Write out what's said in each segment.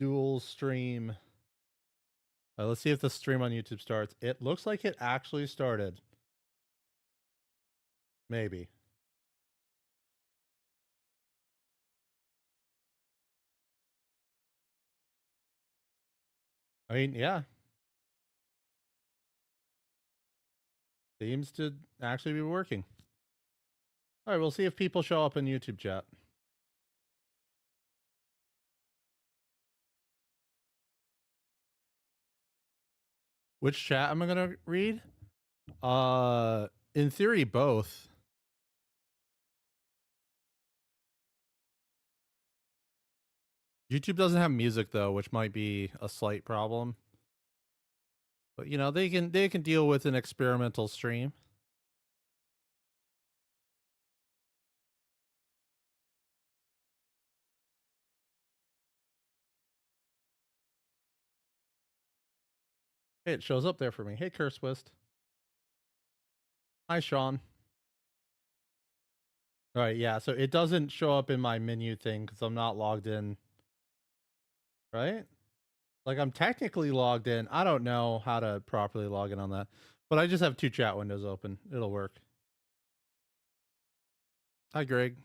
Dual stream. All right, let's see if the stream on YouTube starts. It looks like it actually started. Maybe. I mean, yeah. Seems to actually be working. All right, we'll see if people show up in YouTube chat. Which chat am I gonna read? In theory, both. YouTube doesn't have music though, which might be a slight problem. But you know, they can deal with an experimental stream. Hey, it shows up there for me. Hey, Cursewist. Hi, Sean. All right, yeah, so it doesn't show up in my menu thing because I'm not logged in. Right? Like, I'm technically logged in. I don't know how to properly log in on that. But I just have 2 chat windows open. It'll work. Hi, Greg.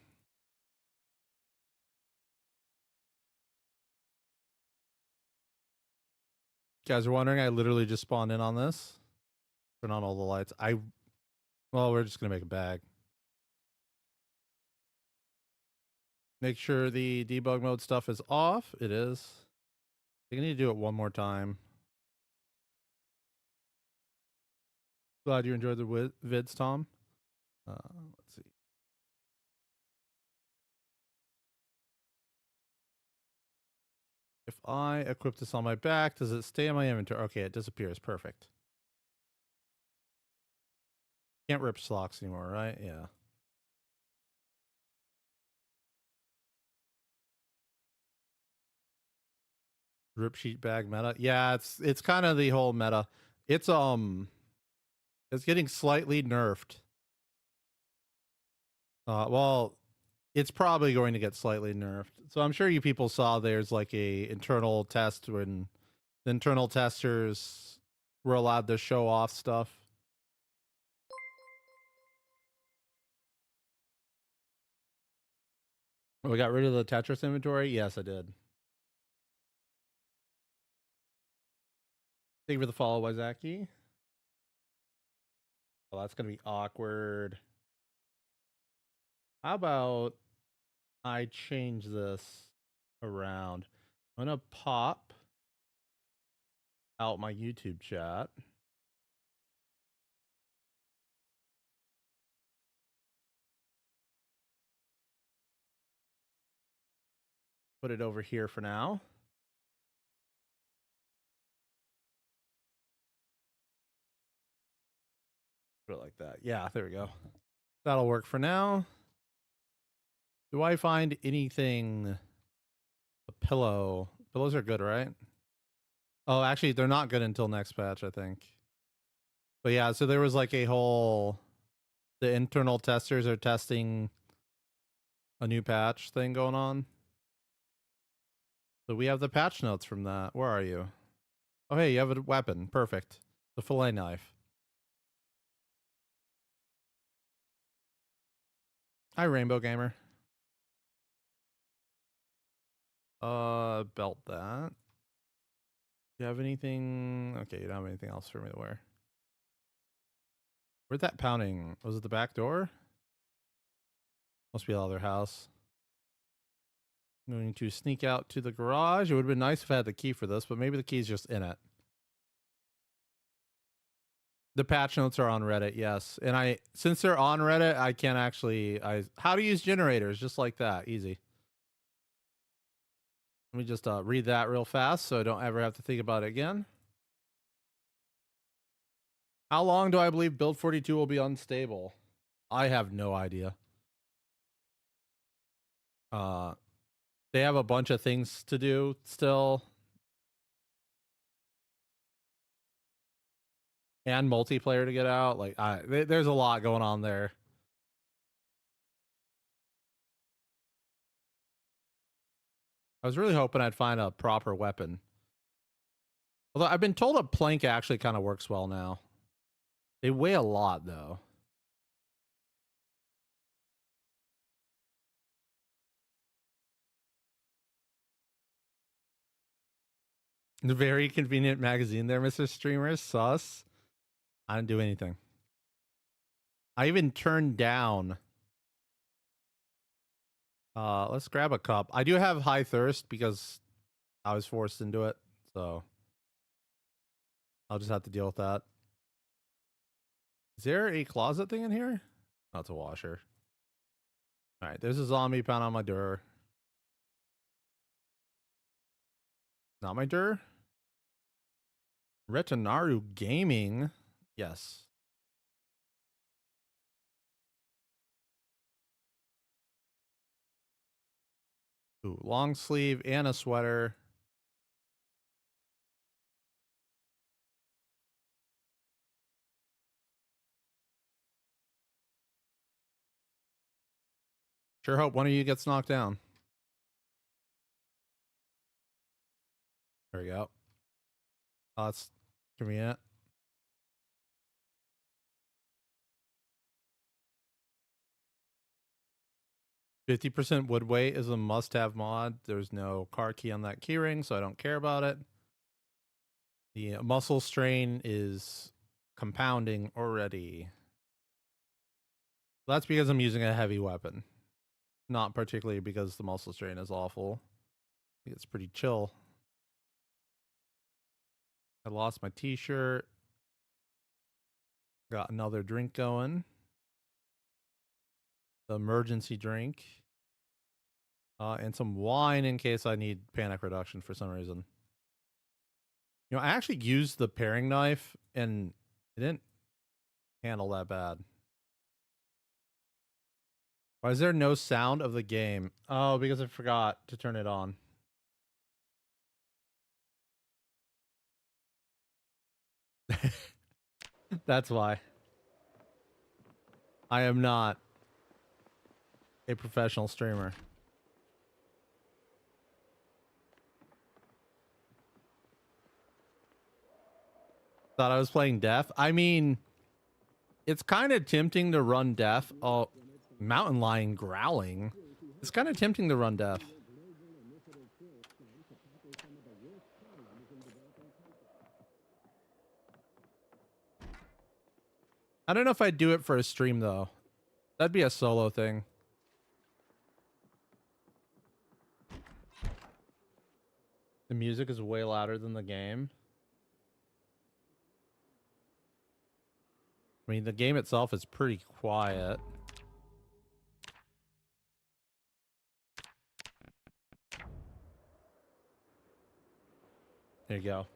You guys are wondering, I literally just spawned in on this. Turn on all the lights. Well, we're just going to make a bag. Make sure the debug mode stuff is off. It is. You need to do it one more time. Glad you enjoyed the vids, Tom. Let's see. If I equip this on my back, does it stay in my inventory? Okay, it disappears. Perfect. Can't rip socks anymore, right? Yeah. Rip sheet bag meta. Yeah, it's kind of the whole meta. It's getting slightly nerfed. Well, it's probably going to get slightly nerfed. So I'm sure you people saw there's like a internal test when the internal testers were allowed to show off stuff. We got rid of the Tetris inventory? Yes, I did. Thank you for the follow, Wazaki. Well, that's going to be awkward. How about I change this around? I'm going to pop out my YouTube chat. Put it over here for now. Put it like that. Yeah, there we go. That'll work for now. Do I find anything? A pillow. Pillows are good, right? Oh, actually, they're not good until next patch, I think. But yeah, so there was like a whole... The internal testers are testing a new patch thing going on. So we have the patch notes from that. Where are you? Oh, hey, you have a weapon. Perfect. The fillet knife. Hi, Rainbow Gamer. Belt that. Do you have anything? Okay, you don't have anything else for me to wear. Where'd that pounding? Was it the back door? Must be the other house. I'm going to sneak out to the garage. It would have been nice if I had the key for this, but maybe the key's just in it. The patch notes are on Reddit, yes. And since they're on Reddit, I can actually how to use generators, just like that. Easy. Let me just read that real fast so I don't ever have to think about it again. How long do I believe build 42 will be unstable? I have no idea. They have a bunch of things to do still. And multiplayer to get out. Like, there's a lot going on there. I was really hoping I'd find a proper weapon. Although I've been told a plank actually kind of works well now. They weigh a lot, though. Very convenient magazine there, Mr. Streamer. Sus. I didn't do anything. I even turned down. Let's grab a cup. I do have high thirst because I was forced into it, so I'll just have to deal with that. Is there a closet thing in here? Oh, it's a washer. All right, there's a zombie pound on my door. Not my door. Retinaru Gaming. Yes. Ooh, long sleeve and a sweater. Sure hope one of you gets knocked down. There we go. Oh, that's convenient. %50 wood weight is a must-have mod. There's no car key on that keyring, so I don't care about it. The muscle strain is compounding already. That's because I'm using a heavy weapon. Not particularly because the muscle strain is awful. I think it's pretty chill. I lost my t-shirt. Got another drink going. The emergency drink. And some wine in case I need panic reduction for some reason. You know, I actually used the paring knife and it didn't handle that bad. Why is there no sound of the game? Oh, because I forgot to turn it on. That's why. I am not a professional streamer. Thought I was playing deaf. I mean, it's kind of tempting to run deaf. Oh, mountain lion growling. It's kind of tempting to run deaf. I don't know if I'd do it for a stream, though. That'd be a solo thing. The music is way louder than the game. I mean, the game itself is pretty quiet. There you go.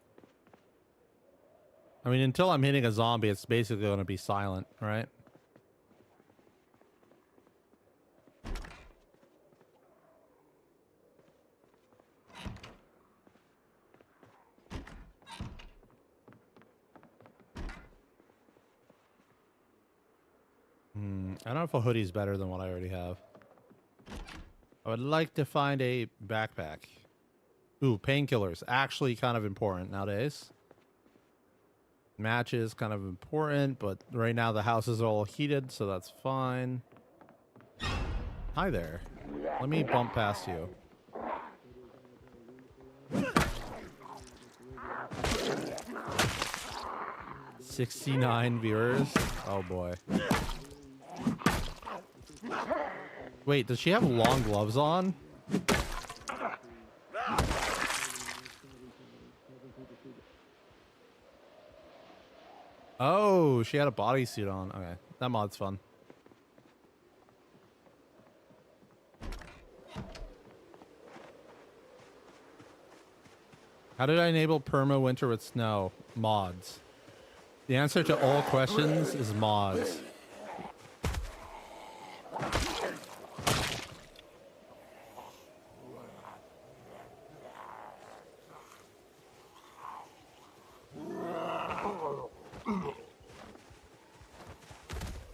I mean, until I'm hitting a zombie, it's basically going to be silent, right? I don't know if a hoodie is better than what I already have. I would like to find a backpack. Ooh, painkillers. Actually kind of important nowadays. Matches, kind of important, but right now the house is all heated, so that's fine. Hi there. Let me bump past you. $69 viewers. Oh boy. Wait, does she have long gloves on? Oh, she had a bodysuit on. Okay, that mod's fun. How did I enable perma winter with snow? Mods. The answer to all questions is mods.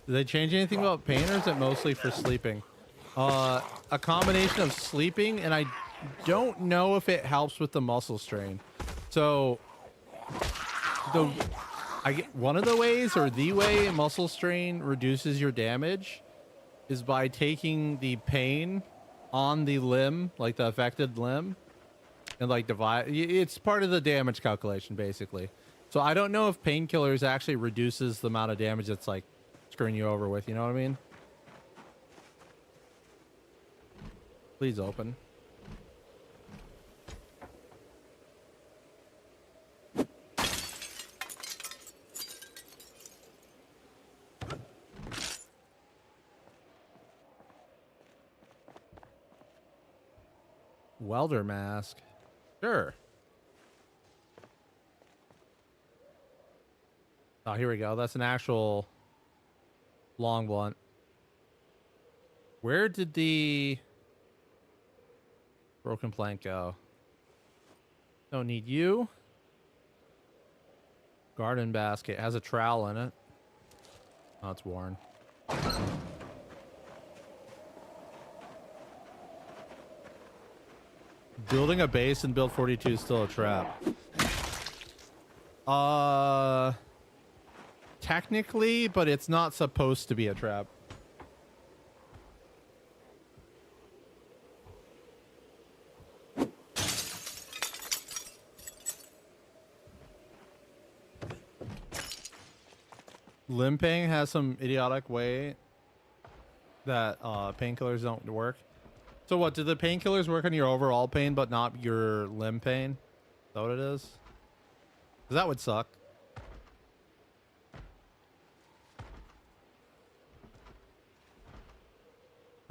Did they change anything about pain, or is it mostly for sleeping? A combination of sleeping, and I don't know if it helps with the muscle strain. So I get one of the ways, or the way muscle strain reduces your damage, is by taking the pain on the limb, like the affected limb, and like divide. It's part of the damage calculation, basically. So I don't know if painkillers actually reduces the amount of damage that's like screwing you over with. You know what I mean? Please open. Welder mask. Sure. Oh, here we go. That's an actual long blunt. Where did the broken plank go? Don't need you. Garden basket. Has a trowel in it. Oh, it's worn. Building a base in build 42 is still a trap. Technically, but it's not supposed to be a trap. Limping has some idiotic way that painkillers don't work. So what, do the painkillers work on your overall pain but not your limb pain? Is that what it is? 'Cause that would suck.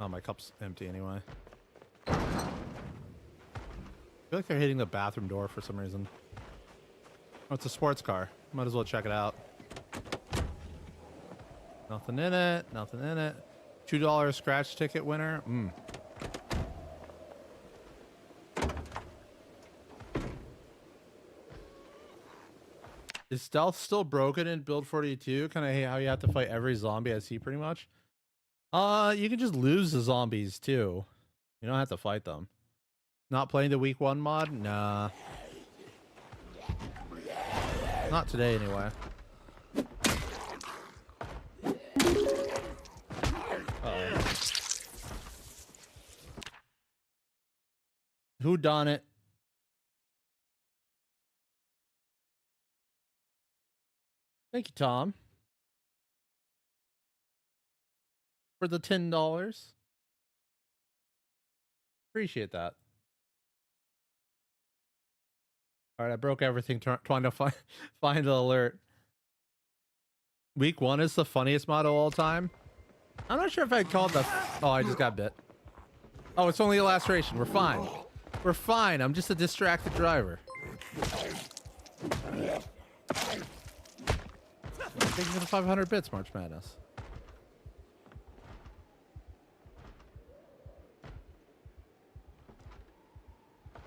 Oh, my cup's empty anyway. I feel like they're hitting the bathroom door for some reason. Oh, it's a sports car. Might as well check it out. Nothing in it. Nothing in it. $2 scratch ticket winner. Is stealth still broken in build 42? Kind of how you have to fight every zombie I see pretty much? You can just lose the zombies too. You don't have to fight them. Not playing the week 1 mod? Nah. Not today anyway. Uh-oh. Who done it? Thank you, Tom, for the $10. Appreciate that. All right, I broke everything trying to find the alert. Week 1 is the funniest mod of all time. I'm not sure if I'd call it the... Oh, I just got bit. Oh, it's only a laceration. We're fine. We're fine. I'm just a distracted driver. Thank you for the 500 bits, March Madness.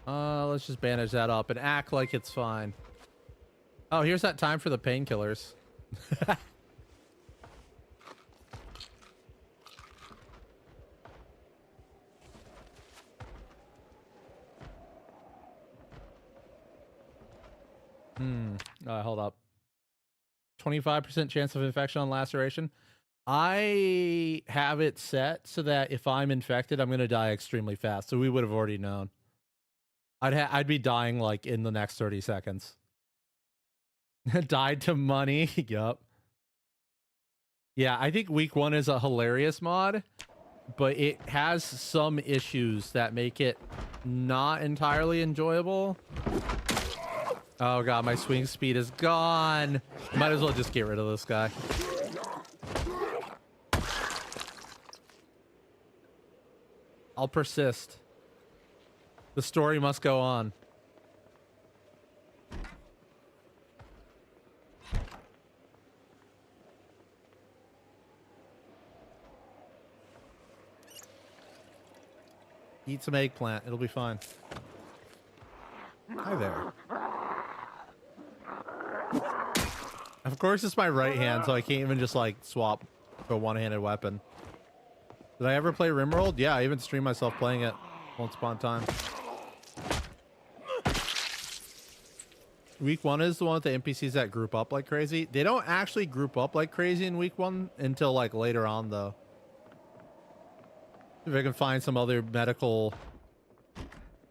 Let's just bandage that up and act like it's fine. Oh, here's that time for the painkillers. Hold up. 25% chance of infection on laceration. I have it set so that if I'm infected, I'm gonna die extremely fast. So we would have already known. I'd be dying like in the next 30 seconds. Died to money. Yup. Yeah, I think week 1 is a hilarious mod, but it has some issues that make it not entirely enjoyable. Oh god, my swing speed is gone. Might as well just get rid of this guy. I'll persist. The story must go on. Eat some eggplant. It'll be fine. Hi there. Of course, it's my right hand, so I can't even just like swap to a one-handed weapon. Did I ever play Rimworld? Yeah, I even streamed myself playing it once upon a time. Week 1 is the one with the NPCs that group up like crazy. They don't actually group up like crazy in week 1 until like later on, though. If I can find some other medical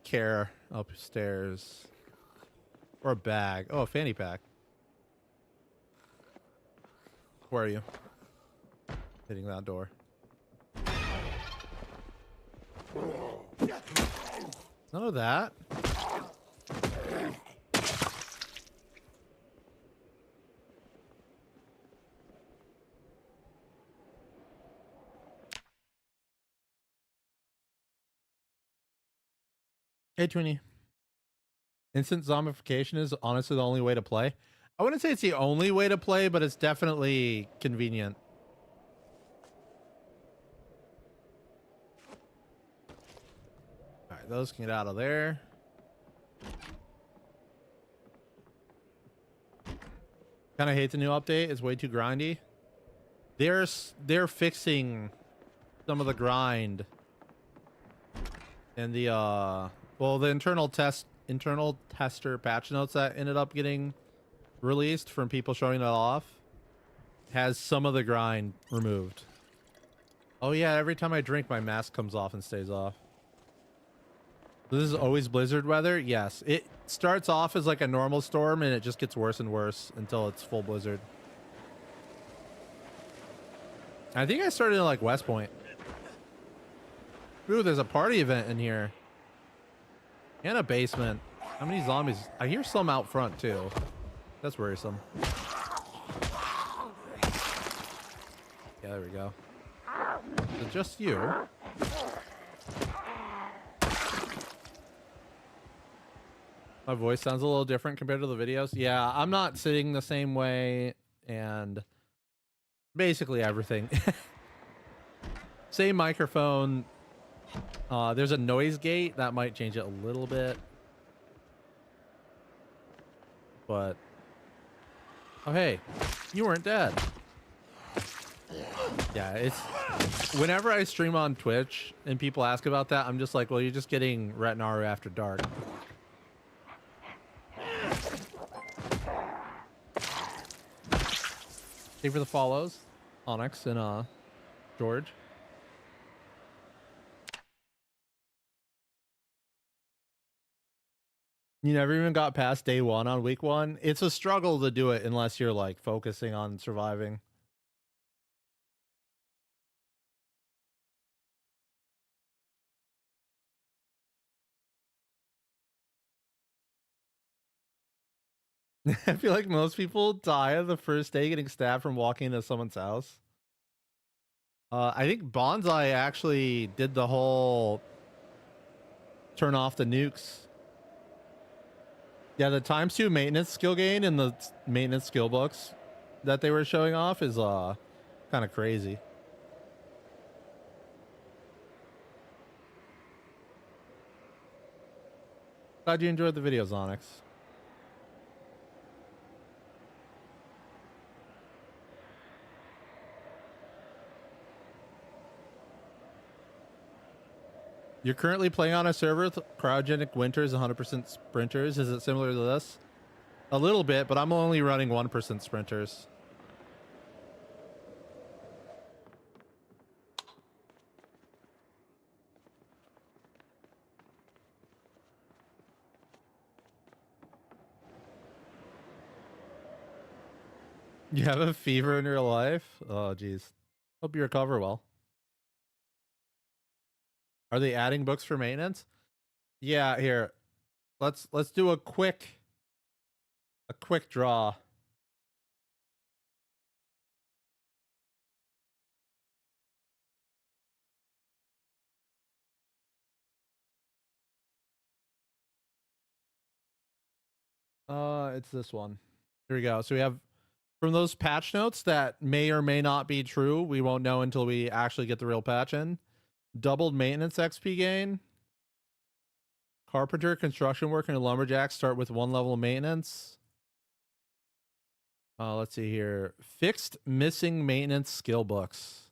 care upstairs. Or a bag. Oh, a fanny pack. Where are you? Hitting that door. None of that. Hey, Twinny. Instant zombification is honestly the only way to play. I wouldn't say it's the only way to play, but it's definitely convenient. All right, those can get out of there. Kind of hate the new update. It's way too grindy. They're fixing some of the grind and the well, the internal tester patch notes that ended up getting released from people showing it off has some of the grind removed. Oh yeah, every time I drink my mask comes off and stays off. This is always blizzard weather? Yes. It starts off as like a normal storm and it just gets worse and worse until it's full blizzard. I think I started in like West Point. Ooh, there's a party event in here. And a basement. How many zombies? I hear some out front too. That's worrisome. Yeah, there we go. So just you. My voice sounds a little different compared to the videos. Yeah, I'm not sitting the same way and basically everything. Same microphone. There's a noise gate that might change it a little bit. But oh hey, you weren't dead. Yeah, it's whenever I stream on Twitch and people ask about that, I'm just like, well, you're just getting Retinaru after dark. Thank you for the follows, Onyx and George. You never even got past day 1 on week 1. It's a struggle to do it unless you're like focusing on surviving. I feel like most people die on the first day getting stabbed from walking into someone's house. I think Bonsai actually did the whole turn off the nukes. Yeah, the ×2 maintenance skill gain in the maintenance skill books that they were showing off is kind of crazy. Glad you enjoyed the videos, Onyx. You're currently playing on a server with cryogenic winters, 100% sprinters. Is it similar to this? A little bit, but I'm only running 1% sprinters. You have a fever in your life? Oh, geez. Hope you recover well. Are they adding books for maintenance? Yeah, here. Let's do a quick draw. It's this one. Here we go. So we have from those patch notes that may or may not be true. We won't know until we actually get the real patch in. Doubled maintenance XP gain. Carpenter, construction worker, and lumberjack start with 1 level of maintenance. Let's see here. Fixed missing maintenance skill books.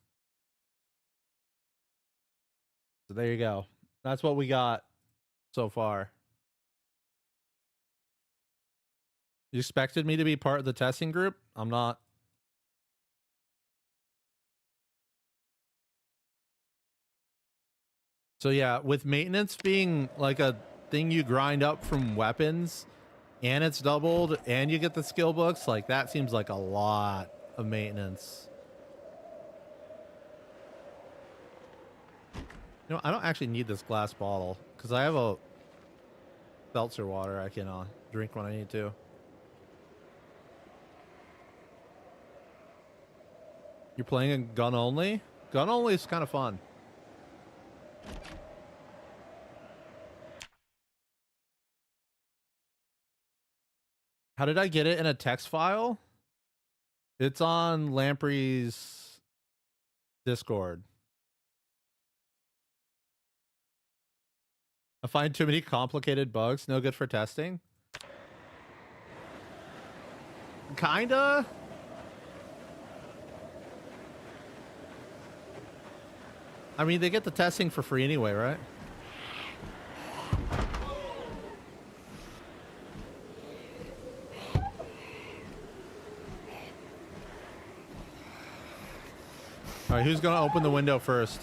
So there you go. That's what we got so far. You expected me to be part of the testing group? I'm not. So yeah, with maintenance being like a thing you grind up from weapons, and it's doubled, and you get the skill books, like that seems like a lot of maintenance. You know, I don't actually need this glass bottle because I have a seltzer water I can drink when I need to. You're playing a gun only? Gun only is kind of fun. How did I get it in a text file? It's on Lamprey's Discord. I find too many complicated bugs. No good for testing. Kinda. I mean, they get the testing for free anyway, right? All right, who's gonna open the window first?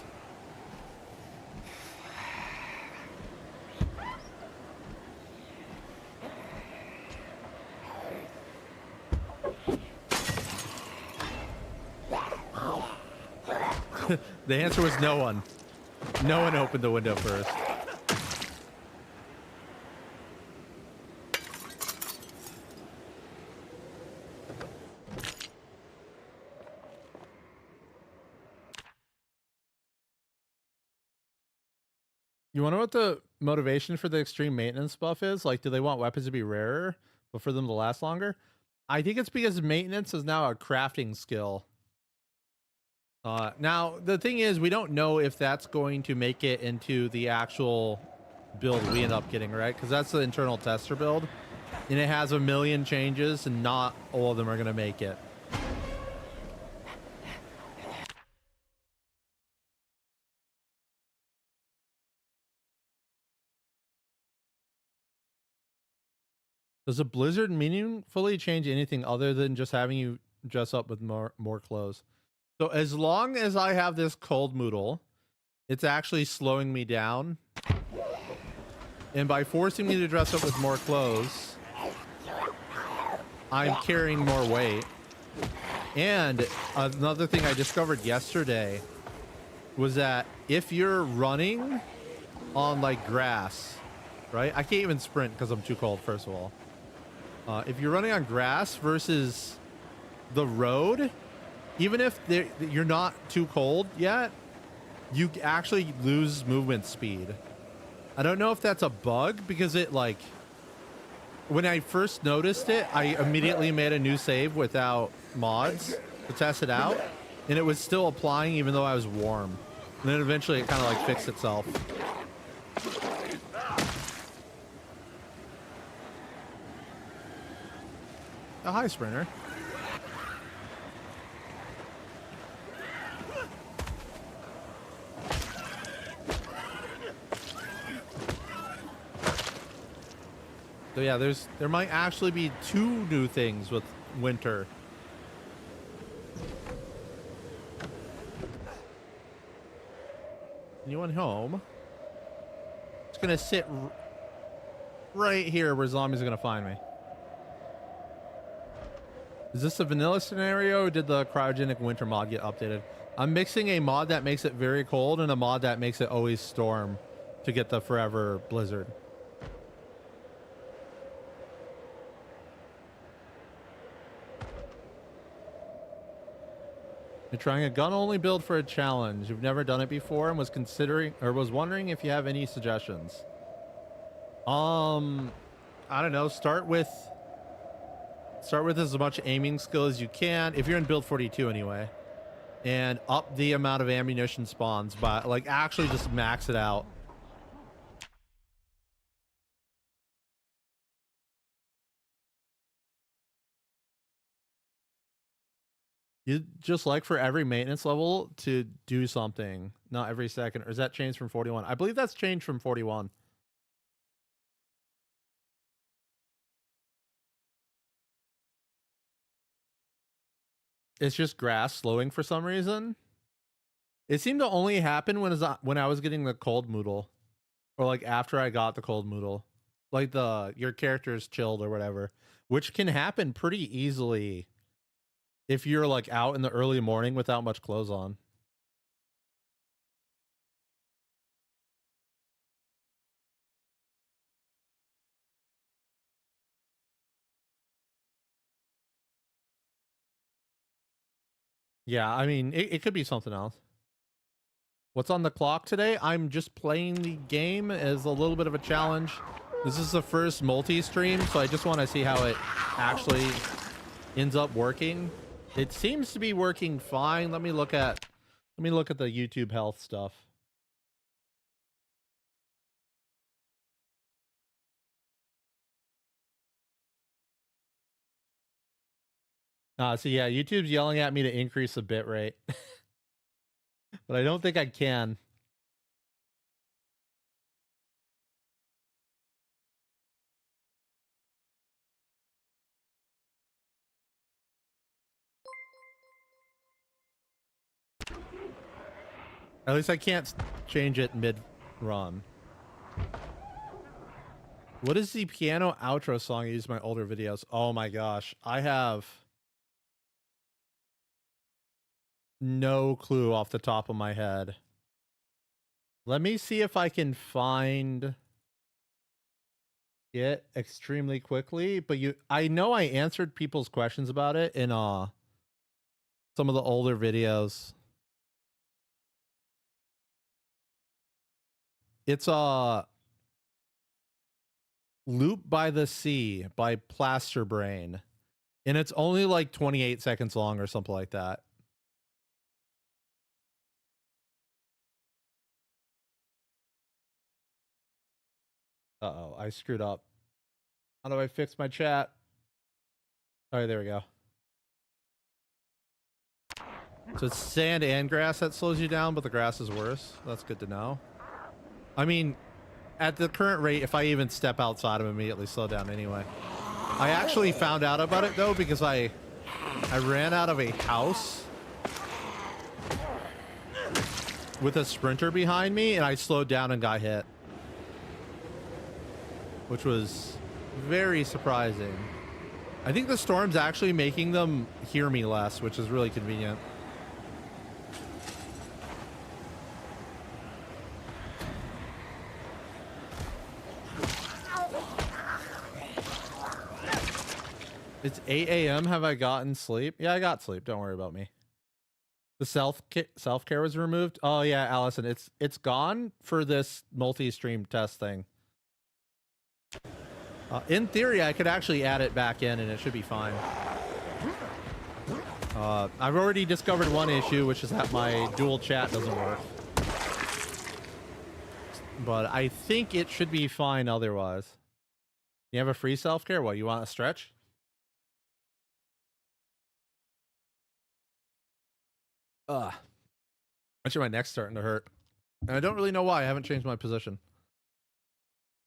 The answer was no one. No one opened the window first. You wonder what the motivation for the extreme maintenance buff is? Like, do they want weapons to be rarer, but for them to last longer? I think it's because maintenance is now a crafting skill. Now, the thing is, we don't know if that's going to make it into the actual build we end up getting, right? Because that's the internal tester build, and it has a million changes, and not all of them are going to make it. Does a blizzard meaningfully change anything other than just having you dress up with more clothes? So as long as I have this cold moodle, it's actually slowing me down. And by forcing me to dress up with more clothes, I'm carrying more weight. And another thing I discovered yesterday was that if you're running on like grass, right? I can't even sprint because I'm too cold, first of all. If you're running on grass versus the road, even if you're not too cold yet, you actually lose movement speed. I don't know if that's a bug because it like, when I first noticed it, I immediately made a new save without mods to test it out, and it was still applying even though I was warm. And then eventually it kind of like fixed itself. Oh, hi, Sprinter. So yeah, there might actually be 2 new things with winter. Anyone home? It's gonna sit right here where zombies are gonna find me. Is this a vanilla scenario, or did the cryogenic winter mod get updated? I'm mixing a mod that makes it very cold and a mod that makes it always storm to get the forever blizzard. You're trying a gun-only build for a challenge. You've never done it before and was considering or was wondering if you have any suggestions. I don't know. Start with as much aiming skill as you can if you're in build 42 anyway, and up the amount of ammunition spawns by like actually just max it out. You just like for every maintenance level to do something, not every second. Or is that changed from 41? I believe that's changed from 41. it's just grass slowing for some reason. It seemed to only happen when I was getting the cold Moodle, or like after I got the cold Moodle, like your character's chilled or whatever, which can happen pretty easily if you're like out in the early morning without much clothes on. Yeah, I mean, it could be something else. What's on the clock today? I'm just playing the game as a little bit of a challenge. This is the first multi-stream, so I just want to see how it actually ends up working. It seems to be working fine. Let me look at the YouTube health stuff. So yeah, YouTube's yelling at me to increase the bit rate. But I don't think I can. At least I can't change it mid-run. What is the piano outro song I use in my older videos? Oh my gosh. I have no clue off the top of my head. Let me see if I can find it extremely quickly. But I know I answered people's questions about it in some of the older videos. It's Loop by the Sea by Plaster Brain. And it's only like 28 seconds long or something like that. Uh-oh, I screwed up. How do I fix my chat? All right, there we go. So it's sand and grass that slows you down, but the grass is worse. That's good to know. I mean, at the current rate, if I even step outside, I'm immediately slow down anyway. I actually found out about it, though, because I ran out of a house with a sprinter behind me, and I slowed down and got hit. Which was very surprising. I think the storm's actually making them hear me less, which is really convenient. It's 8 a.m. Have I gotten sleep? Yeah, I got sleep. Don't worry about me. The self-care was removed. Oh yeah, Allison, it's gone for this multi-stream test thing. In theory, I could actually add it back in and it should be fine. I've already discovered one issue, which is that my dual chat doesn't work. But I think it should be fine otherwise. You have a free self-care? What, you want a stretch? Actually, my neck's starting to hurt. And I don't really know why. I haven't changed my position.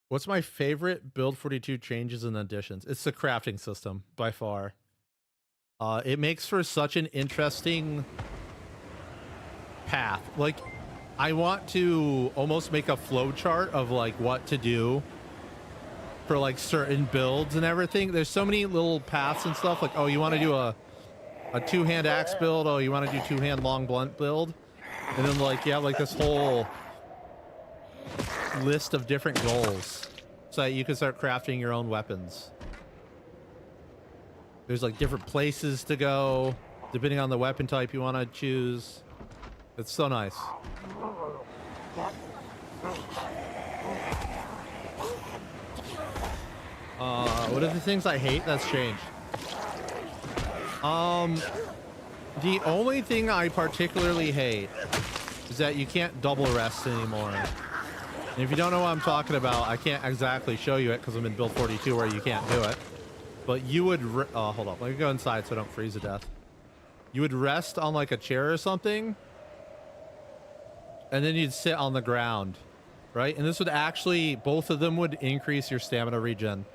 What's my favorite Build 42 changes and additions? It's the crafting system, by far. It makes for such an interesting path. Like, I want to almost make a flow chart of, like, what to do for, like, certain builds and everything. There's so many little paths and stuff. Like, oh, you want to do a two-hand axe build? Oh, you want to do two-hand long blunt build? And then, like, you have, like, this whole list of different goals so that you can start crafting your own weapons. There's like different places to go depending on the weapon type you want to choose. It's so nice. What are the things I hate that's changed? The only thing I particularly hate is that you can't double rest anymore. And if you don't know what I'm talking about, I can't exactly show you it because I'm in build 42 where you can't do it. But you would, hold up, let me go inside so I don't freeze to death. You would rest on like a chair or something, and then you'd sit on the ground, right? And this would actually, both of them would increase your stamina regen.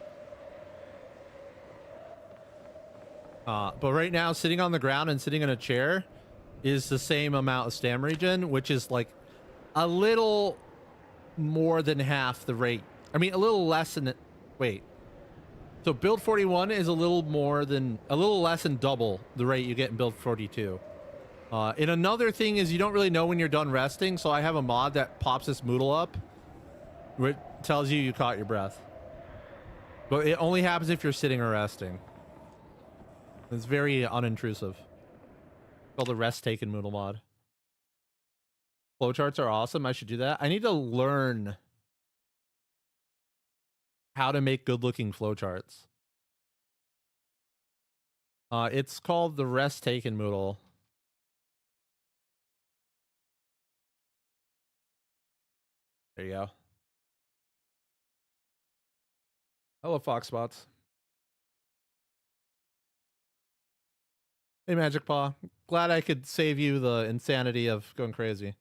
But right now, sitting on the ground and sitting in a chair is the same amount of stam regen, which is like a little more than half the rate. I mean, a little less than... Wait. So build 41 is a little less than double the rate you get in build 42. And another thing is you don't really know when you're done resting, so I have a mod that pops this Moodle up, which tells you caught your breath. But it only happens if you're sitting or resting. It's very unintrusive. Called the rest taken Moodle mod. Flowcharts are awesome. I should do that. I need to learn how to make good looking flowcharts. It's called the rest taken Moodle. There you go. Hello, Foxbots. Hey, Magic Paw. Glad I could save you the insanity of going crazy.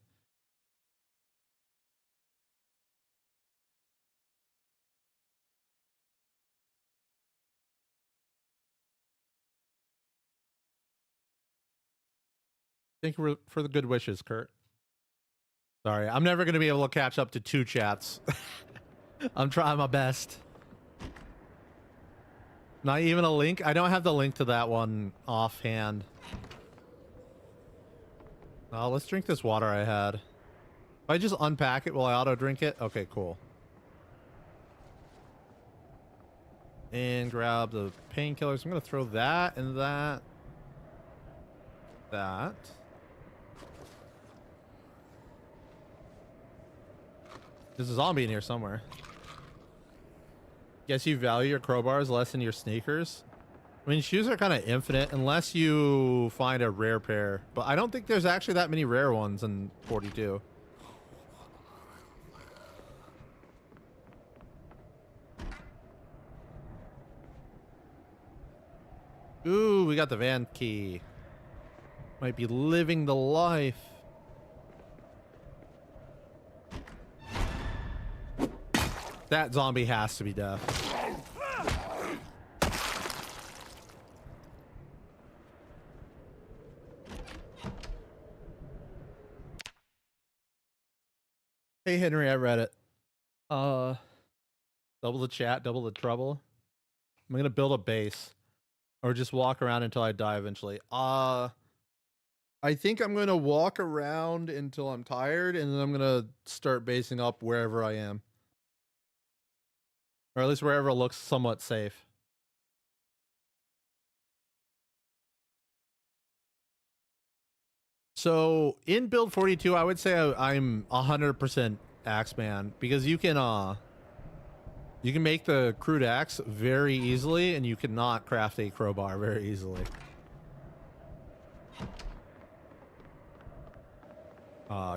Thank you for the good wishes, Kurt. Sorry, I'm never going to be able to catch up to 2 chats. I'm trying my best. Not even a link? I don't have the link to that one offhand. Let's drink this water I had. If I just unpack it, will I auto drink it? Okay, cool. And grab the painkillers. I'm going to throw that and that. That. There's a zombie in here somewhere. Guess you value your crowbars less than your sneakers? I mean, shoes are kind of infinite unless you find a rare pair. But I don't think there's actually that many rare ones in 42. Ooh, we got the van key. Might be living the life. That zombie has to be deaf. Hey Henry, I read it. Double the chat, double the trouble. I'm gonna build a base. Or just walk around until I die eventually. I think I'm gonna walk around until I'm tired, and then I'm gonna start basing up wherever I am. Or at least wherever it looks somewhat safe. So in build 42, I would say I'm 100% Axeman, because you can make the crude axe very easily, and you cannot craft a crowbar very easily.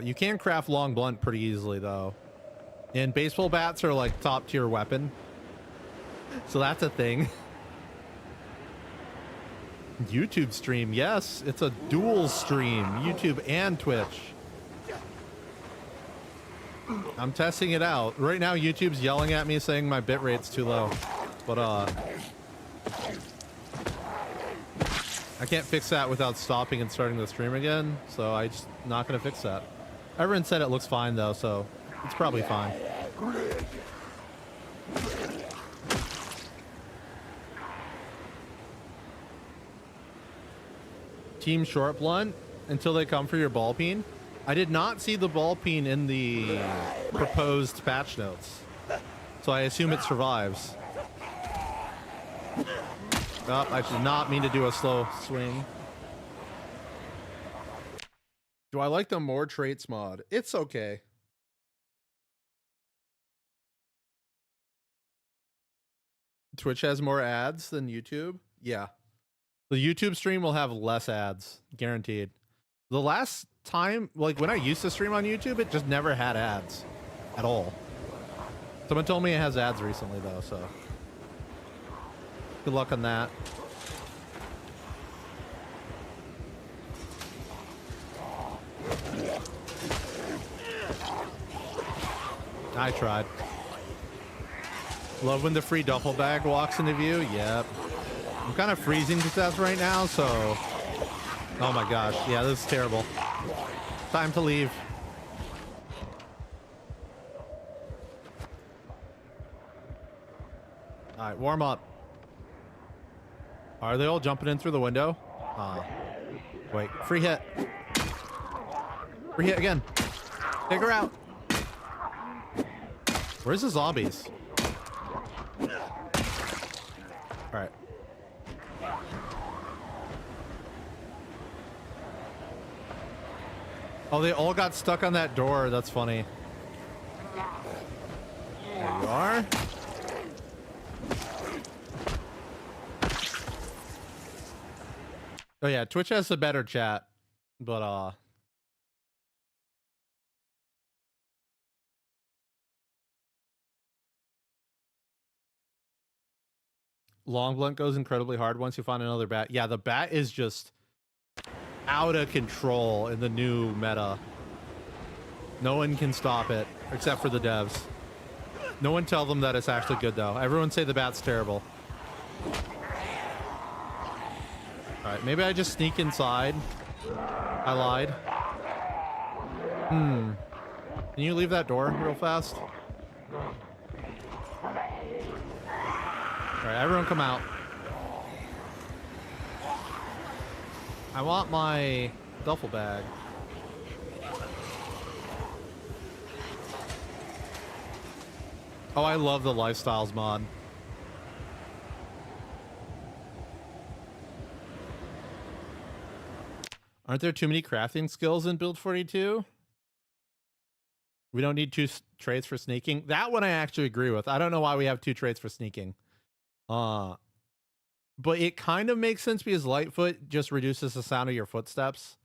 You can craft long blunt pretty easily though. And baseball bats are like top tier weapon. So that's a thing. YouTube stream, yes, it's a dual stream, YouTube and Twitch. I'm testing it out. Right now YouTube's yelling at me saying my bitrate's too low. But I can't fix that without stopping and starting the stream again, so I'm just not gonna fix that. Everyone said it looks fine though, so it's probably fine. Team short blunt until they come for your ball peen. I did not see the ball peen in the proposed patch notes, so I assume it survives. Oh, I did not mean to do a slow swing. Do I like the more traits mod? It's okay. Twitch has more ads than YouTube? Yeah. The YouTube stream will have less ads, guaranteed. The last time, like when I used to stream on YouTube, it just never had ads at all. Someone told me it has ads recently though, so good luck on that. I tried. Love when the free duffel bag walks into view. Yep. I'm kind of freezing to death right now, so... Oh my gosh. Yeah, this is terrible. Time to leave. Alright, warm up. Are they all jumping in through the window? Wait, free hit. Free hit again. Take her out. Where's the zombies? Alright. Oh, they all got stuck on that door. That's funny. There you are. Oh yeah, Twitch has a better chat, but long blunt goes incredibly hard once you find another bat. Yeah, the bat is just out of control in the new meta. No one can stop it except for the devs. No one tell them that it's actually good though. Everyone say the bat's terrible. All right, maybe I just sneak inside. I lied. Can you leave that door real fast? All right, everyone come out. I want my duffel bag. Oh, I love the lifestyles mod. Aren't there too many crafting skills in Build 42? We don't need two traits for sneaking. That one I actually agree with. I don't know why we have two traits for sneaking. But it kind of makes sense because Lightfoot just reduces the sound of your footsteps.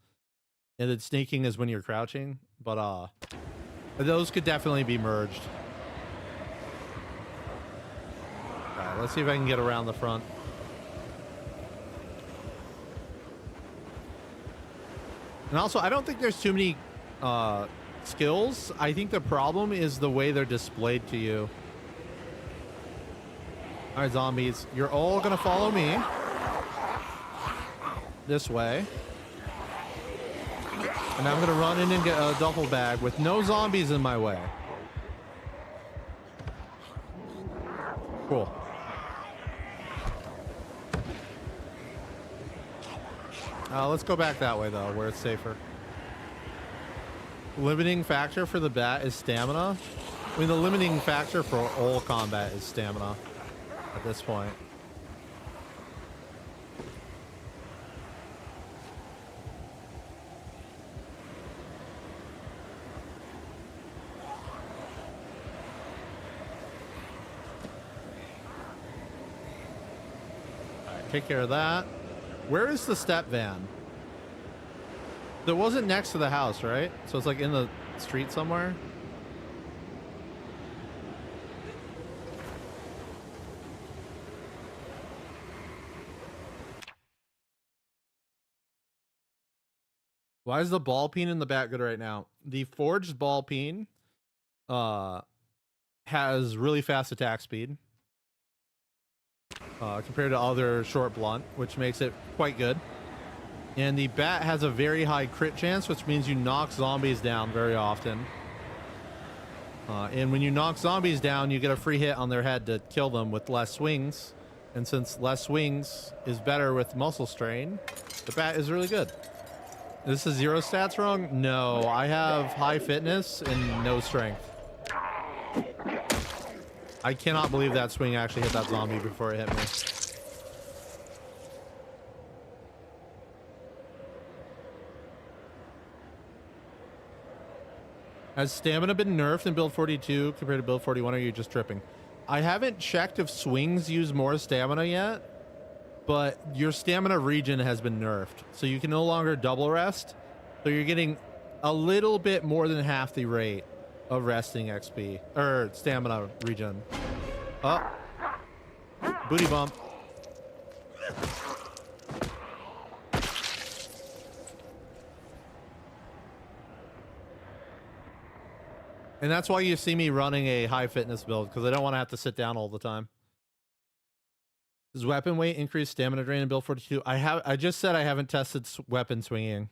And then sneaking is when you're crouching. But those could definitely be merged. Alright, let's see if I can get around the front. And also, I don't think there's too many skills. I think the problem is the way they're displayed to you. All right, zombies, you're all gonna follow me this way. And I'm gonna run in and get a duffel bag with no zombies in my way. Cool. Let's go back that way, though, where it's safer. Limiting factor for the bat is stamina. I mean, the limiting factor for all combat is stamina at this point. All right, take care of that. Where is the step van? That wasn't next to the house, right? So it's like in the street somewhere. Why is the ball peen in the back good right now? The forged ball peen has really fast attack speed compared to other short blunt, which makes it quite good. And the bat has a very high crit chance, which means you knock zombies down very often. And when you knock zombies down, you get a free hit on their head to kill them with less swings. And since less swings is better with muscle strain, the bat is really good. This is 0 stats wrong? No, I have high fitness and no strength. I cannot believe that swing actually hit that zombie before it hit me. Has stamina been nerfed in Build 42 compared to Build 41, or are you just tripping? I haven't checked if swings use more stamina yet, but your stamina regen has been nerfed. So you can no longer double rest. So you're getting a little bit more than half the rate of resting XP, or stamina regen. Oh. Booty bump. And that's why you see me running a high fitness build, because I don't want to have to sit down all the time. Does weapon weight increase stamina drain in build 42? I just said I haven't tested weapon swinging.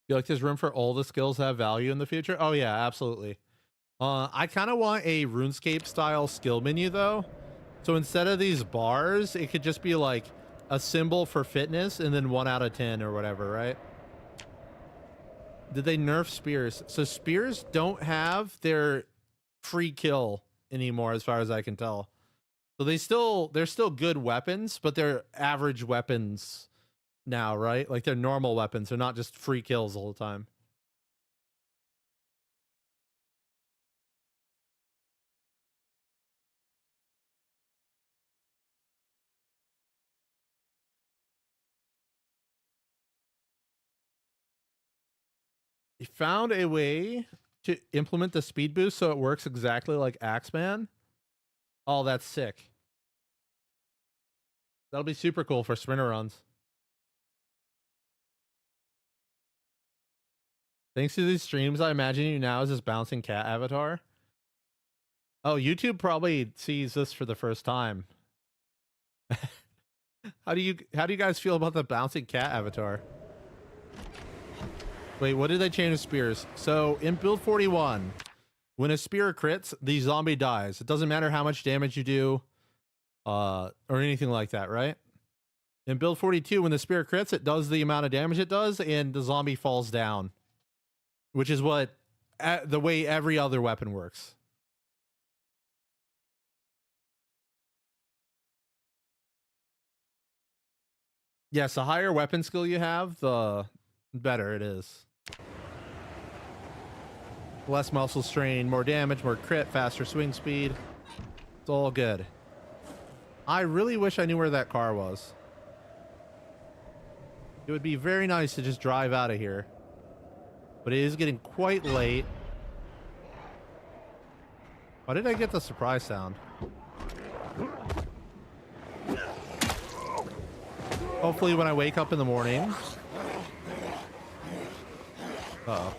Feel like there's room for all the skills to have value in the future? Oh yeah, absolutely. I kind of want a RuneScape style skill menu though. So instead of these bars, it could just be like a symbol for fitness and then 1 out of 10 or whatever, right? Did they nerf spears? So spears don't have their free kill anymore as far as I can tell. So they're still good weapons, but they're average weapons now, right? Like they're normal weapons. They're not just free kills all the time. They found a way to implement the speed boost so it works exactly like Axeman. Oh, that's sick. That'll be super cool for sprinter runs. Thanks to these streams, I imagine you now as this bouncing cat avatar. Oh, YouTube probably sees this for the first time. How do you guys feel about the bouncing cat avatar? Wait, what did they change to spears? So in build 41, when a spear crits, the zombie dies. It doesn't matter how much damage you do, or anything like that, right? In build 42, when the spear crits, it does the amount of damage it does, and the zombie falls down. Which is what the way every other weapon works. Yes, the higher weapon skill you have, the better it is. Less muscle strain, more damage, more crit, faster swing speed. It's all good. I really wish I knew where that car was. It would be very nice to just drive out of here. But it is getting quite late. Why did I get the surprise sound? Hopefully when I wake up in the morning. Uh-oh.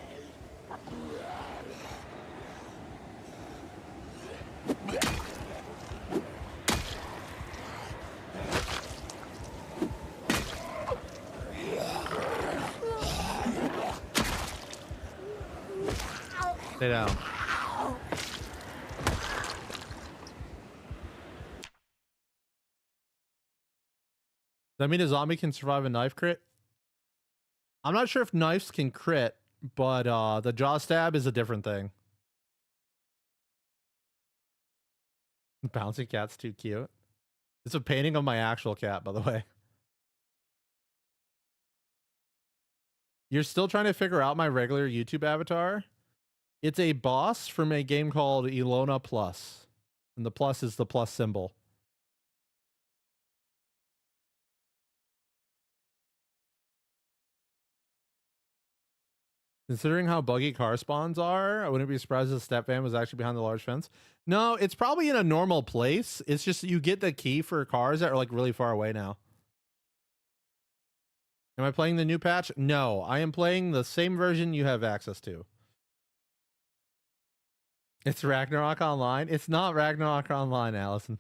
Stay down. Does that mean a zombie can survive a knife crit? I'm not sure if knives can crit, but the jaw stab is a different thing. Bouncing cat's too cute. It's a painting of my actual cat, by the way. You're still trying to figure out my regular YouTube avatar? It's a boss from a game called Ilona Plus. And the plus is the plus symbol. Considering how buggy car spawns are, I wouldn't be surprised if the step van was actually behind the large fence. No, it's probably in a normal place. It's just you get the key for cars that are like really far away now. Am I playing the new patch? No, I am playing the same version you have access to. It's Ragnarok Online. It's not Ragnarok Online, Allison.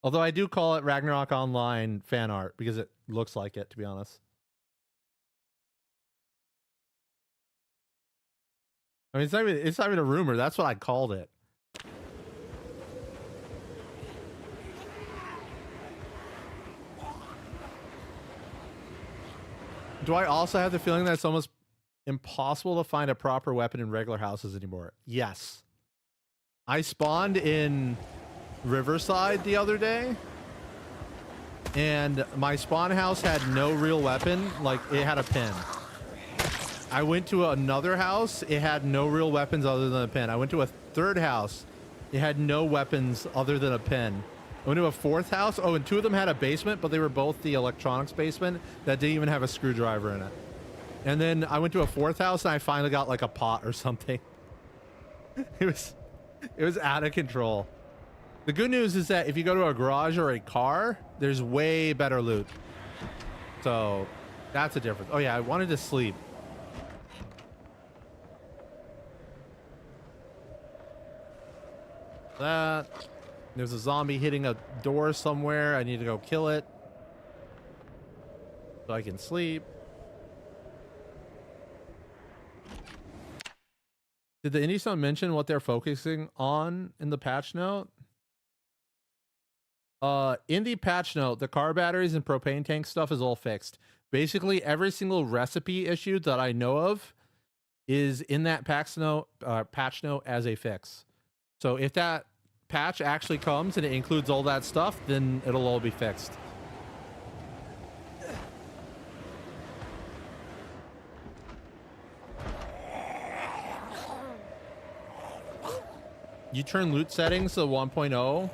Although I do call it Ragnarok Online fan art because it looks like it, to be honest. I mean, it's not even a rumor. That's what I called it. Do I also have the feeling that it's almost impossible to find a proper weapon in regular houses anymore? Yes. I spawned in Riverside the other day, and my spawn house had no real weapon. Like, it had a pin. I went to another house. It had no real weapons other than a pin. I went to a third house. It had no weapons other than a pin. I went to a fourth house. Oh, and two of them had a basement, but they were both the electronics basement that didn't even have a screwdriver in it. And then I went to a fourth house, and I finally got like a pot or something. It was out of control. The good news is that if you go to a garage or a car, there's way better loot. So that's a difference. Oh yeah, I wanted to sleep. That. There's a zombie hitting a door somewhere. I need to go kill it so I can sleep. Did the Indie Zone mention what they're focusing on in the patch note? In the patch note, the car batteries and propane tank stuff is all fixed. Basically, every single recipe issue that I know of is in that patch note as a fix. So if that patch actually comes and it includes all that stuff, then it'll all be fixed. You turn loot settings to 1.0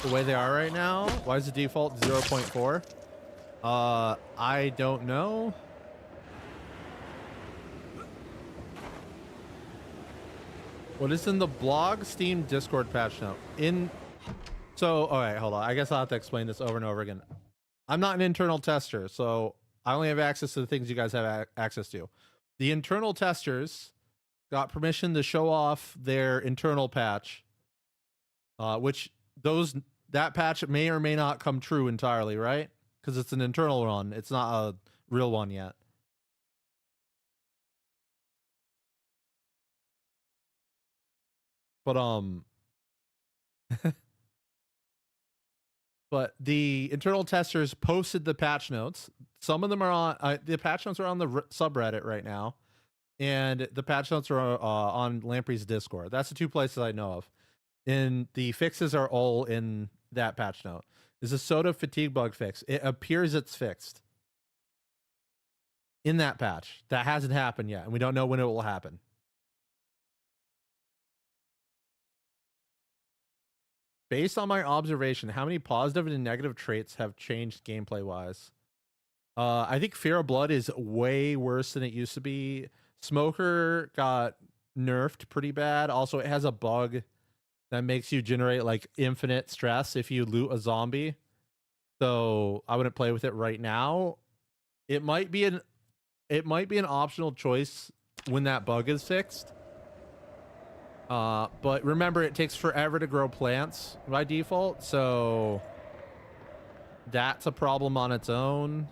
the way they are right now. Why is the default 0.4? I don't know. What is in the blog, Steam, Discord patch note? So, all right, hold on. I guess I'll have to explain this over and over again. I'm not an internal tester, so I only have access to the things you guys have access to. The internal testers got permission to show off their internal patch, which that patch may or may not come true entirely, right? Because it's an internal run. It's not a real one yet. But the internal testers posted the patch notes. Some of them are on the patch notes are on the subreddit right now, and the patch notes are on Lamprey's Discord. That's the two places I know of. And the fixes are all in that patch note. There's a soda fatigue bug fix. It appears it's fixed in that patch. That hasn't happened yet, and we don't know when it will happen. Based on my observation, how many positive and negative traits have changed gameplay-wise? I think Fear of Blood is way worse than it used to be. Smoker got nerfed pretty bad. Also, it has a bug that makes you generate like infinite stress if you loot a zombie. So I wouldn't play with it right now. It might be an optional choice when that bug is fixed. But remember, it takes forever to grow plants by default, so that's a problem on its own.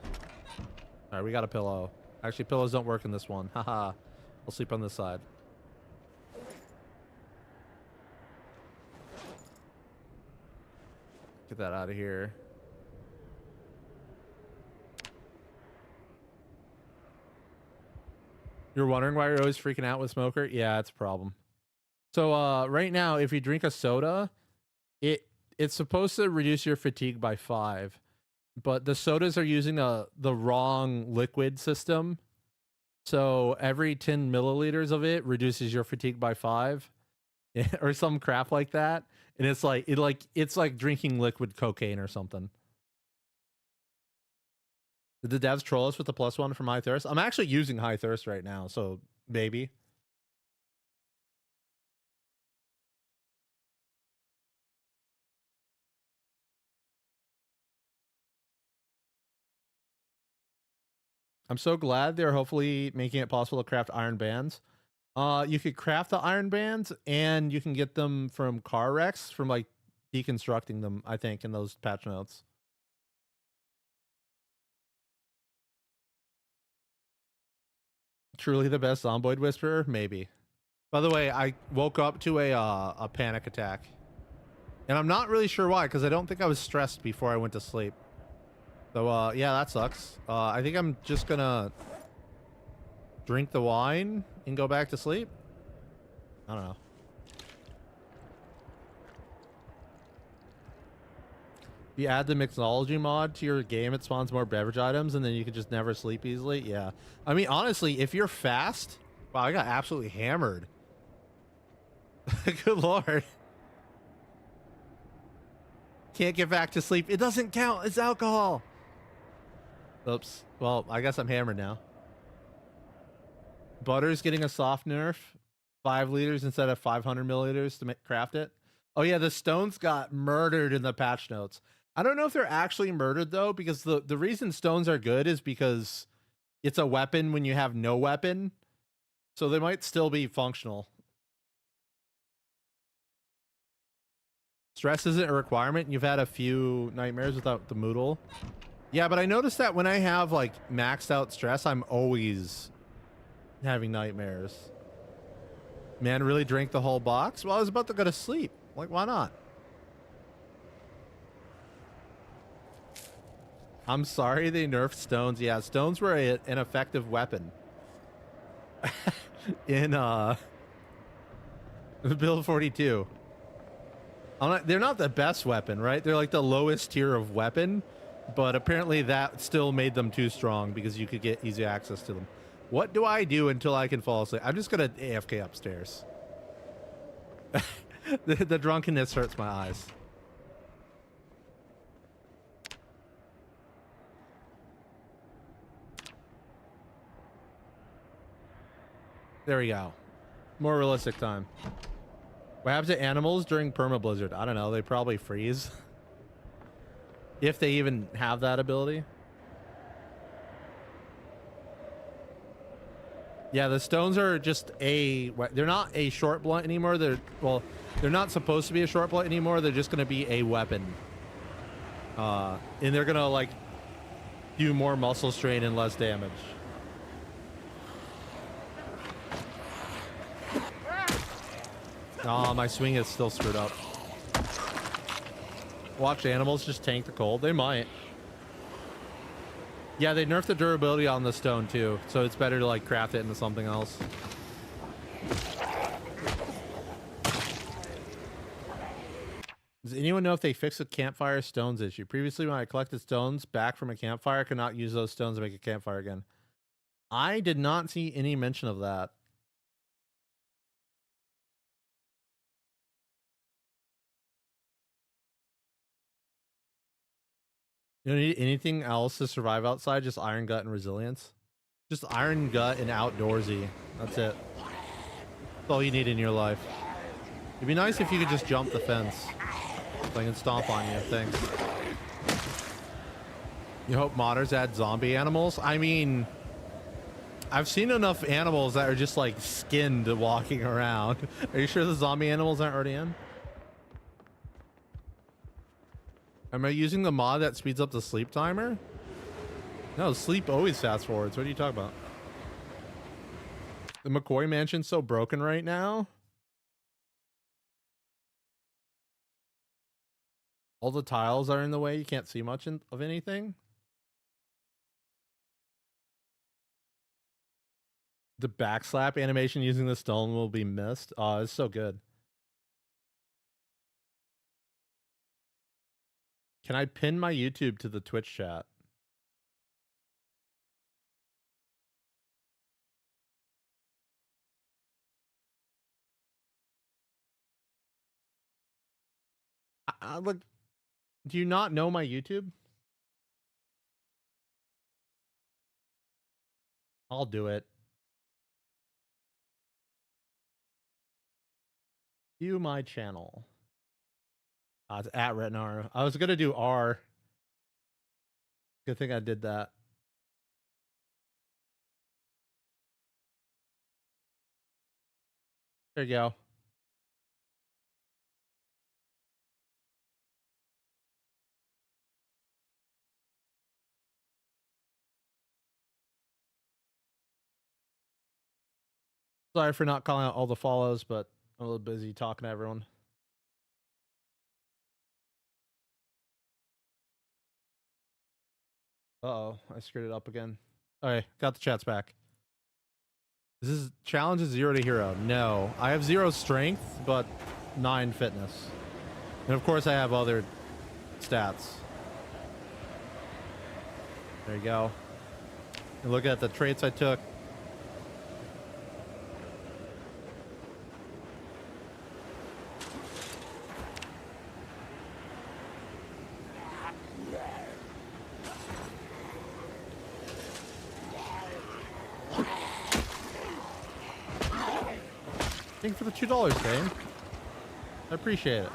All right, we got a pillow. Actually, pillows don't work in this one. Haha. We'll sleep on this side. Get that out of here. You're wondering why you're always freaking out with Smoker? Yeah, it's a problem. So right now, if you drink a soda, it's supposed to reduce your fatigue by 5, but the sodas are using the wrong liquid system. So every 10 milliliters of it reduces your fatigue by 5, or some crap like that. And it's like drinking liquid cocaine or something. Did the devs troll us with the +1 from High Thirst? I'm actually using High Thirst right now, so maybe. I'm so glad they're hopefully making it possible to craft iron bands. You could craft the iron bands, and you can get them from car wrecks, from like deconstructing them, I think, in those patch notes. Truly the best Zomboid Whisperer? Maybe. By the way, I woke up to a panic attack. And I'm not really sure why, because I don't think I was stressed before I went to sleep. So, yeah, that sucks. I think I'm just gonna drink the wine and go back to sleep. I don't know. If you add the mixology mod to your game, it spawns more beverage items, and then you can just never sleep easily. Yeah. I mean, honestly, if you're fast... Wow, I got absolutely hammered. Good lord. Can't get back to sleep. It doesn't count. It's alcohol. Oops. Well, I guess I'm hammered now. Butter's getting a soft nerf. 5 liters instead of 500 milliliters to craft it. Oh yeah, the stones got murdered in the patch notes. I don't know if they're actually murdered though, because the reason stones are good is because it's a weapon when you have no weapon. So they might still be functional. Stress isn't a requirement. You've had a few nightmares without the Moodle. Yeah, but I noticed that when I have like maxed out stress, I'm always having nightmares. Man, really drank the whole box? Well, I was about to go to sleep. Like, why not? I'm sorry they nerfed stones. Yeah, stones were an effective weapon. In build 42. They're not the best weapon, right? They're like the lowest tier of weapon, but apparently that still made them too strong because you could get easy access to them. What do I do until I can fall asleep? I'm just gonna AFK upstairs. The drunkenness hurts my eyes. There we go. More realistic time. What happens to animals during Perma-Blizzard? I don't know. They probably freeze. If they even have that ability. Yeah, the stones are just they're not a short blunt anymore. They're not supposed to be a short blunt anymore. They're just going to be a weapon. And they're going to like do more muscle strain and less damage. Oh, my swing is still screwed up. Watch animals just tank the cold. They might. Yeah, they nerfed the durability on the stone too, so it's better to like craft it into something else. Does anyone know if they fixed the campfire stones issue? Previously, when I collected stones back from a campfire, I could not use those stones to make a campfire again. I did not see any mention of that. You don't need anything else to survive outside, just Iron Gut and Resilience. Just Iron Gut and Outdoorsy. That's it. That's all you need in your life. It'd be nice if you could just jump the fence. So I can stomp on you. Thanks. You hope modders add zombie animals? I mean, I've seen enough animals that are just like skinned walking around. Are you sure the zombie animals aren't already in? Am I using the mod that speeds up the sleep timer? No, sleep always fast forwards. What are you talking about? The McCoy Mansion's so broken right now. All the tiles are in the way. You can't see much of anything. The backslap animation using the stone will be missed. Oh, it's so good. Can I pin my YouTube to the Twitch chat? Look, do you not know my YouTube? I'll do it. View my channel. It's at Retnar. I was gonna do R. Good thing I did that. There you go. Sorry for not calling out all the follows, but I'm a little busy talking to everyone. Uh-oh, I screwed it up again. Okay, got the chats back. This is challenge is 0 to hero. No, I have 0 strength, but 9 fitness. And of course I have other stats. There you go. And look at the traits I took. Thank you for the $2, Dane. I appreciate it.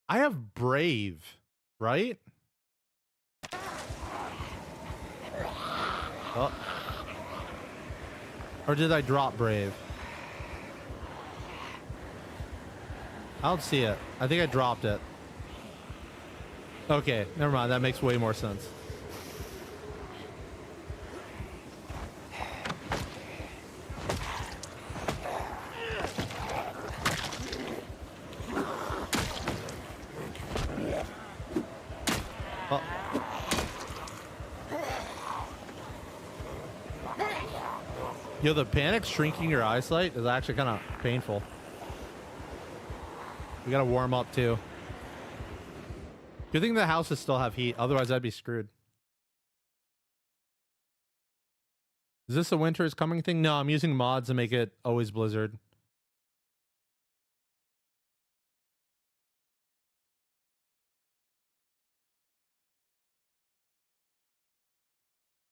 I have Brave, right? Oh. Or did I drop Brave? I don't see it. I think I dropped it. Okay, never mind. That makes way more sense. Oh. Yo, the panic shrinking your eyesight is actually kind of painful. We gotta warm up too. Good thing the houses still have heat, otherwise I'd be screwed. Is this a winter is coming thing? No, I'm using mods to make it always Blizzard.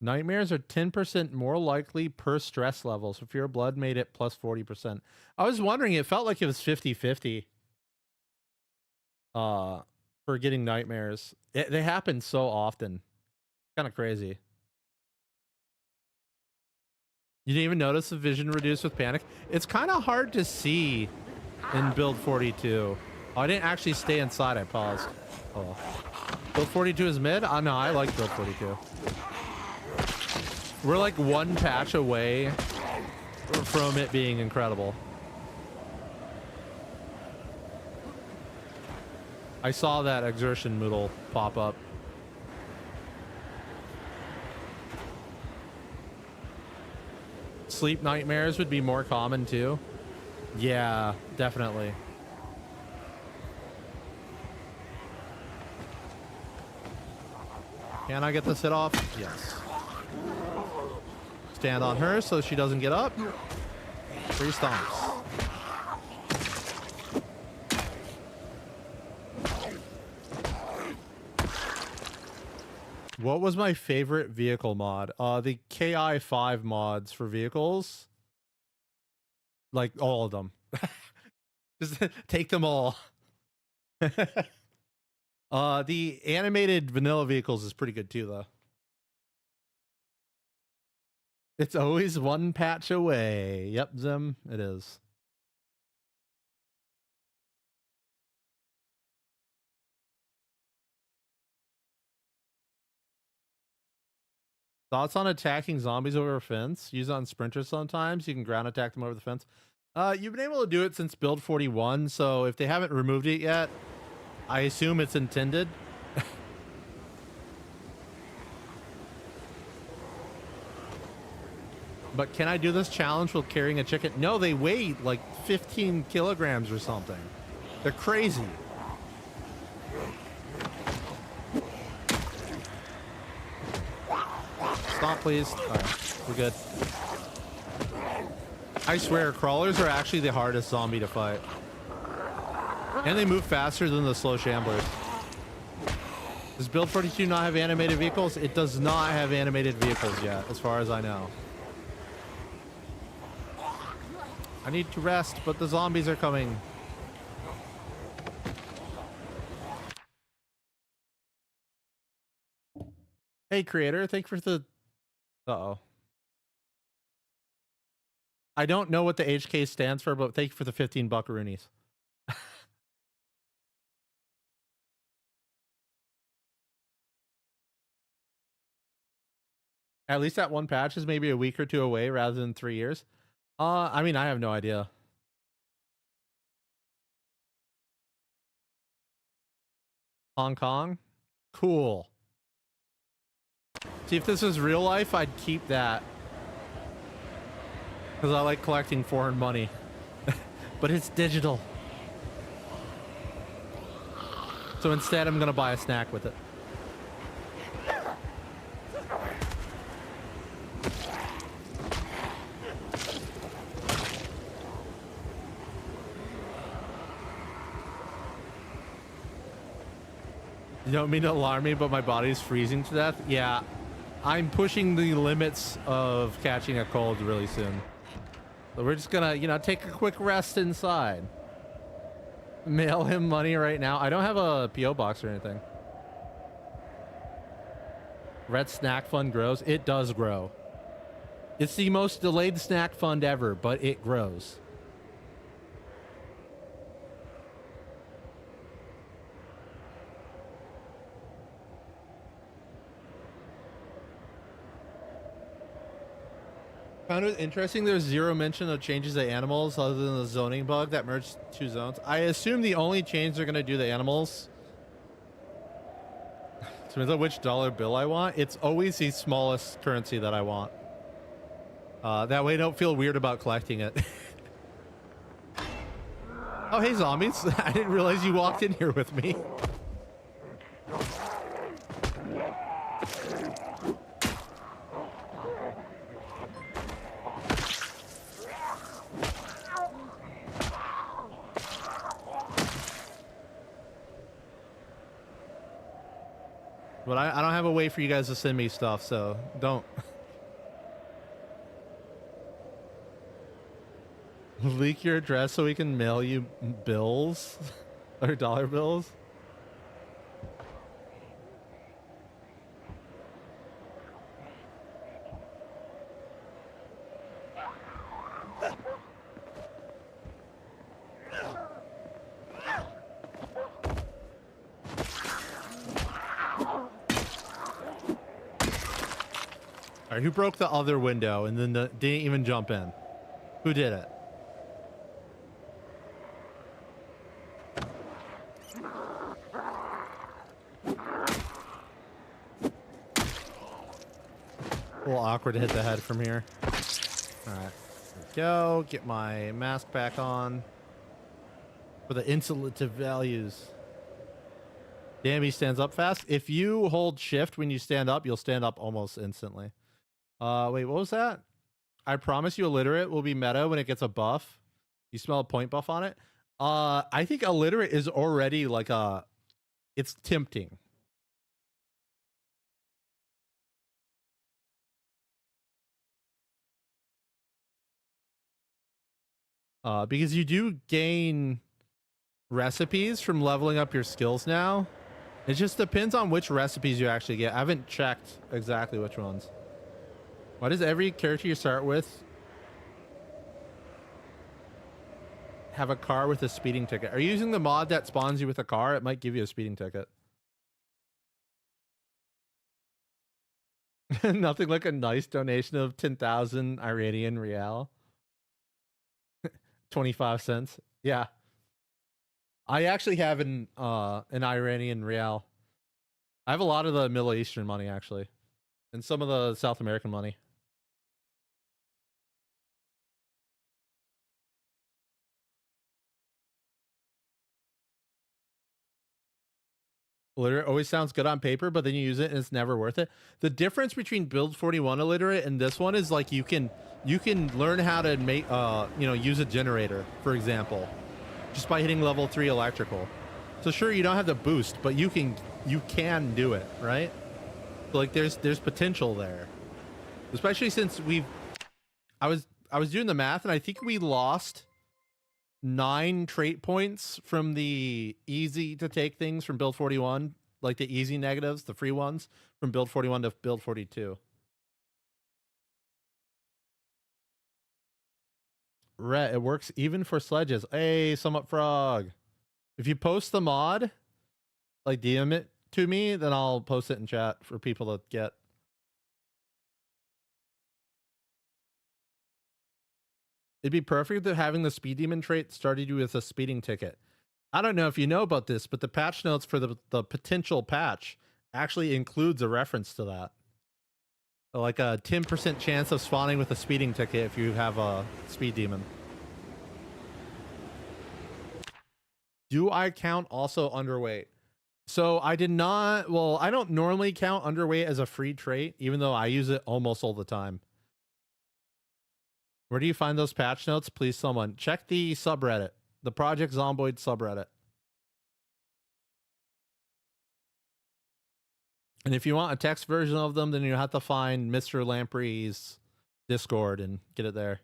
Nightmares are 10% more likely per stress level. So Fear of Blood made it plus 40%. I was wondering, it felt like it was 50-50. For getting nightmares. They happen so often. Kind of crazy. You didn't even notice the vision reduced with panic? It's kind of hard to see in build 42. Oh, I didn't actually stay inside. I paused. Oh. Build 42 is mid? Oh, no, I like build 42. We're like one patch away from it being incredible. I saw that exertion Moodle pop up. Sleep nightmares would be more common too. Yeah, definitely. Can I get this hit off? Yes. Stand on her so she doesn't get up. 3 stomps. What was my favorite vehicle mod? The KI5 mods for vehicles. Like all of them. Just take them all. The animated vanilla vehicles is pretty good too, though. It's always one patch away. Yep, Zim, it is. Thoughts on attacking zombies over a fence? Use it on sprinters sometimes. You can ground attack them over the fence. You've been able to do it since build 41, so if they haven't removed it yet, I assume it's intended. But can I do this challenge while carrying a chicken? No, they weigh like 15 kilograms or something. They're crazy. Stop, please. All right, we're good. I swear, crawlers are actually the hardest zombie to fight. And they move faster than the slow shamblers. Does build 42 not have animated vehicles? It does not have animated vehicles yet, as far as I know. I need to rest, but the zombies are coming. Hey, creator, thank you for the... Uh-oh. I don't know what the HK stands for, but thank you for the 15 buckaroonies. At least that one patch is maybe a week or two away rather than 3 years. I mean, I have no idea. Hong Kong? Cool. See, if this was real life, I'd keep that. Because I like collecting foreign money. But it's digital. So instead, I'm going to buy a snack with it. You don't mean to alarm me, but my body's freezing to death? Yeah. I'm pushing the limits of catching a cold really soon. So we're just gonna, you know, take a quick rest inside. Mail him money right now. I don't have a P.O. box or anything. Red Snack Fund grows. It does grow. It's the most delayed snack fund ever, but it grows. Found it interesting there's zero mention of changes to animals other than the zoning bug that merged two zones. I assume the only change they're going to do to animals depends on which dollar bill I want. It's always the smallest currency that I want. That way I don't feel weird about collecting it. Oh, hey, zombies. I didn't realize you walked in here with me. But I don't have a way for you guys to send me stuff, so don't. Leak your address so we can mail you bills or dollar bills. All right, who broke the other window and then didn't even jump in? Who did it? A little awkward to hit the head from here. All right, here we go. Get my mask back on for the insulative values. Damn, he stands up fast. If you hold shift when you stand up, you'll stand up almost instantly. Wait, what was that? I promise you illiterate will be meta when it gets a buff. You smell a point buff on it? I think illiterate is already like it's tempting. Because you do gain recipes from leveling up your skills now. It just depends on which recipes you actually get. I haven't checked exactly which ones. Why does every character you start with have a car with a speeding ticket? Are you using the mod that spawns you with a car? It might give you a speeding ticket. Nothing like a nice donation of 10,000 Iranian real. 25 cents. Yeah. I actually have an Iranian real. I have a lot of the Middle Eastern money actually. And some of the South American money. Illiterate always sounds good on paper, but then you use it and it's never worth it. The difference between build 41 illiterate and this one is like you can learn how to make use a generator, for example, just by hitting level 3 electrical. So sure, you don't have the boost, but you can do it, right? So like there's potential there. Especially since I was doing the math and I think we lost 9 trait points from the easy to take things from build 41, like the easy negatives, the free ones from build 41 to build 42. Rhett, it works even for sledges. Hey, Somewhat Frog. If you post the mod, like DM it to me, then I'll post it in chat for people to get. It'd be perfect that having the speed demon trait started you with a speeding ticket. I don't know if you know about this, but the patch notes for the potential patch actually includes a reference to that. Like a 10% chance of spawning with a speeding ticket if you have a speed demon. Do I count also underweight? So I did not, well, I don't normally count underweight as a free trait, even though I use it almost all the time. Where do you find those patch notes? Please, someone check the subreddit, the Project Zomboid subreddit. And if you want a text version of them, then you have to find Mr. Lamprey's Discord and get it there.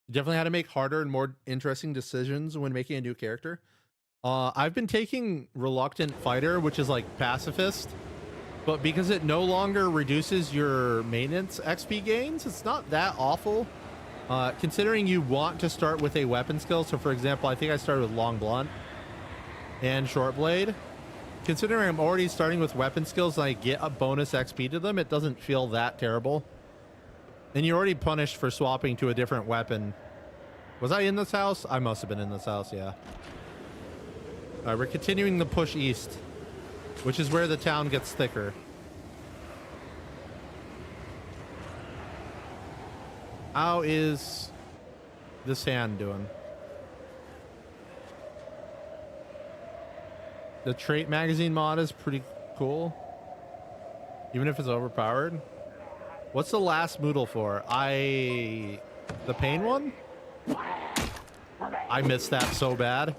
You definitely had to make harder and more interesting decisions when making a new character. I've been taking Reluctant Fighter, which is like pacifist, but because it no longer reduces your maintenance XP gains, it's not that awful. Considering you want to start with a weapon skill. So for example, I think I started with Long Blunt and Short Blade. Considering I'm already starting with weapon skills and I get a bonus XP to them, it doesn't feel that terrible. And you're already punished for swapping to a different weapon. Was I in this house? I must have been in this house, yeah. All right, we're continuing the push east, which is where the town gets thicker. How is this hand doing? The trait magazine mod is pretty cool, even if it's overpowered. What's the last Moodle for? The pain one? I missed that so bad.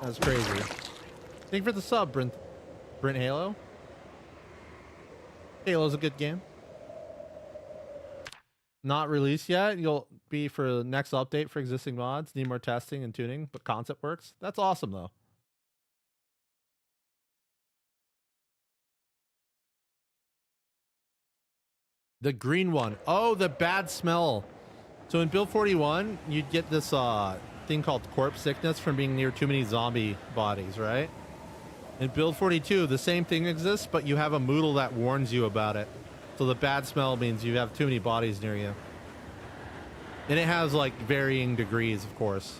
That's crazy. Thank you for the sub, Brent Halo. Halo's a good game. Not released yet. You'll be for the next update for existing mods. Need more testing and tuning, but concept works. That's awesome though. The green one. Oh, the bad smell. So in build 41, you'd get this thing called corpse sickness from being near too many zombie bodies, right? In build 42, the same thing exists, but you have a Moodle that warns you about it. So the bad smell means you have too many bodies near you. And it has like varying degrees, of course.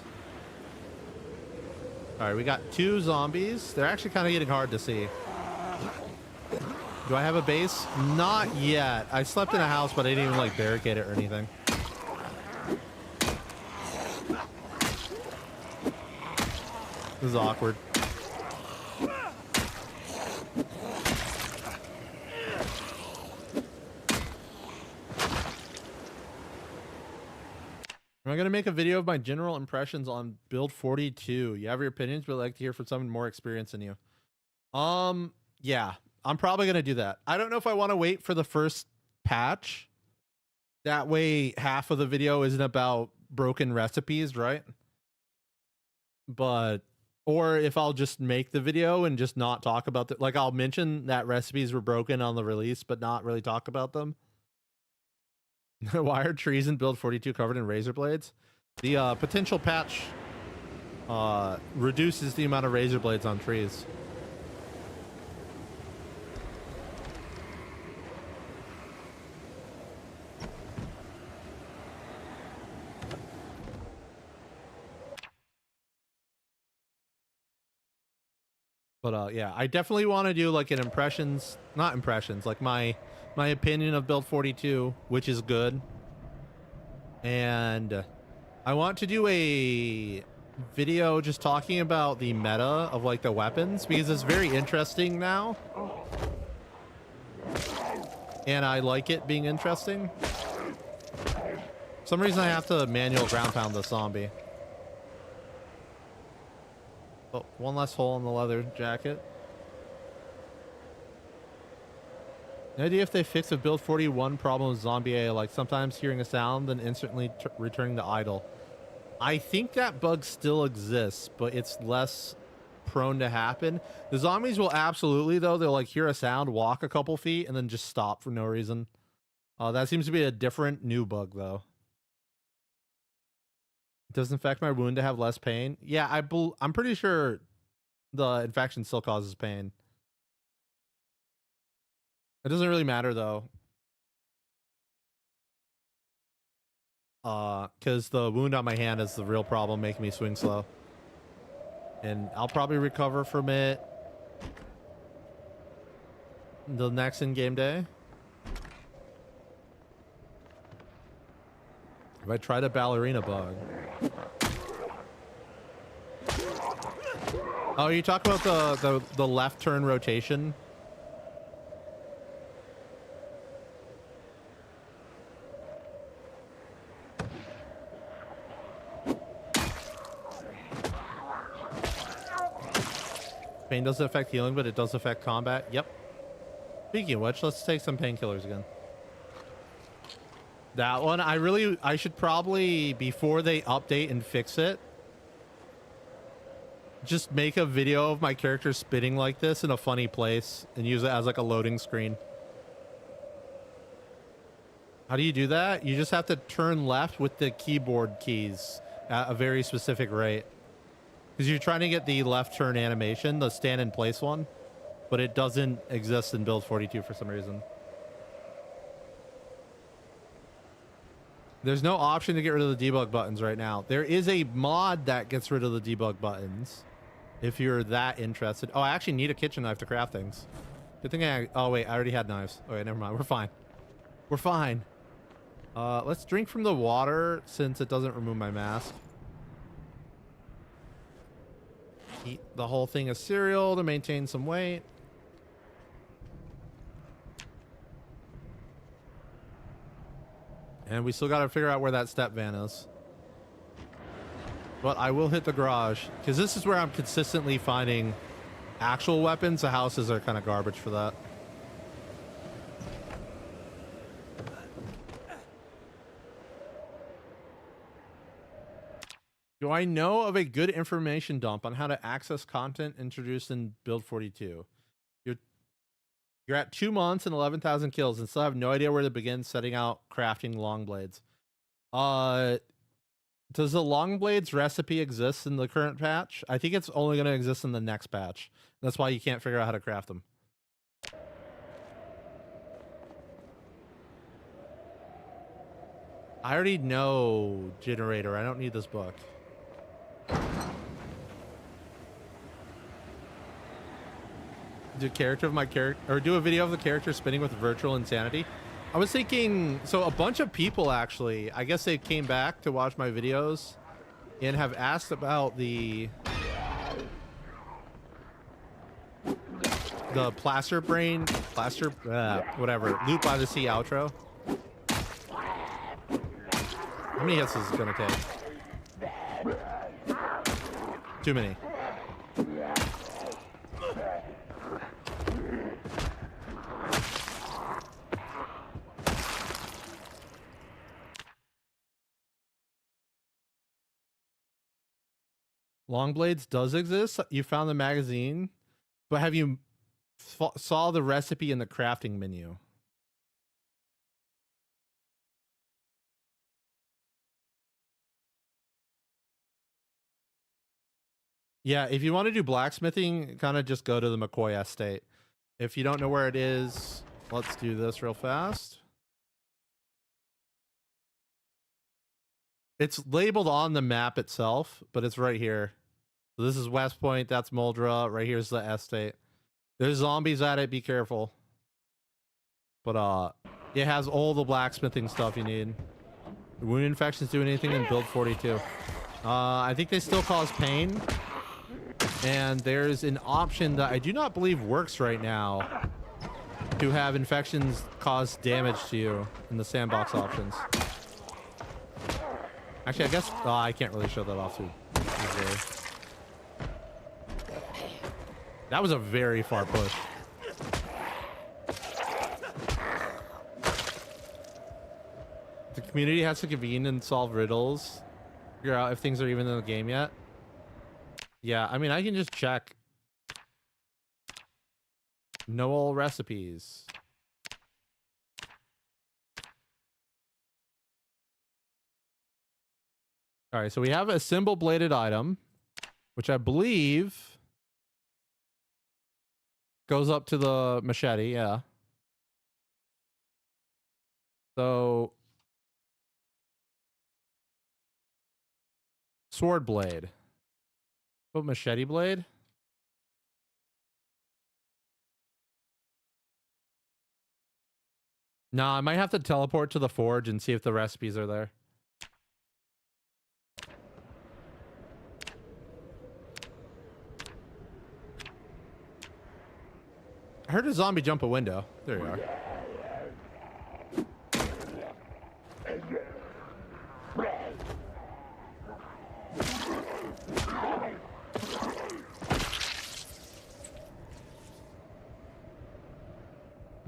All right, we got 2 zombies. They're actually kind of getting hard to see. Do I have a base? Not yet. I slept in a house, but I didn't even like barricade it or anything. This is awkward. I'm going to make a video of my general impressions on build 42. You have your opinions, but I'd like to hear from someone more experienced than you. Yeah, I'm probably going to do that. I don't know if I want to wait for the first patch. That way half of the video isn't about broken recipes, right? But, or if I'll just make the video and just not talk about it. Like I'll mention that recipes were broken on the release, but not really talk about them. Why are trees in build 42 covered in razor blades? The potential patch reduces the amount of razor blades on trees. But yeah, I definitely want to do like an not impressions, like my opinion of build 42, which is good. And I want to do a video just talking about the meta of like the weapons, because it's very interesting now. And I like it being interesting. For some reason I have to manual ground pound the zombie. Oh, one less hole in the leather jacket. The idea if they fix a build 41 problem with zombie A, like sometimes hearing a sound then instantly returning to idle. I think that bug still exists, but it's less prone to happen. The zombies will absolutely, though, they'll like hear a sound, walk a couple feet, and then just stop for no reason. That seems to be a different new bug, though. Does infect my wound to have less pain? Yeah, I'm pretty sure the infection still causes pain. It doesn't really matter though. Because the wound on my hand is the real problem, making me swing slow. And I'll probably recover from it the next in-game day. If I try the ballerina bug. Oh, you talk about the left turn rotation? Pain doesn't affect healing, but it does affect combat. Yep. Speaking of which, let's take some painkillers again. That one, I should probably, before they update and fix it, just make a video of my character spinning like this in a funny place and use it as like a loading screen. How do you do that? You just have to turn left with the keyboard keys at a very specific rate. Because you're trying to get the left turn animation, the stand in place one, but it doesn't exist in build 42 for some reason. There's no option to get rid of the debug buttons right now. There is a mod that gets rid of the debug buttons if you're that interested. Oh, I actually need a kitchen knife to craft things. Good thing oh wait, I already had knives. Oh wait, never mind. We're fine. We're fine. Let's drink from the water since it doesn't remove my mask. Eat the whole thing of cereal to maintain some weight. And we still got to figure out where that step van is. But I will hit the garage because this is where I'm consistently finding actual weapons. The houses are kind of garbage for that. Do I know of a good information dump on how to access content introduced in build 42? You're at 2 months and 11,000 kills and still have no idea where to begin setting out crafting long blades. Does the long blades recipe exist in the current patch? I think it's only going to exist in the next patch. That's why you can't figure out how to craft them. I already know generator. I don't need this book. Do character of my character, or do a video of the character spinning with virtual insanity. I was thinking, so a bunch of people actually, I guess they came back to watch my videos and have asked about the whatever, Loot by the Sea outro. How many hits is it gonna take? Too many. Long blades does exist. You found the magazine, but have you saw the recipe in the crafting menu? Yeah, if you want to do blacksmithing, kind of just go to the McCoy estate. If you don't know where it is, let's do this real fast. It's labeled on the map itself, but it's right here. So this is West Point, that's Muldra, right here's the estate. There's zombies at it, be careful. But it has all the blacksmithing stuff you need. Wound infections do anything in build 42. I think they still cause pain. And there's an option that I do not believe works right now to have infections cause damage to you in the sandbox options. Actually, I guess I can't really show that off too easily. That was a very far push. The community has to convene and solve riddles, figure out if things are even in the game yet. Yeah, I mean, I can just check. No all recipes. All right, so we have a symbol bladed item, which I believe goes up to the machete, yeah. So sword blade. Oh, machete blade? Nah, I might have to teleport to the forge and see if the recipes are there. I heard a zombie jump a window. There you are.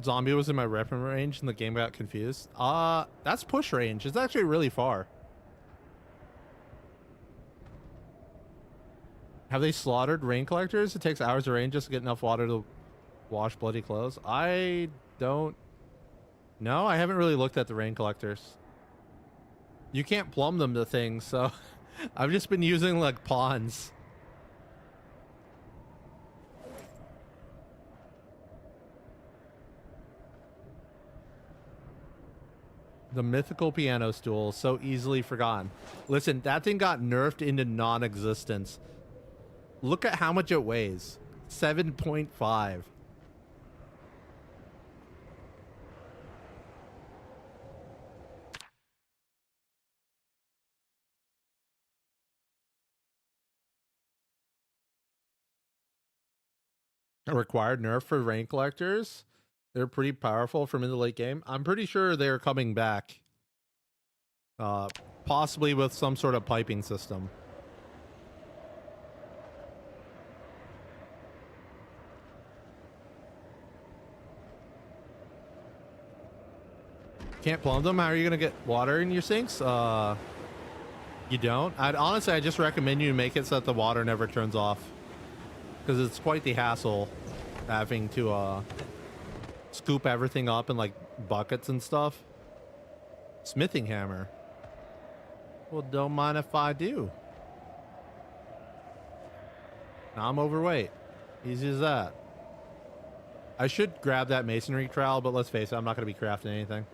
zombie was in my weapon range and the game got confused. That's push range. It's actually really far. Have they slaughtered rain collectors? It takes hours of rain just to get enough water to wash bloody clothes. I don't know. I haven't really looked at the rain collectors. You can't plumb them to things, so I've just been using like pawns. The mythical piano stool, so easily forgotten. Listen, that thing got nerfed into non-existence. Look at how much it weighs. 7.5. A required nerf for rain collectors. They're pretty powerful from in the late game. I'm pretty sure they're coming back. Possibly with some sort of piping system. Can't plumb them? How are you going to get water in your sinks? You don't? Honestly, I just recommend you make it so that the water never turns off. Because it's quite the hassle having to scoop everything up in like buckets and stuff. Smithing hammer. Well, don't mind if I do. Now I'm overweight. Easy as that. I should grab that masonry trowel, but let's face it, I'm not going to be crafting anything.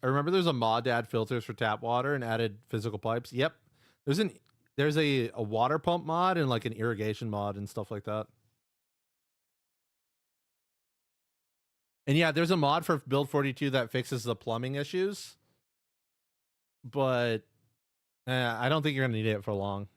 I remember there's a mod to add filters for tap water and added physical pipes. Yep. There's a water pump mod and like an irrigation mod and stuff like that. And yeah, there's a mod for Build 42 that fixes the plumbing issues. But I don't think you're going to need it for long.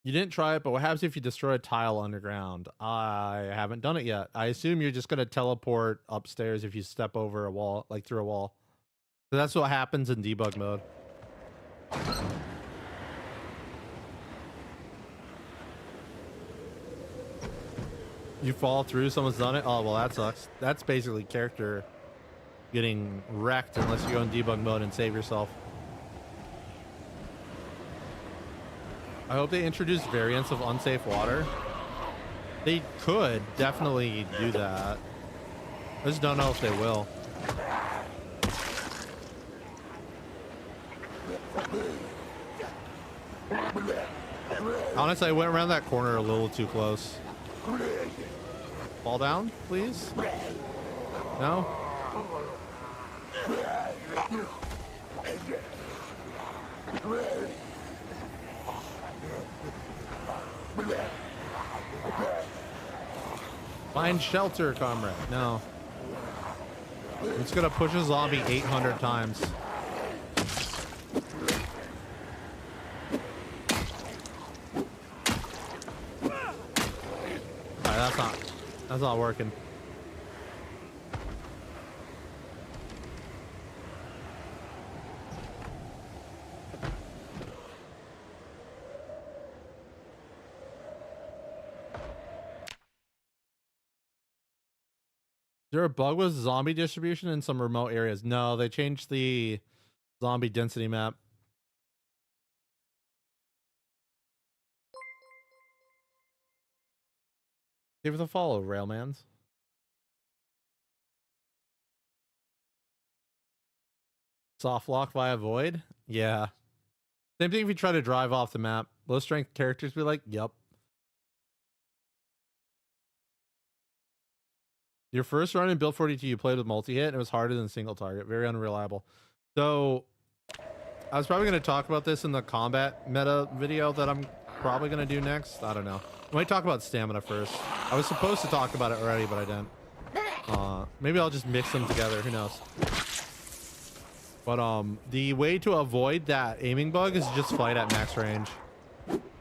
You didn't try it, but what happens if you destroy a tile underground? I haven't done it yet. I assume you're just going to teleport upstairs if you step over a wall, like through a wall. So that's what happens in debug mode. You fall through, someone's done it? Oh, well, that sucks. That's basically character getting wrecked unless you go in debug mode and save yourself. I hope they introduce variants of unsafe water. They could definitely do that. I just don't know if they will. Honestly, I went around that corner a little too close. Fall down, please? No? Find shelter, comrade. No. It's gonna push a zombie 800 times. Alright, that's not working. Is there a bug with zombie distribution in some remote areas? No, they changed the zombie density map. Give it a follow, Railmans. Soft lock via void? Yeah. Same thing if you try to drive off the map. Low strength characters be like, yep. Your first run in Build 42, you played with multi-hit, and it was harder than single target. Very unreliable. So, I was probably going to talk about this in the combat meta video that I'm probably going to do next. I don't know. I might talk about stamina first. I was supposed to talk about it already, but I didn't. Maybe I'll just mix them together. Who knows? But the way to avoid that aiming bug is just fight at max range.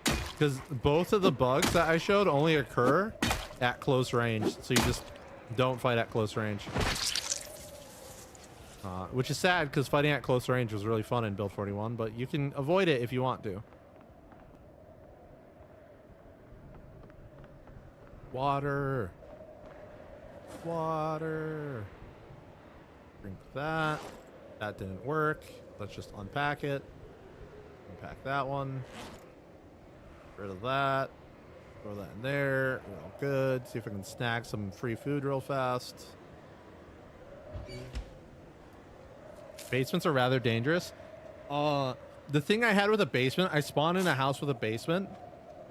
Because both of the bugs that I showed only occur at close range. So you just don't fight at close range. Which is sad because fighting at close range was really fun in Build 41, but you can avoid it if you want to. Water. Water. Drink that. That didn't work. Let's just unpack it. Unpack that one. Get rid of that. Throw that in there. We're all good. See if I can snag some free food real fast. Basements are rather dangerous. The thing I had with a basement, I spawned in a house with a basement.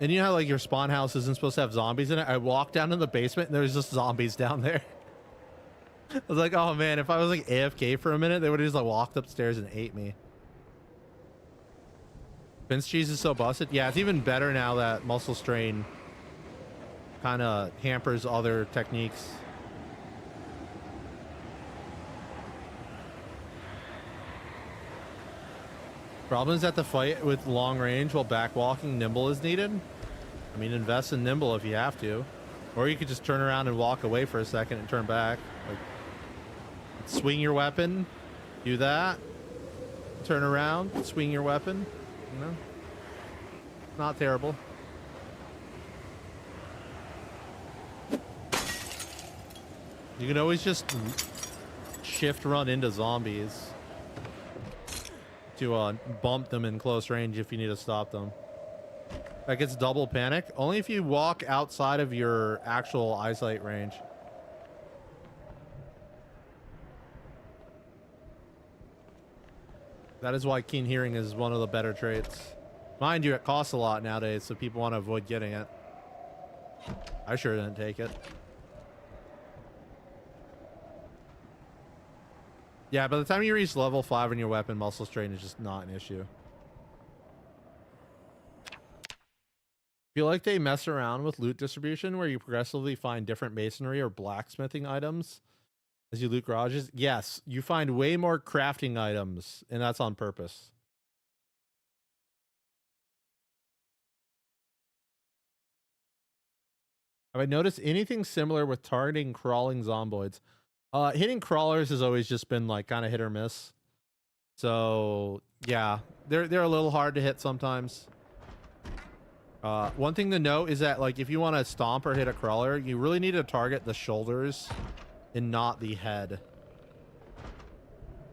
And you know how like your spawn house isn't supposed to have zombies in it? I walked down in the basement and there's just zombies down there. I was like, oh man, if I was like AFK for a minute, they would have just like walked upstairs and ate me. Vince cheese is so busted. Yeah, it's even better now that muscle strain kind of hampers other techniques. Problem is that the fight with long range while backwalking nimble is needed. I mean, invest in nimble if you have to. Or you could just turn around and walk away for a second and turn back. Like, swing your weapon, do that, turn around, swing your weapon, you know? Not terrible. You can always just shift run into zombies to bump them in close range if you need to stop them. Like it's double panic. Only if you walk outside of your actual eyesight range. That is why keen hearing is one of the better traits. Mind you, it costs a lot nowadays, so people want to avoid getting it. I sure didn't take it. Yeah, by the time you reach level 5 in your weapon, muscle strain is just not an issue. Feel like they mess around with loot distribution where you progressively find different masonry or blacksmithing items as you loot garages? Yes, you find way more crafting items, and that's on purpose. Have I noticed anything similar with targeting crawling zomboids? Hitting crawlers has always just been like kind of hit or miss. So yeah, they're a little hard to hit sometimes. One thing to note is that like if you want to stomp or hit a crawler, you really need to target the shoulders and not the head.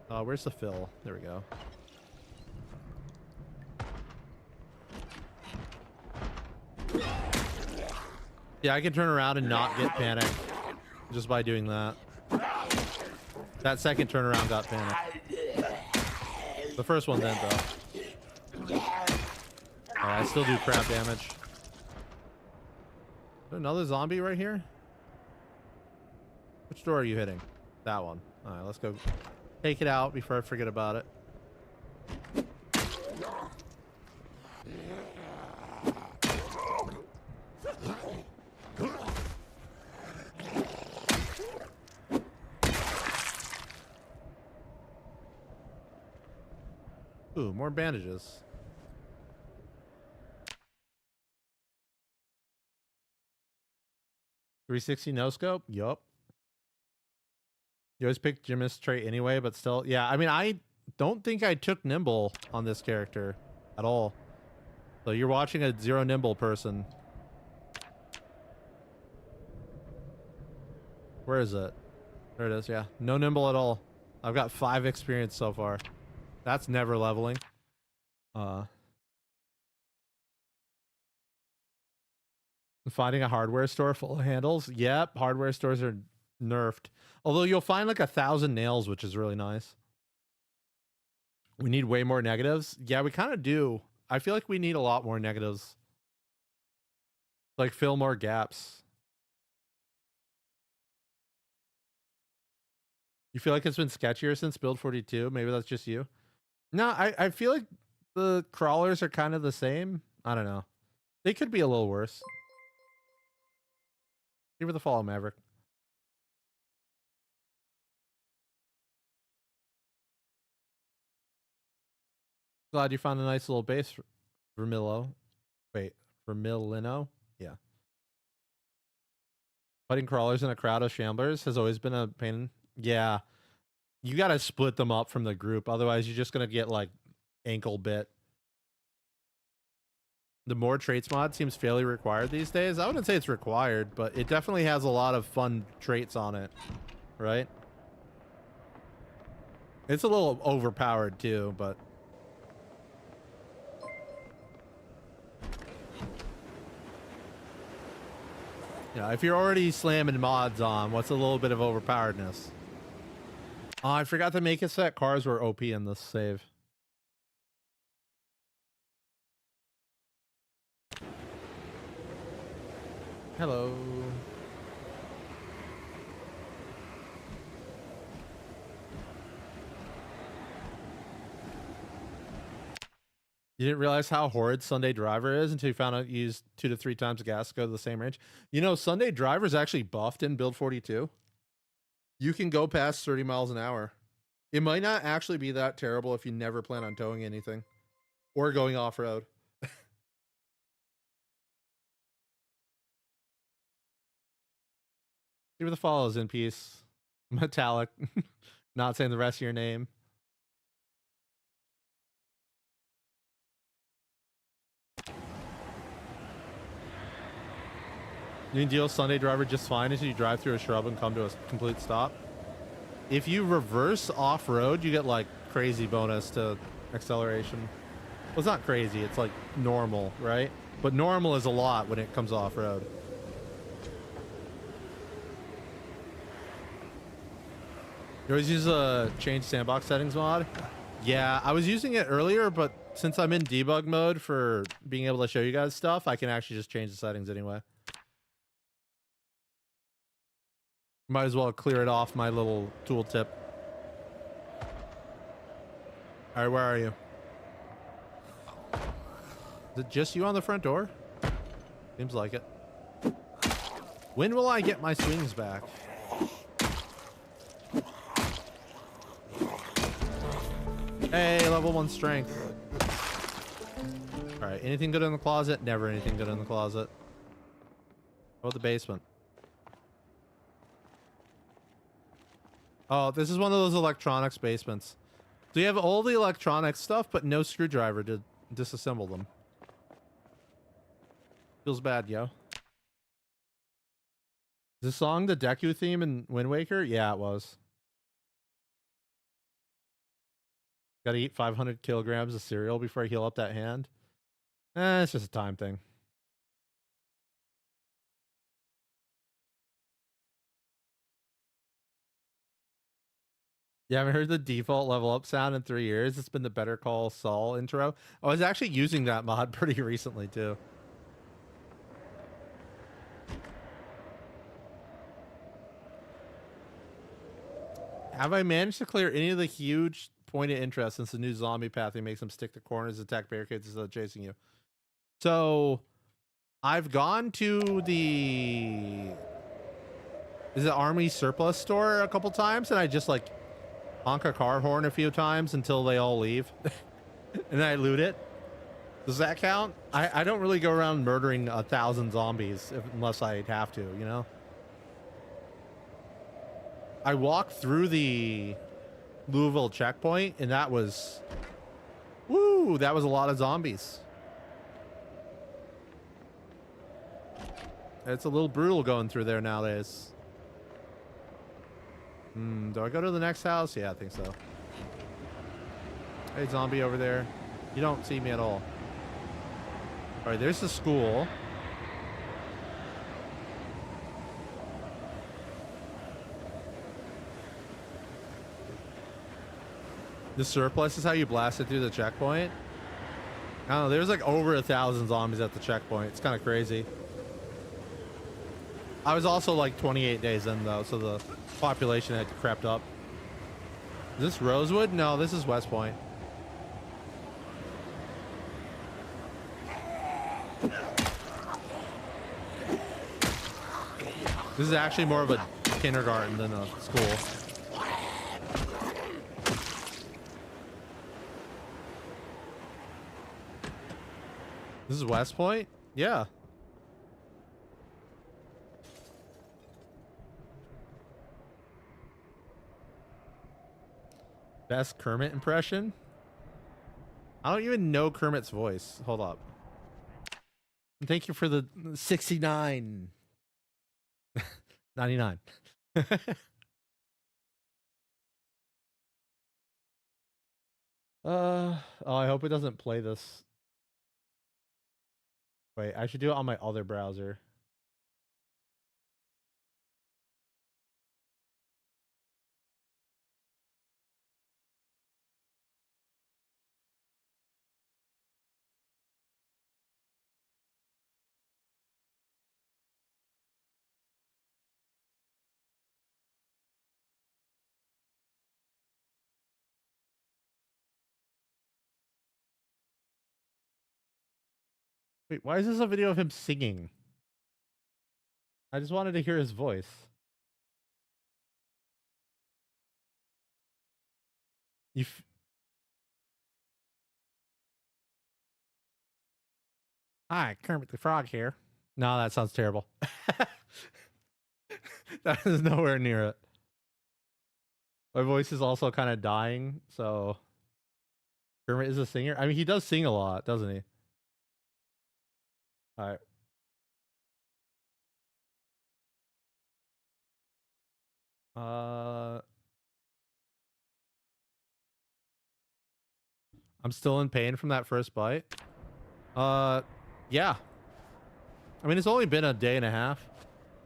Where's the fill? There we go. Yeah, I can turn around and not get panicked just by doing that. That second turnaround got panicked. The first one didn't though. I still do crap damage. Is there another zombie right here? Which door are you hitting? That one. Alright, let's go take it out before I forget about it. Ooh, more bandages. .360 no scope? Yup. You always pick Jimmy's trait anyway, but still. Yeah, I mean, I don't think I took nimble on this character at all. So you're watching a 0 nimble person. Where is it? There it is, yeah. No nimble at all. I've got 5 experience so far. That's never leveling. Finding a hardware store full of handles. Yep, hardware stores are nerfed. Although you'll find like 1,000 nails, which is really nice. We need way more negatives. Yeah, we kind of do. I feel like we need a lot more negatives. Like fill more gaps. You feel like it's been sketchier since build 42? Maybe that's just you. No, I feel like the crawlers are kind of the same. I don't know. They could be a little worse. Give her the follow, Maverick. Glad you found a nice little base, Vermillo. Wait, Vermilino? Yeah. Fighting crawlers in a crowd of shamblers has always been a pain. Yeah. You gotta split them up from the group. Otherwise, you're just gonna get, like, ankle bit. The more traits mod seems fairly required these days. I wouldn't say it's required, but it definitely has a lot of fun traits on it, right? It's a little overpowered too, but yeah, if you're already slamming mods on, what's a little bit of overpoweredness? Oh, I forgot to make it so that cars were OP in this save. Hello. You didn't realize how horrid Sunday Driver is until you found out you used 2 to 3 times the gas to go to the same range. You know, Sunday Driver is actually buffed in Build 42. You can go past 30 miles an hour. It might not actually be that terrible if you never plan on towing anything or going off-road. See where the follows in peace. Metallic. Not saying the rest of your name. You can deal Sunday Driver just fine as you drive through a shrub and come to a complete stop. If you reverse off-road, you get like crazy bonus to acceleration. Well, it's not crazy, it's like normal, right? But normal is a lot when it comes off-road. You always use a change sandbox settings mod? Yeah, I was using it earlier, but since I'm in debug mode for being able to show you guys stuff, I can actually just change the settings anyway. Might as well clear it off my little tooltip. All right, where are you? Is it just you on the front door? Seems like it. When will I get my swings back? Hey, level 1 strength. All right, anything good in the closet? Never anything good in the closet. How about the basement? Oh, this is one of those electronics basements. So you have all the electronic stuff, but no screwdriver to disassemble them. Feels bad, yo. Is the song the Deku theme in Wind Waker? Yeah, it was. Gotta eat 500 kilograms of cereal before I heal up that hand. It's just a time thing. You haven't heard the default level up sound in 3 years? It's been the Better Call Saul intro. I was actually using that mod pretty recently, too. Have I managed to clear any of the huge point of interest since the new zombie pathing makes them stick to corners, attack barricades instead of chasing you? So, I've gone to the... Is it Army Surplus store a couple times, and I just, like, honk a car horn a few times until they all leave. And I loot it. Does that count? I don't really go around murdering 1,000 zombies unless I have to, you know? I walked through the Louisville checkpoint, and that was... Woo! That was a lot of zombies. It's a little brutal going through there nowadays. Do I go to the next house? Yeah, I think so. Hey, zombie over there. You don't see me at all. All right, there's the school. The surplus is how you blast it through the checkpoint. I don't know. There's like over 1,000 zombies at the checkpoint. It's kind of crazy. I was also like 28 days in though, so the population had crept up. Is this Rosewood? No, this is West Point. This is actually more of a kindergarten than a school. This is West Point? Yeah. Best Kermit impression? I don't even know Kermit's voice. Hold up. Thank you for the 69. 99. Oh, I hope it doesn't play this. Wait, I should do it on my other browser. Wait, why is this a video of him singing? I just wanted to hear his voice. Hi, Kermit the Frog here. No, that sounds terrible. That is nowhere near it. My voice is also kind of dying, so Kermit is a singer. I mean, he does sing a lot, doesn't he? All right. I'm still in pain from that first bite. Yeah. I mean, it's only been a day and a half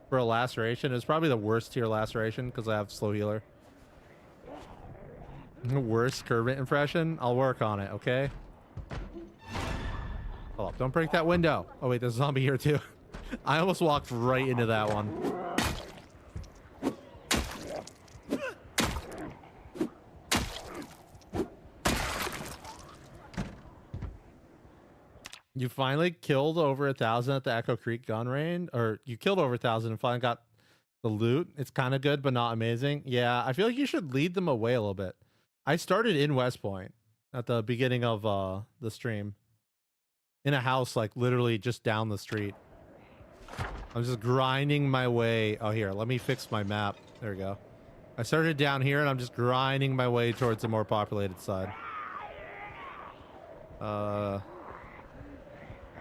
for a laceration. It's probably the worst tier laceration because I have slow healer. Worst Kermit impression? I'll work on it, okay? Hold up, don't break that window. Oh wait, there's a zombie here too. I almost walked right into that one. You finally killed over 1,000 at the Echo Creek gun range, or you killed over 1,000 and finally got the loot. It's kind of good, but not amazing. Yeah, I feel like you should lead them away a little bit. I started in West Point at the beginning of the stream, in a house like literally just down the street. I'm just grinding my way. Oh, here, let me fix my map. There we go. I started down here and I'm just grinding my way towards the more populated side.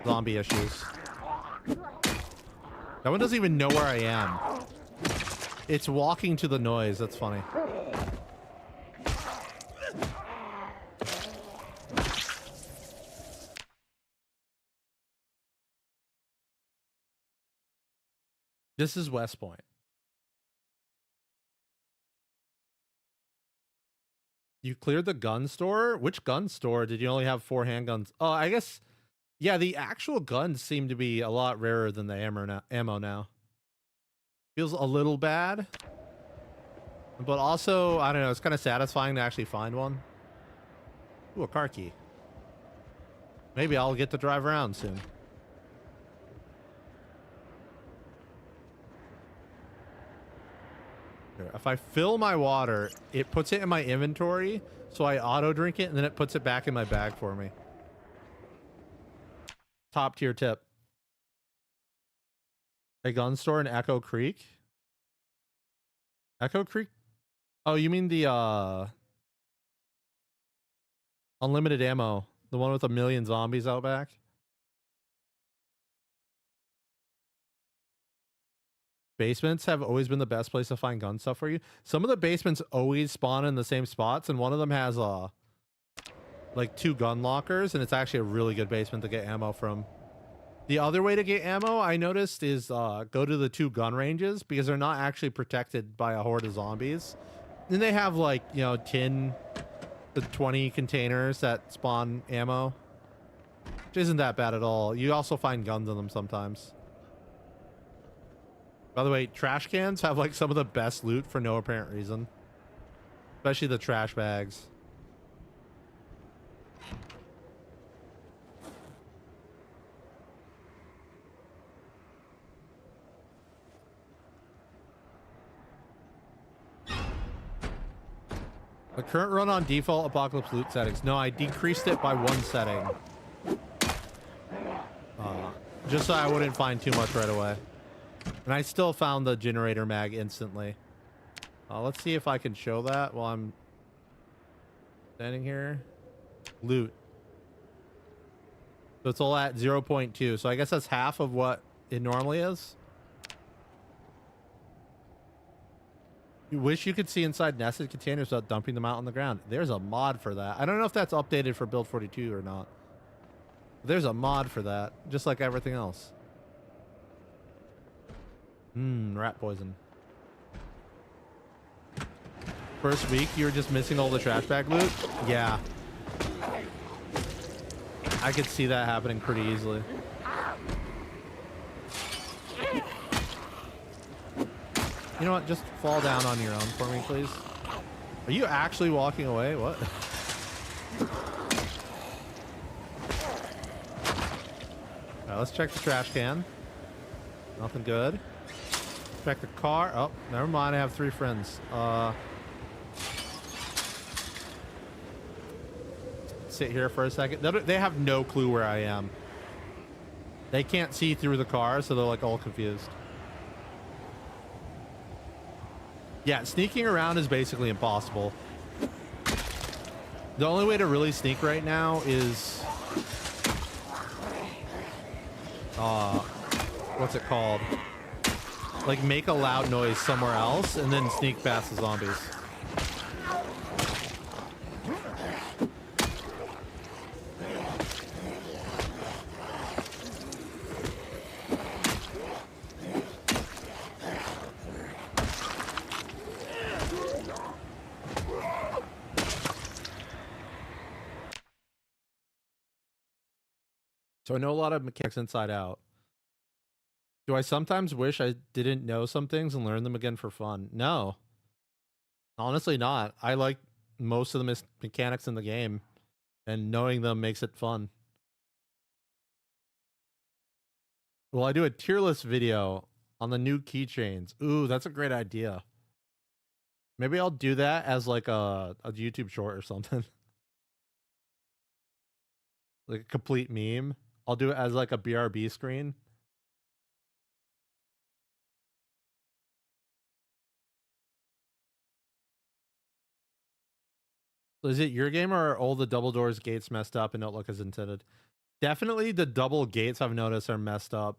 Zombie issues. That one doesn't even know where I am. It's walking to the noise. That's funny. This is West Point. You cleared the gun store? Which gun store? Did you only have 4 handguns? Oh, I guess... Yeah, the actual guns seem to be a lot rarer than the ammo now. Feels a little bad. But also, I don't know, it's kind of satisfying to actually find one. Ooh, a car key. Maybe I'll get to drive around soon. Here, if I fill my water, it puts it in my inventory, so I auto drink it, and then it puts it back in my bag for me. Top tier tip. A gun store in Echo Creek? Echo Creek? Oh, you mean the unlimited ammo, the one with 1,000,000 zombies out back? Basements have always been the best place to find gun stuff for you. Some of the basements always spawn in the same spots, and one of them has like 2 gun lockers, and it's actually a really good basement to get ammo from. The other way to get ammo, I noticed, is go to the 2 gun ranges, because they're not actually protected by a horde of zombies. And they have, like, you know, 10 to 20 containers that spawn ammo, which isn't that bad at all. You also find guns in them sometimes. By the way, trash cans have, like, some of the best loot for no apparent reason. Especially the trash bags. The current run on default Apocalypse loot settings. No, I decreased it by 1 setting. Just so I wouldn't find too much right away. And I still found the generator mag instantly. Let's see if I can show that while I'm standing here. Loot. So it's all at 0.2. So I guess that's half of what it normally is. You wish you could see inside nested containers without dumping them out on the ground. There's a mod for that. I don't know if that's updated for build 42 or not. There's a mod for that, just like everything else. Rat poison. First week, you were just missing all the trash bag loot? Yeah. I could see that happening pretty easily. You know what? Just fall down on your own for me, please. Are you actually walking away? What? Alright, let's check the trash can. Nothing good. Check the car. Oh, never mind. I have 3 friends. Sit here for a second. They have no clue where I am. They can't see through the car, so they're like all confused. Yeah, sneaking around is basically impossible. The only way to really sneak right now is what's it called? Like make a loud noise somewhere else and then sneak past the zombies. So I know a lot of mechanics inside out. Do I sometimes wish I didn't know some things and learn them again for fun? No. Honestly not. I like most of the mechanics in the game, and knowing them makes it fun. Well, I do a tier list video on the new keychains. Ooh, that's a great idea. Maybe I'll do that as like a YouTube short or something. Like a complete meme. I'll do it as like a BRB screen. So is it your game or are all the double doors gates messed up and don't look as intended? Definitely the double gates I've noticed are messed up.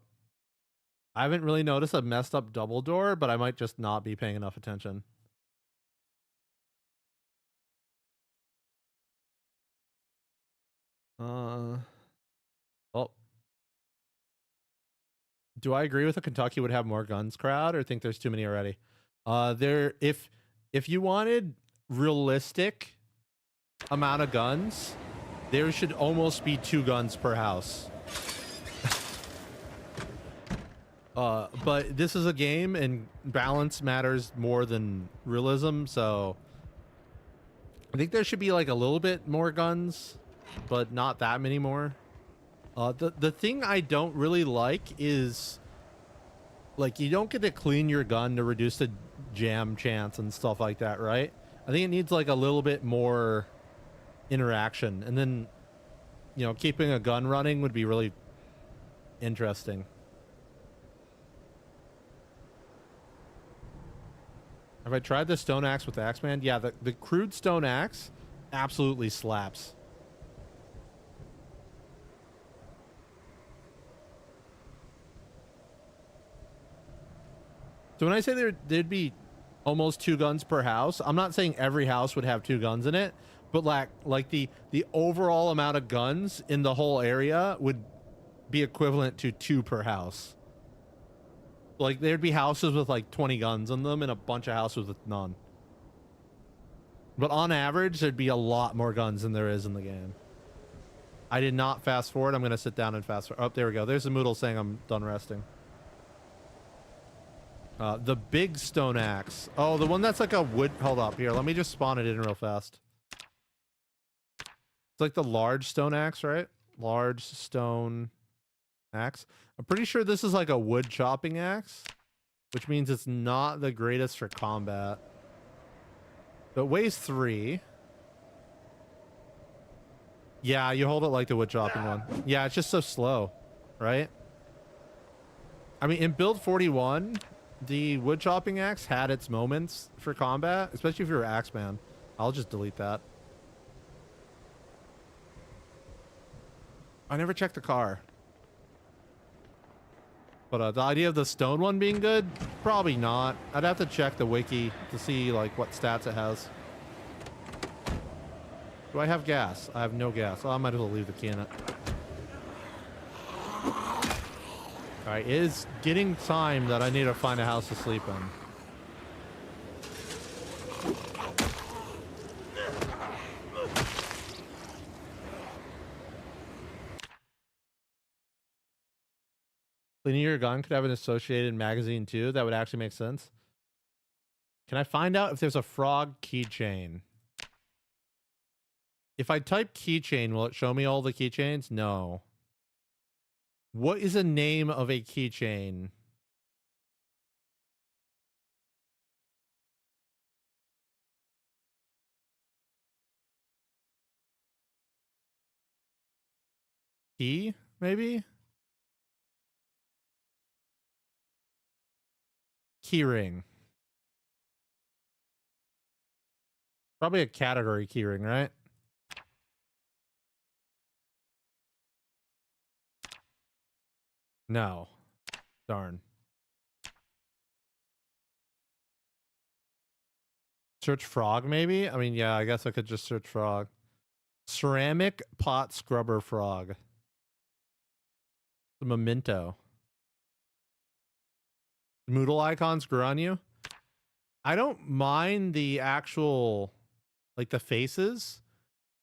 I haven't really noticed a messed up double door, but I might just not be paying enough attention. Oh. Do I agree with the Kentucky would have more guns crowd or think there's too many already? If you wanted realistic amount of guns, there should almost be 2 guns per house. But this is a game and balance matters more than realism, so I think there should be like a little bit more guns, but not that many more. The thing I don't really like is like you don't get to clean your gun to reduce the jam chance and stuff like that, right? I think it needs like a little bit more interaction, and then you know, keeping a gun running would be really interesting. Have I tried the stone axe with Axeman? Yeah, the crude stone axe absolutely slaps. So when I say there'd be almost 2 guns per house, I'm not saying every house would have 2 guns in it, but like the overall amount of guns in the whole area would be equivalent to 2 per house. Like there'd be houses with like 20 guns in them and a bunch of houses with none. But on average, there'd be a lot more guns than there is in the game. I did not fast forward. I'm going to sit down and fast forward. Oh, there we go. There's a Moodle saying I'm done resting. The big stone axe. Oh, the one that's like a wood. Hold up here. Let me just spawn it in real fast. It's like the large stone axe, right? Large stone axe. I'm pretty sure this is like a wood chopping axe, which means it's not the greatest for combat. But it weighs 3. Yeah, you hold it like the wood chopping one. Yeah, it's just so slow, right? I mean, in build 41, the wood chopping axe had its moments for combat, especially if you're Axeman. I'll just delete that. I never checked the car. But the idea of the stone one being good, probably not. I'd have to check the wiki to see like what stats it has. Do I have gas? I have no gas. Oh, I might as well leave the key in it. Alright, it is getting time that I need to find a house to sleep in. Cleaning your gun could have an associated magazine too. That would actually make sense. Can I find out if there's a frog keychain? If I type keychain, will it show me all the keychains? No. What is the name of a keychain? Key, maybe? Keyring. Probably a category keyring, right? No. Darn. Search frog, maybe? I mean, yeah, I guess I could just search frog. Ceramic pot scrubber frog. The memento. Moodle icons grew on you? I don't mind the actual, like, the faces,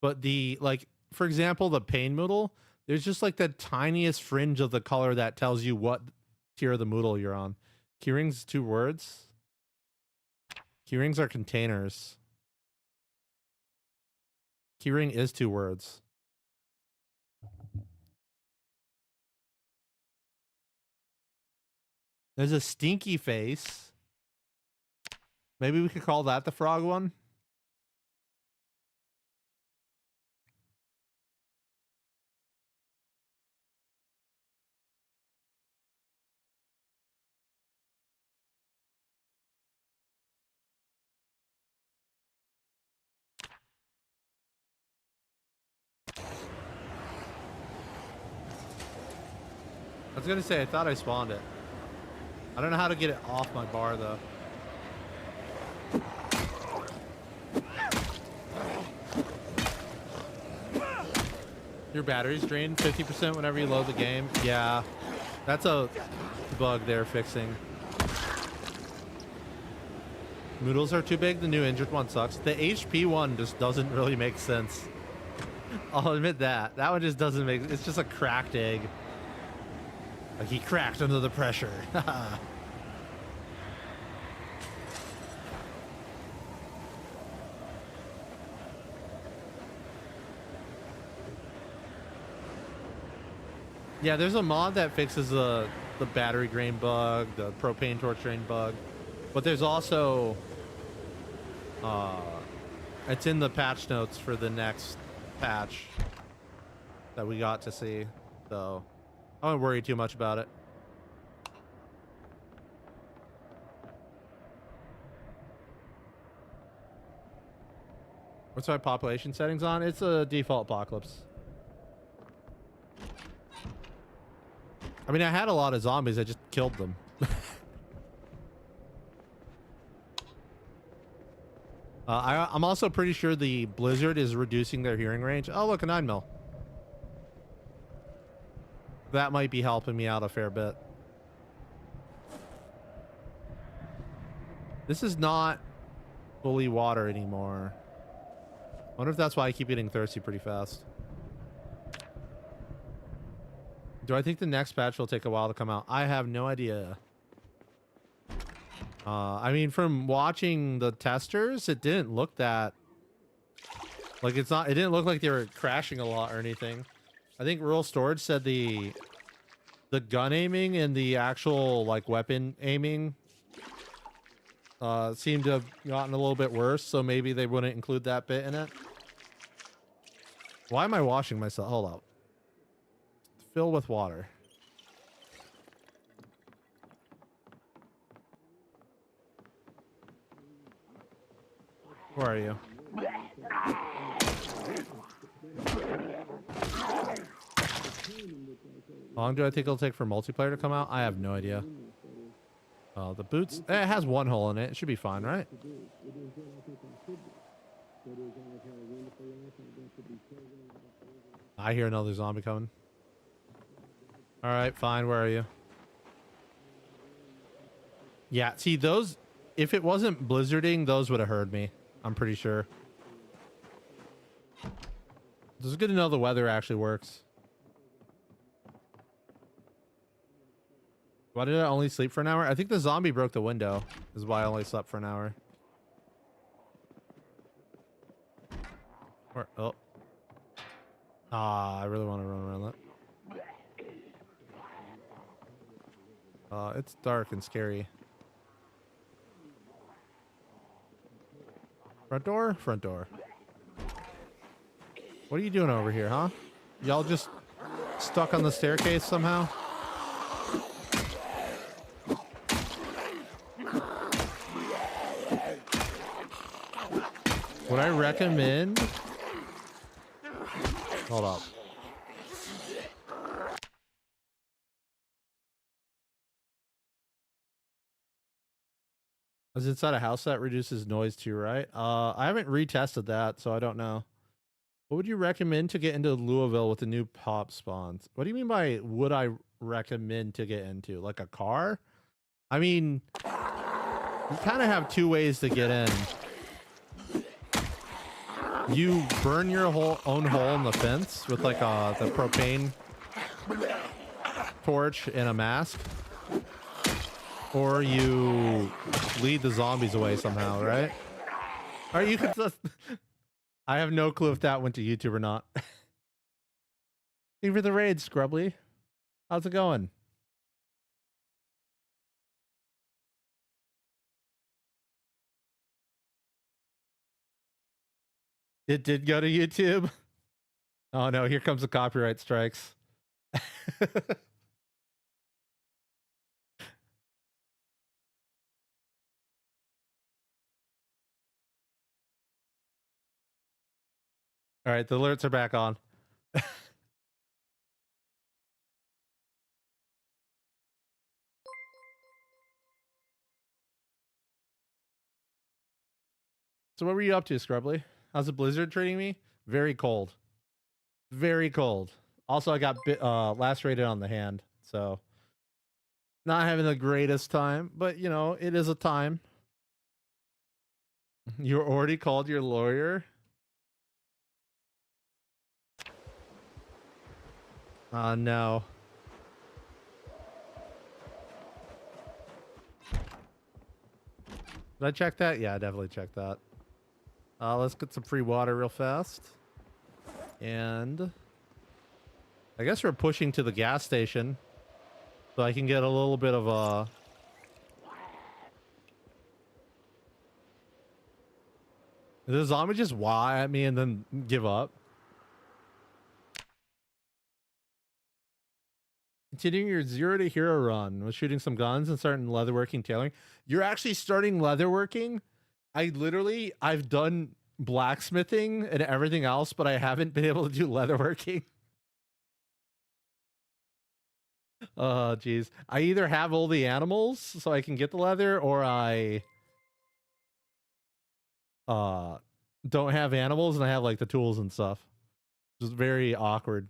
but the, like, for example, the pain Moodle, there's just, like, the tiniest fringe of the color that tells you what tier of the Moodle you're on. Keyrings, 2 words. Keyrings are containers. Keyring is 2 words. There's a stinky face. Maybe we could call that the frog one. I was gonna say, I thought I spawned it. I don't know how to get it off my bar, though. Your battery's drained 50% whenever you load the game. Yeah, that's a bug they're fixing. Noodles are too big. The new injured one sucks. The HP one just doesn't really make sense. I'll admit that. That one just doesn't make... It's just a cracked egg. Like, he cracked under the pressure. Yeah, there's a mod that fixes the battery drain bug, the propane torch drain bug. But there's also... it's in the patch notes for the next patch that we got to see. So... I don't worry too much about it. What's my population settings on? It's a default apocalypse. I mean, I had a lot of zombies. I just killed them. I'm also pretty sure the Blizzard is reducing their hearing range. Oh, look, a 9mm. That might be helping me out a fair bit. This is not fully water anymore. I wonder if that's why I keep getting thirsty pretty fast. Do I think the next patch will take a while to come out? I have no idea. I mean, from watching the testers, it didn't look that... Like, it didn't look like they were crashing a lot or anything. I think Rural Storage said the gun aiming and the actual, like, weapon aiming seemed to have gotten a little bit worse, so maybe they wouldn't include that bit in it. Why am I washing myself? Hold up. Fill with water. Where are you? How long do I think it'll take for multiplayer to come out? I have no idea. The boots, it has one hole in it. It should be fine, right? I hear another zombie coming. All right, fine. Where are you? Yeah, see those, if it wasn't blizzarding, those would have heard me. I'm pretty sure. It's good to know the weather actually works. Why did I only sleep for an hour? I think the zombie broke the window, is why I only slept for an hour. Or, oh. Ah, I really want to run around that. It's dark and scary. Front door? Front door. What are you doing over here, huh? Y'all just stuck on the staircase somehow? Would I recommend... Hold up. Is it inside a house that reduces noise too, right? I haven't retested that, so I don't know. What would you recommend to get into Louisville with the new pop spawns? What do you mean by would I recommend to get into? Like a car? I mean, you kind of have two ways to get in. You burn your own hole in the fence with like the propane torch and a mask. Or you lead the zombies away somehow, right? Or you could just... I have no clue if that went to YouTube or not. Thank you for the raid, Scrubbly. How's it going? It did go to YouTube? Oh no, here comes the copyright strikes. All right, the alerts are back on. So what were you up to, Scrubbly? How's the blizzard treating me? Very cold. Very cold. Also, I got lacerated on the hand, so not having the greatest time, but you know, it is a time. You already called your lawyer? No. Did I check that? Yeah, I definitely checked that. Let's get some free water real fast. And I guess we're pushing to the gas station so I can get a little bit of a... Did the zombie just wah at me and then give up? Continuing your 0 to hero run with shooting some guns and starting leatherworking tailoring. You're actually starting leatherworking? I've done blacksmithing and everything else, but I haven't been able to do leatherworking. Oh, geez. I either have all the animals so I can get the leather, or I don't have animals and I have like the tools and stuff. Just very awkward.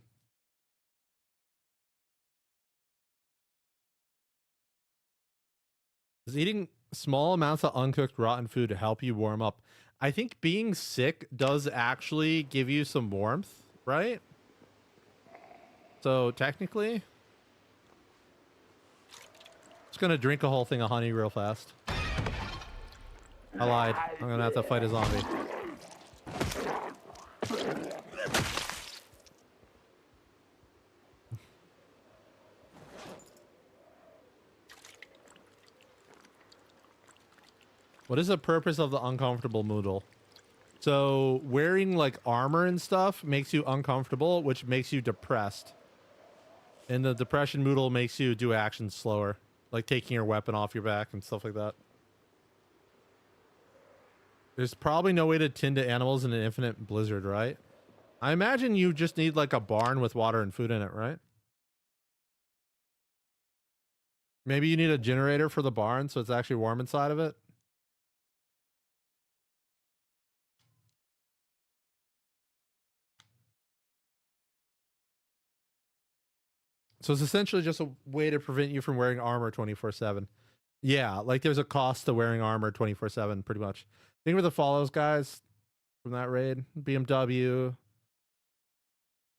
Does eating small amounts of uncooked rotten food to help you warm up? I think being sick does actually give you some warmth, right? So technically, just gonna drink a whole thing of honey real fast. I lied. I'm gonna have to fight a zombie. What is the purpose of the uncomfortable noodle? So wearing like armor and stuff makes you uncomfortable, which makes you depressed. And the depression noodle makes you do actions slower, like taking your weapon off your back and stuff like that. There's probably no way to tend to animals in an infinite blizzard, right? I imagine you just need like a barn with water and food in it, right? Maybe you need a generator for the barn so it's actually warm inside of it. So it's essentially just a way to prevent you from wearing armor 24/7. Yeah, like there's a cost to wearing armor 24/7, pretty much. Think of the follows guys from that raid. BMW.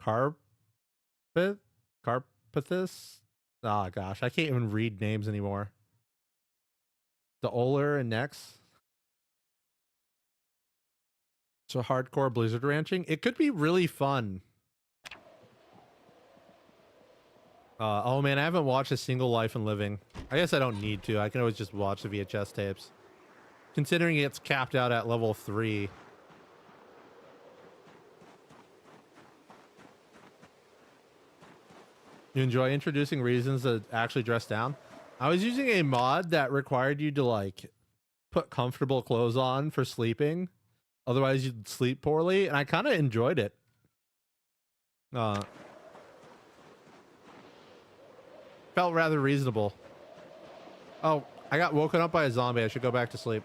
Carpethus? Oh gosh, I can't even read names anymore. The Oler and Nex. So hardcore Blizzard ranching. It could be really fun. Oh man, I haven't watched a single Life and Living. I guess I don't need to. I can always just watch the VHS tapes. Considering it's capped out at level 3. You enjoy introducing reasons to actually dress down? I was using a mod that required you to like put comfortable clothes on for sleeping. Otherwise you'd sleep poorly, and I kind of enjoyed it. Felt rather reasonable. Oh, I got woken up by a zombie. I should go back to sleep.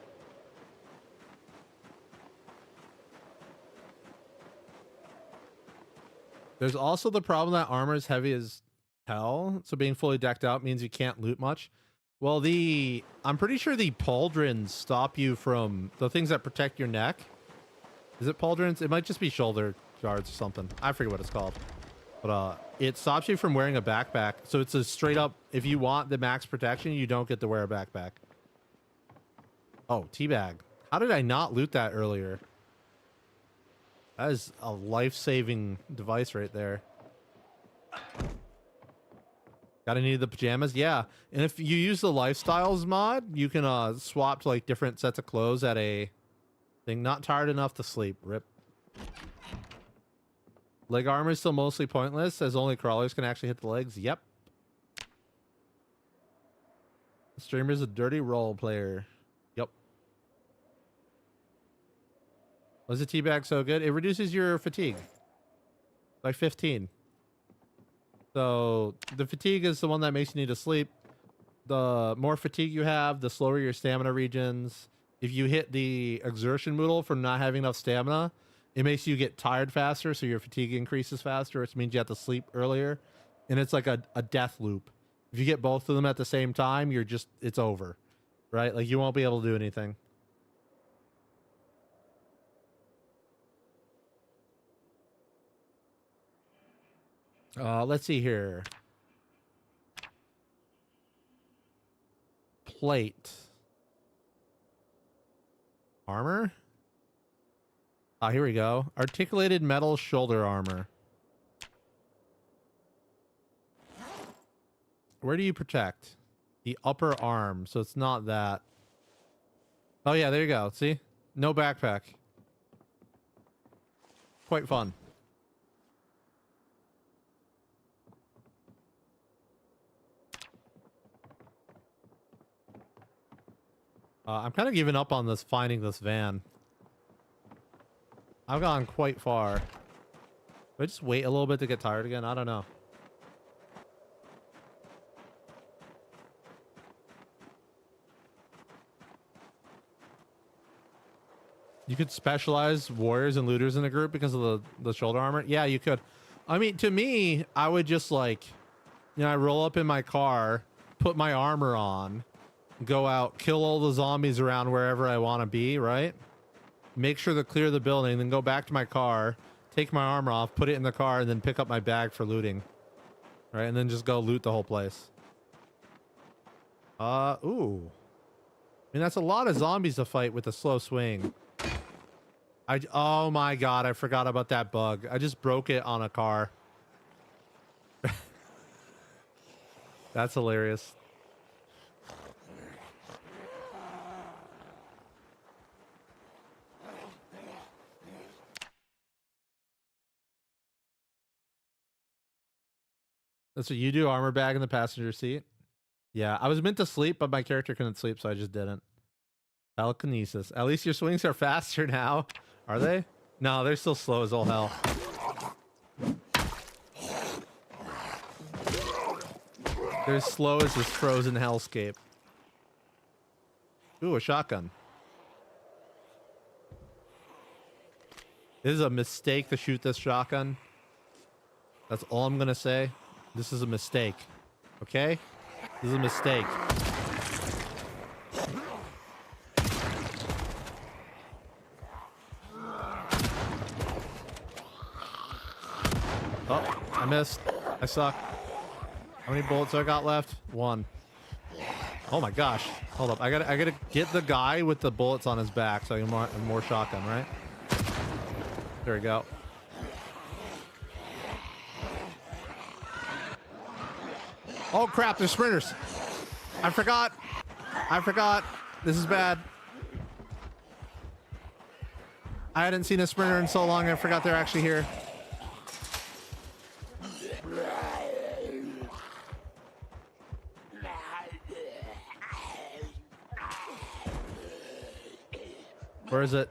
There's also the problem that armor is heavy as hell, so being fully decked out means you can't loot much. Well, I'm pretty sure the pauldrons stop you from the things that protect your neck. Is it pauldrons? It might just be shoulder guards or something. I forget what it's called. But it stops you from wearing a backpack. So it's a straight up, if you want the max protection, you don't get to wear a backpack. Oh, teabag. How did I not loot that earlier? That is a life-saving device right there. Gotta need the pajamas? Yeah. And if you use the lifestyles mod, you can swap to like different sets of clothes at a thing. Not tired enough to sleep. Rip. Leg armor is still mostly pointless as only crawlers can actually hit the legs. Yep. The streamer's a dirty role player. Yep. Was the teabag so good? It reduces your fatigue by 15. So the fatigue is the one that makes you need to sleep. The more fatigue you have, the slower your stamina regens. If you hit the exertion moodle from not having enough stamina, it makes you get tired faster, so your fatigue increases faster, which means you have to sleep earlier. And it's like a death loop. If you get both of them at the same time, it's over. Right? Like you won't be able to do anything. Let's see here. Plate. Armor? Ah, here we go. Articulated metal shoulder armor. Where do you protect? The upper arm, so it's not that. Oh yeah, there you go. See? No backpack. Quite fun. I'm kind of giving up on finding this van. I've gone quite far. Do I just wait a little bit to get tired again? I don't know. You could specialize warriors and looters in a group because of the shoulder armor. Yeah, you could. I mean, to me, I would just like, I roll up in my car, put my armor on, go out, kill all the zombies around wherever I want to be, right? Make sure to clear the building, then go back to my car, take my armor off, put it in the car, and then pick up my bag for looting. Right? And then just go loot the whole place. Ooh. I mean, that's a lot of zombies to fight with a slow swing. Oh my god, I forgot about that bug. I just broke it on a car. That's hilarious. That's what you do, armor bag in the passenger seat? Yeah, I was meant to sleep, but my character couldn't sleep, so I just didn't. Telekinesis. At least your swings are faster now. Are they? No, they're still slow as all hell. They're as slow as this frozen hellscape. Ooh, a shotgun. This is a mistake to shoot this shotgun. That's all I'm gonna say. This is a mistake. Okay? This is a mistake. Oh, I missed. I suck. How many bullets I got left? 1. Oh my gosh. Hold up. I gotta get the guy with the bullets on his back so I can more shotgun, right? There we go. Oh crap, there's sprinters. I forgot. This is bad. I hadn't seen a sprinter in so long, I forgot they're actually here. Where is it?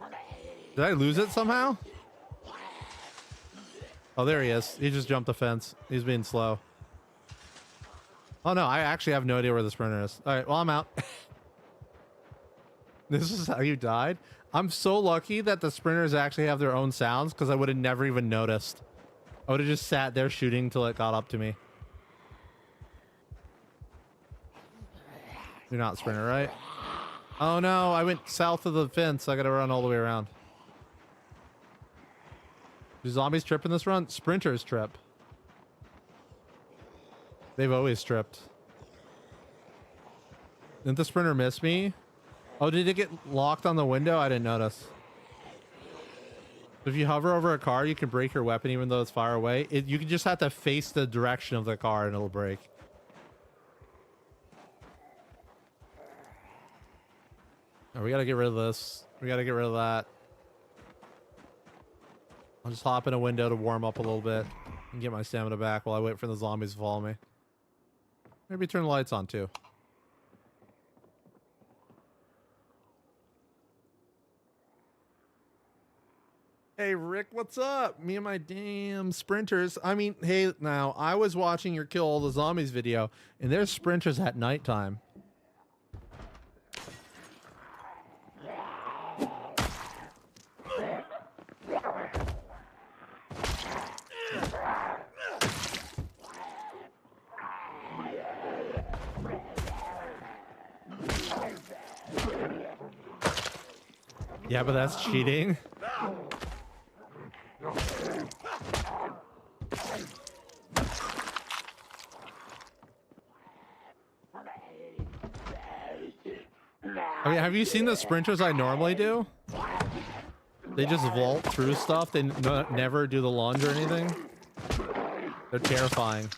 Did I lose it somehow? Oh, there he is. He just jumped the fence. He's being slow. Oh no, I actually have no idea where the sprinter is. All right, well, I'm out. This is how you died? I'm so lucky that the sprinters actually have their own sounds because I would have never even noticed. I would have just sat there shooting till it got up to me. You're not sprinter, right? Oh no, I went south of the fence. I gotta run all the way around. Do zombies trip in this run? Sprinters trip. They've always tripped. Didn't the sprinter miss me? Oh, did it get locked on the window? I didn't notice. If you hover over a car, you can break your weapon even though it's far away. You can just have to face the direction of the car and it'll break. Oh, we gotta get rid of this. We gotta get rid of that. I'll just hop in a window to warm up a little bit and get my stamina back while I wait for the zombies to follow me. Maybe turn the lights on too. Hey Rick, what's up? Me and my damn sprinters. I mean, hey, now I was watching your kill all the zombies video and there's sprinters at nighttime. Yeah, but that's cheating. I mean, have you seen the sprinters I normally do? They just vault through stuff. They never do the lunge or anything. They're terrifying.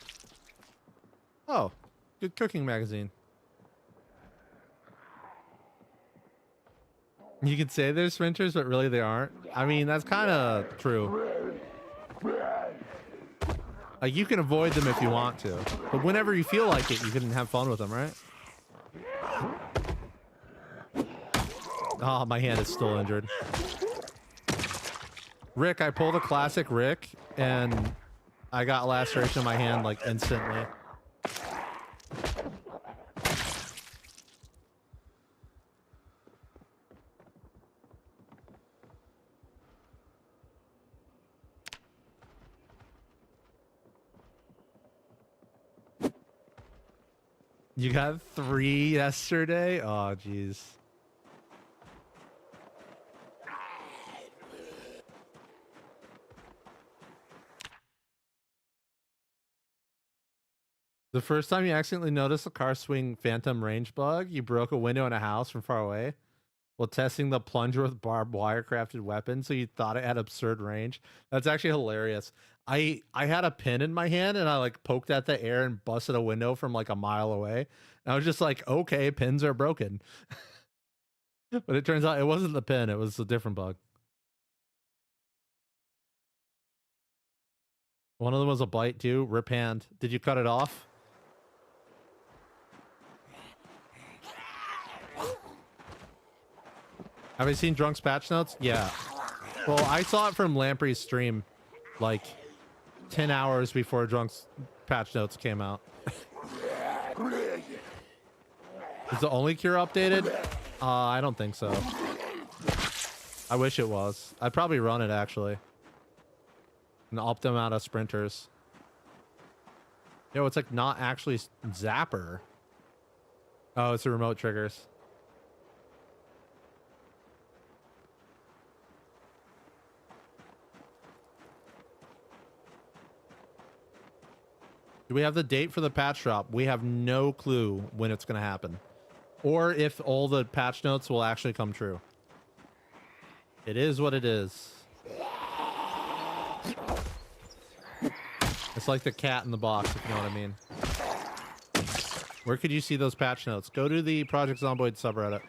Oh, good cooking magazine. You could say they're sprinters, but really they aren't. I mean, that's kind of true. Like, you can avoid them if you want to, but whenever you feel like it, you can have fun with them, right? Oh, my hand is still injured. Rick, I pulled a classic Rick, and I got laceration in my hand, like, instantly. You got 3 yesterday? Oh, jeez. The first time you accidentally noticed a car swing phantom range bug, you broke a window in a house from far away while testing the plunger with barbed wire crafted weapon, so you thought it had absurd range. That's actually hilarious. I had a pin in my hand and I like poked at the air and busted a window from like a mile away. And I was just like, okay, pins are broken. But it turns out it wasn't the pin, it was a different bug. One of them was a bite too. Rip hand. Did you cut it off? Have you seen Drunk's patch notes? Yeah. Well, I saw it from Lamprey's stream like 10 hours before Drunk's patch notes came out. Is the only cure updated? I don't think so. I wish it was. I'd probably run it actually. And up them out of sprinters. Yo, it's like not actually Zapper. Oh, it's the remote triggers. Do we have the date for the patch drop? We have no clue when it's going to happen. Or if all the patch notes will actually come true. It is what it is. It's like the cat in the box, if you know what I mean. Where could you see those patch notes? Go to the Project Zomboid subreddit.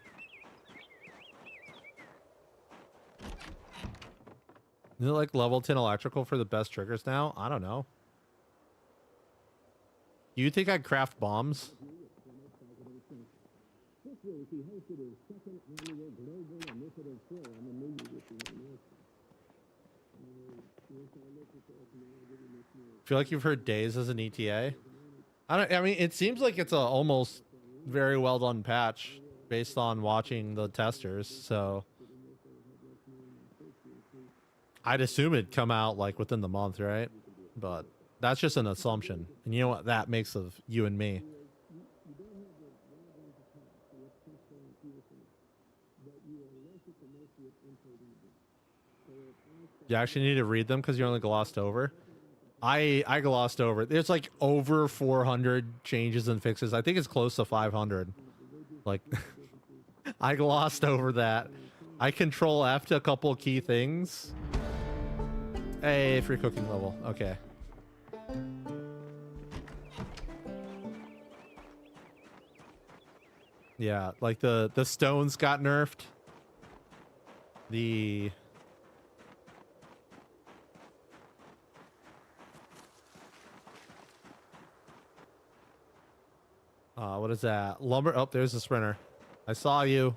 Is it like level 10 electrical for the best triggers now? I don't know. Do you think I'd craft bombs? Feel like you've heard Days as an ETA? I mean, it seems like it's a almost very well done patch based on watching the testers, so I'd assume it'd come out like within the month, right? But that's just an assumption. And you know what that makes of you and me. You actually need to read them because you only glossed over. I glossed over. There's like over 400 changes and fixes. I think it's close to 500. Like, I glossed over that. I control F to a couple key things. Hey, free cooking level. Okay. Yeah, like the stones got nerfed. The what is that? Lumber. Oh, there's the sprinter. I saw you.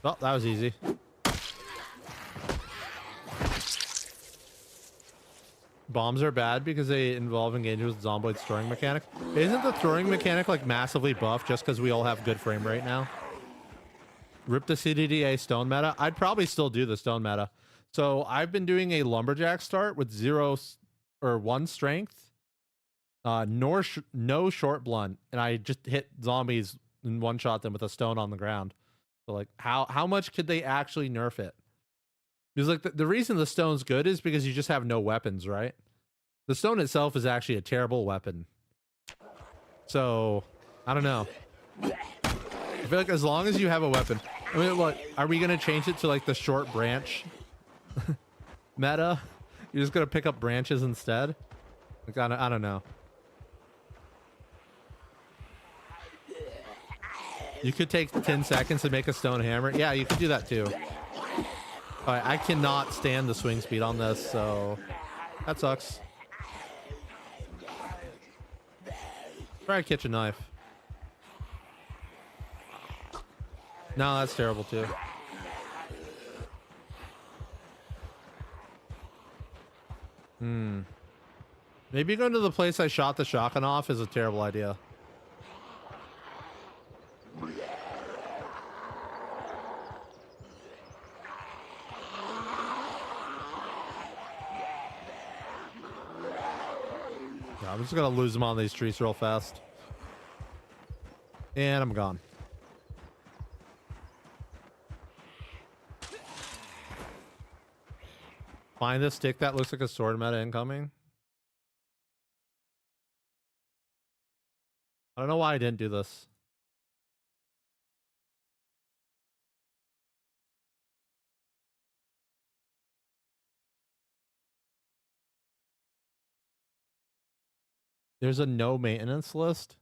Oh, that was easy. Bombs are bad because they involve engaging with Zomboid's throwing mechanic. Isn't the throwing mechanic like massively buffed just because we all have good frame rate now? Rip the CDDA stone meta. I'd probably still do the stone meta. So I've been doing a lumberjack start with 0 or 1 strength. No short blunt, and I just hit zombies and one shot them with a stone on the ground. So like, how much could they actually nerf it? Because like the reason the stone's good is because you just have no weapons, right? The stone itself is actually a terrible weapon. So I don't know. I feel like as long as you have a weapon. I mean, look, are we gonna change it to like the short branch meta? You're just gonna pick up branches instead? Like I don't know. You could take 10 seconds to make a stone hammer. Yeah, you could do that too. All right, I cannot stand the swing speed on this, so that sucks. Try a kitchen knife. No, that's terrible too. Maybe going to the place I shot the shotgun off is a terrible idea. I'm just gonna lose them on these trees real fast. And I'm gone. Find this stick that looks like a sword meta incoming. I don't know why I didn't do this. There's a no maintenance list.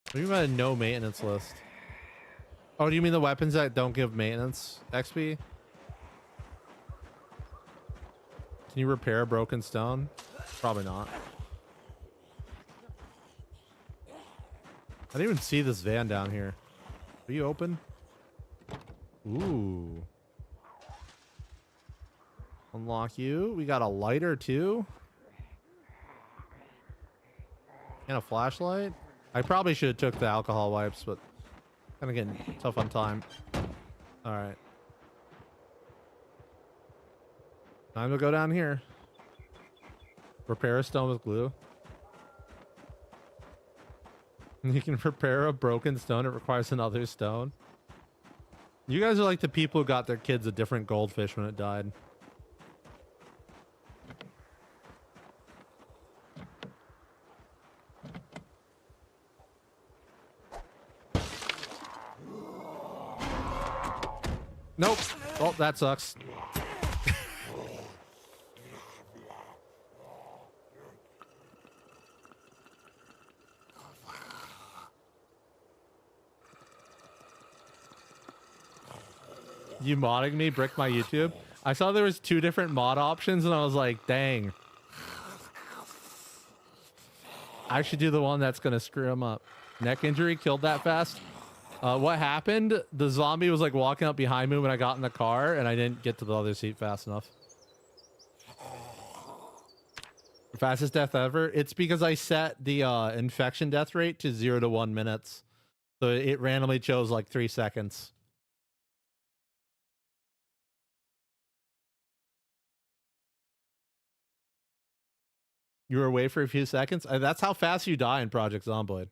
What do you mean by a no maintenance list? Oh, do you mean the weapons that don't give maintenance XP? Can you repair a broken stone? Probably not. I didn't even see this van down here. Are you open? Ooh. Unlock you. We got a lighter too. And a flashlight? I probably should have took the alcohol wipes, but kind of getting tough on time. All right. Time to go down here. Repair a stone with glue. You can repair a broken stone. It requires another stone. You guys are like the people who got their kids a different goldfish when it died. Nope. Oh, that sucks. You modding me bricked my YouTube? I saw there was 2 different mod options and I was like, dang. I should do the one that's going to screw him up. Neck injury killed that fast. What happened? The zombie was like walking up behind me when I got in the car and I didn't get to the other seat fast enough. Fastest death ever? It's because I set the infection death rate to 0 to 1 minutes. So it randomly chose like 3 seconds. You were away for a few seconds? That's how fast you die in Project Zomboid.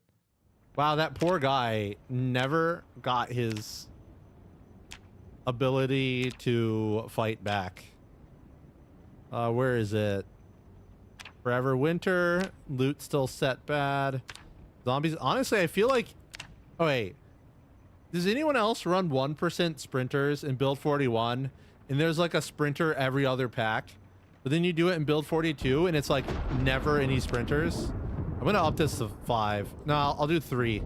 Wow, that poor guy never got his ability to fight back. Where is it? Forever Winter. Loot still set bad. Zombies. Honestly, I feel like... Oh, wait. Does anyone else run 1% sprinters in build 41? And there's like a sprinter every other pack? But then you do it in build 42 and it's like never any sprinters. I'm going to up this to 5. No, I'll do 3.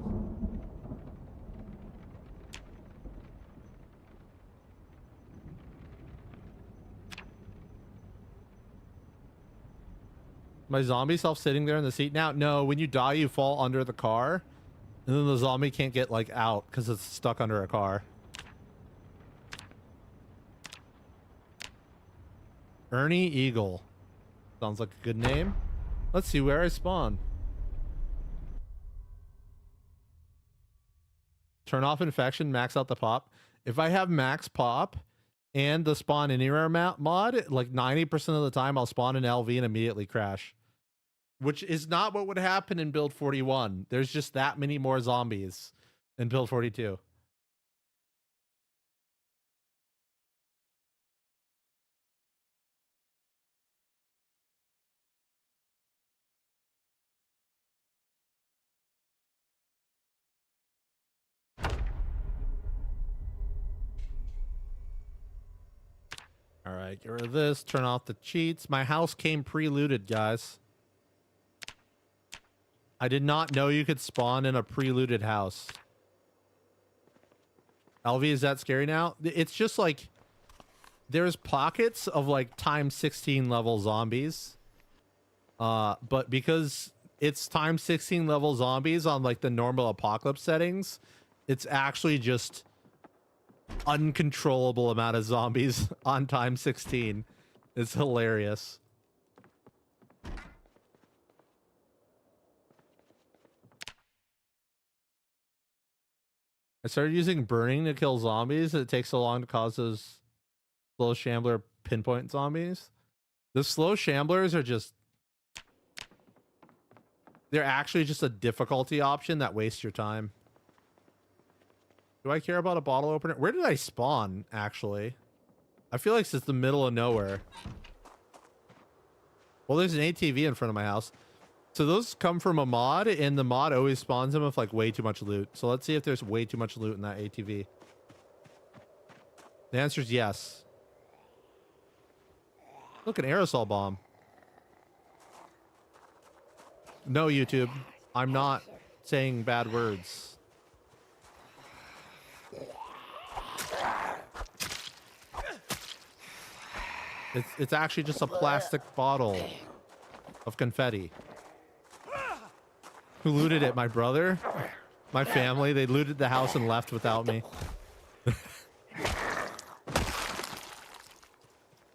My zombie self sitting there in the seat now? No, when you die, you fall under the car. And then the zombie can't get like out because it's stuck under a car. Ernie Eagle. Sounds like a good name. Let's see where I spawn. Turn off infection, max out the pop. If I have max pop and the spawn anywhere mod, like 90% of the time I'll spawn an LV and immediately crash. Which is not what would happen in build 41. There's just that many more zombies in build 42. All right, get rid of this. Turn off the cheats. My house came pre-looted, guys. I did not know you could spawn in a pre-looted house. LV, is that scary now? It's just like there's pockets of like times 16 level zombies. But because it's times 16 level zombies on like the normal apocalypse settings, it's actually just uncontrollable amount of zombies on times 16. It's hilarious. I started using burning to kill zombies. It takes so long to cause those slow shambler pinpoint zombies. The slow shamblers are just... They're actually just a difficulty option that wastes your time. Do I care about a bottle opener? Where did I spawn, actually? I feel like it's the middle of nowhere. Well, there's an ATV in front of my house. So those come from a mod, and the mod always spawns them with like way too much loot. So let's see if there's way too much loot in that ATV. The answer is yes. Look, an aerosol bomb. No, YouTube. I'm not saying bad words. It's actually just a plastic bottle of confetti. Who looted it? My brother? My family? They looted the house and left without me.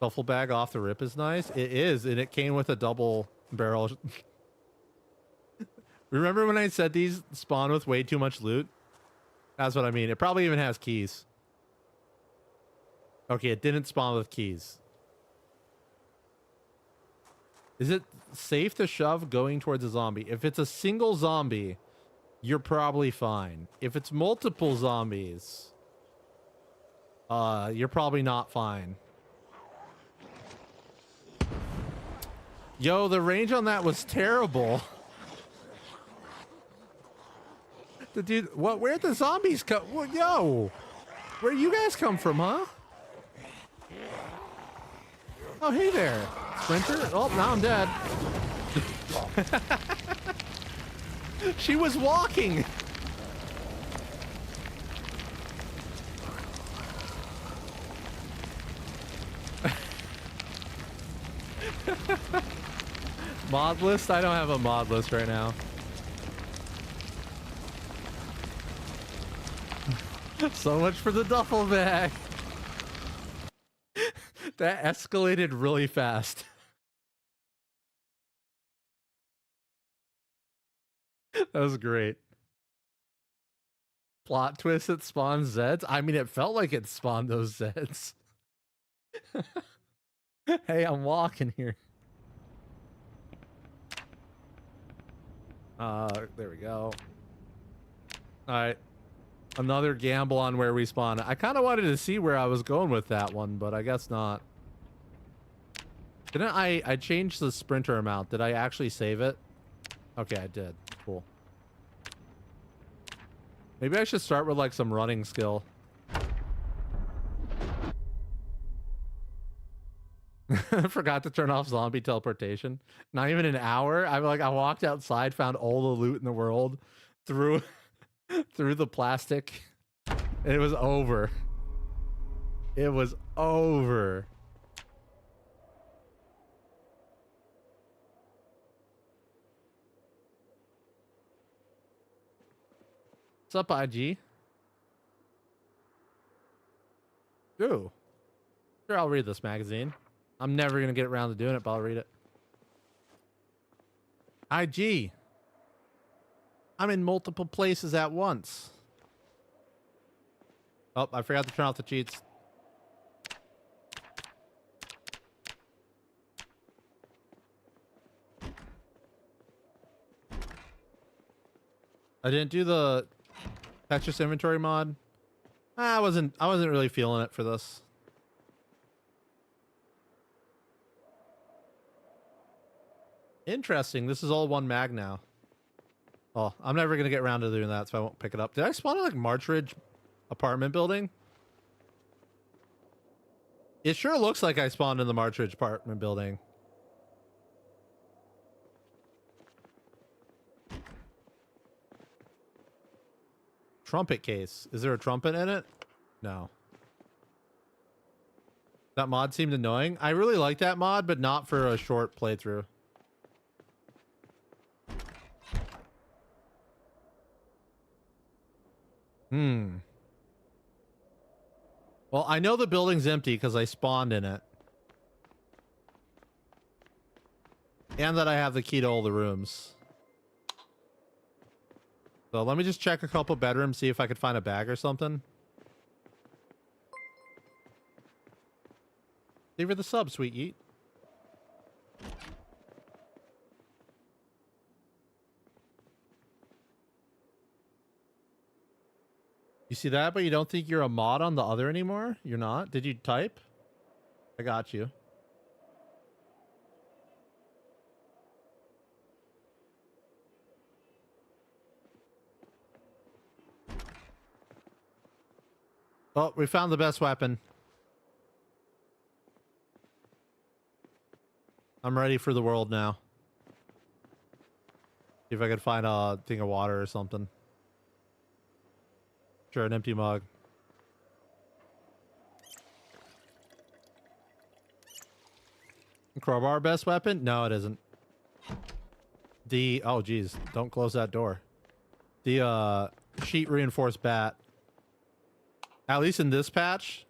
Duffel bag off the rip is nice. It is, and it came with a double barrel Remember when I said these spawn with way too much loot? That's what I mean. It probably even has keys. Okay, it didn't spawn with keys. Is it safe to shove going towards a zombie? If it's a single zombie, you're probably fine. If it's multiple zombies, you're probably not fine. Yo, the range on that was terrible. The dude, where'd the zombies come? Yo, where you guys come from, huh? Oh, hey there, Sprinter. Oh, now I'm dead. She was walking. Mod list? I don't have a mod list right now. So much for the duffel bag. That escalated really fast. That was great. Plot twist, it spawns Zeds. I mean, it felt like it spawned those Zeds. Hey, I'm walking here. There we go. All right. Another gamble on where we spawn. I kind of wanted to see where I was going with that one, but I guess not. Didn't I changed the sprinter amount. Did I actually save it? Okay, I did. Cool. Maybe I should start with like some running skill. Forgot to turn off zombie teleportation. Not even an hour. I walked outside, found all the loot in the world, threw the plastic, and it was over. It was over. What's up, IG? Ooh. Sure, I'll read this magazine. I'm never going to get around to doing it, but I'll read it. IG. I'm in multiple places at once. Oh, I forgot to turn off the cheats. I didn't do the Tetris inventory mod. I wasn't really feeling it for this. Interesting. This is all one mag now. Oh, I'm never going to get around to doing that, so I won't pick it up. Did I spawn in like March Ridge apartment building? It sure looks like I spawned in the March Ridge apartment building. Trumpet case. Is there a trumpet in it? No. That mod seemed annoying. I really like that mod, but not for a short playthrough. Well, I know the building's empty because I spawned in it. And that I have the key to all the rooms. So let me just check a couple bedrooms, see if I could find a bag or something. Leave her the sub, sweet yeet. You see that, but you don't think you're a mod on the other anymore? You're not? Did you type? I got you. Oh, we found the best weapon. I'm ready for the world now. See if I could find a thing of water or something. Sure, an empty mug. Crowbar best weapon? No, it isn't. Oh geez, don't close that door. The sheet reinforced bat. At least in this patch,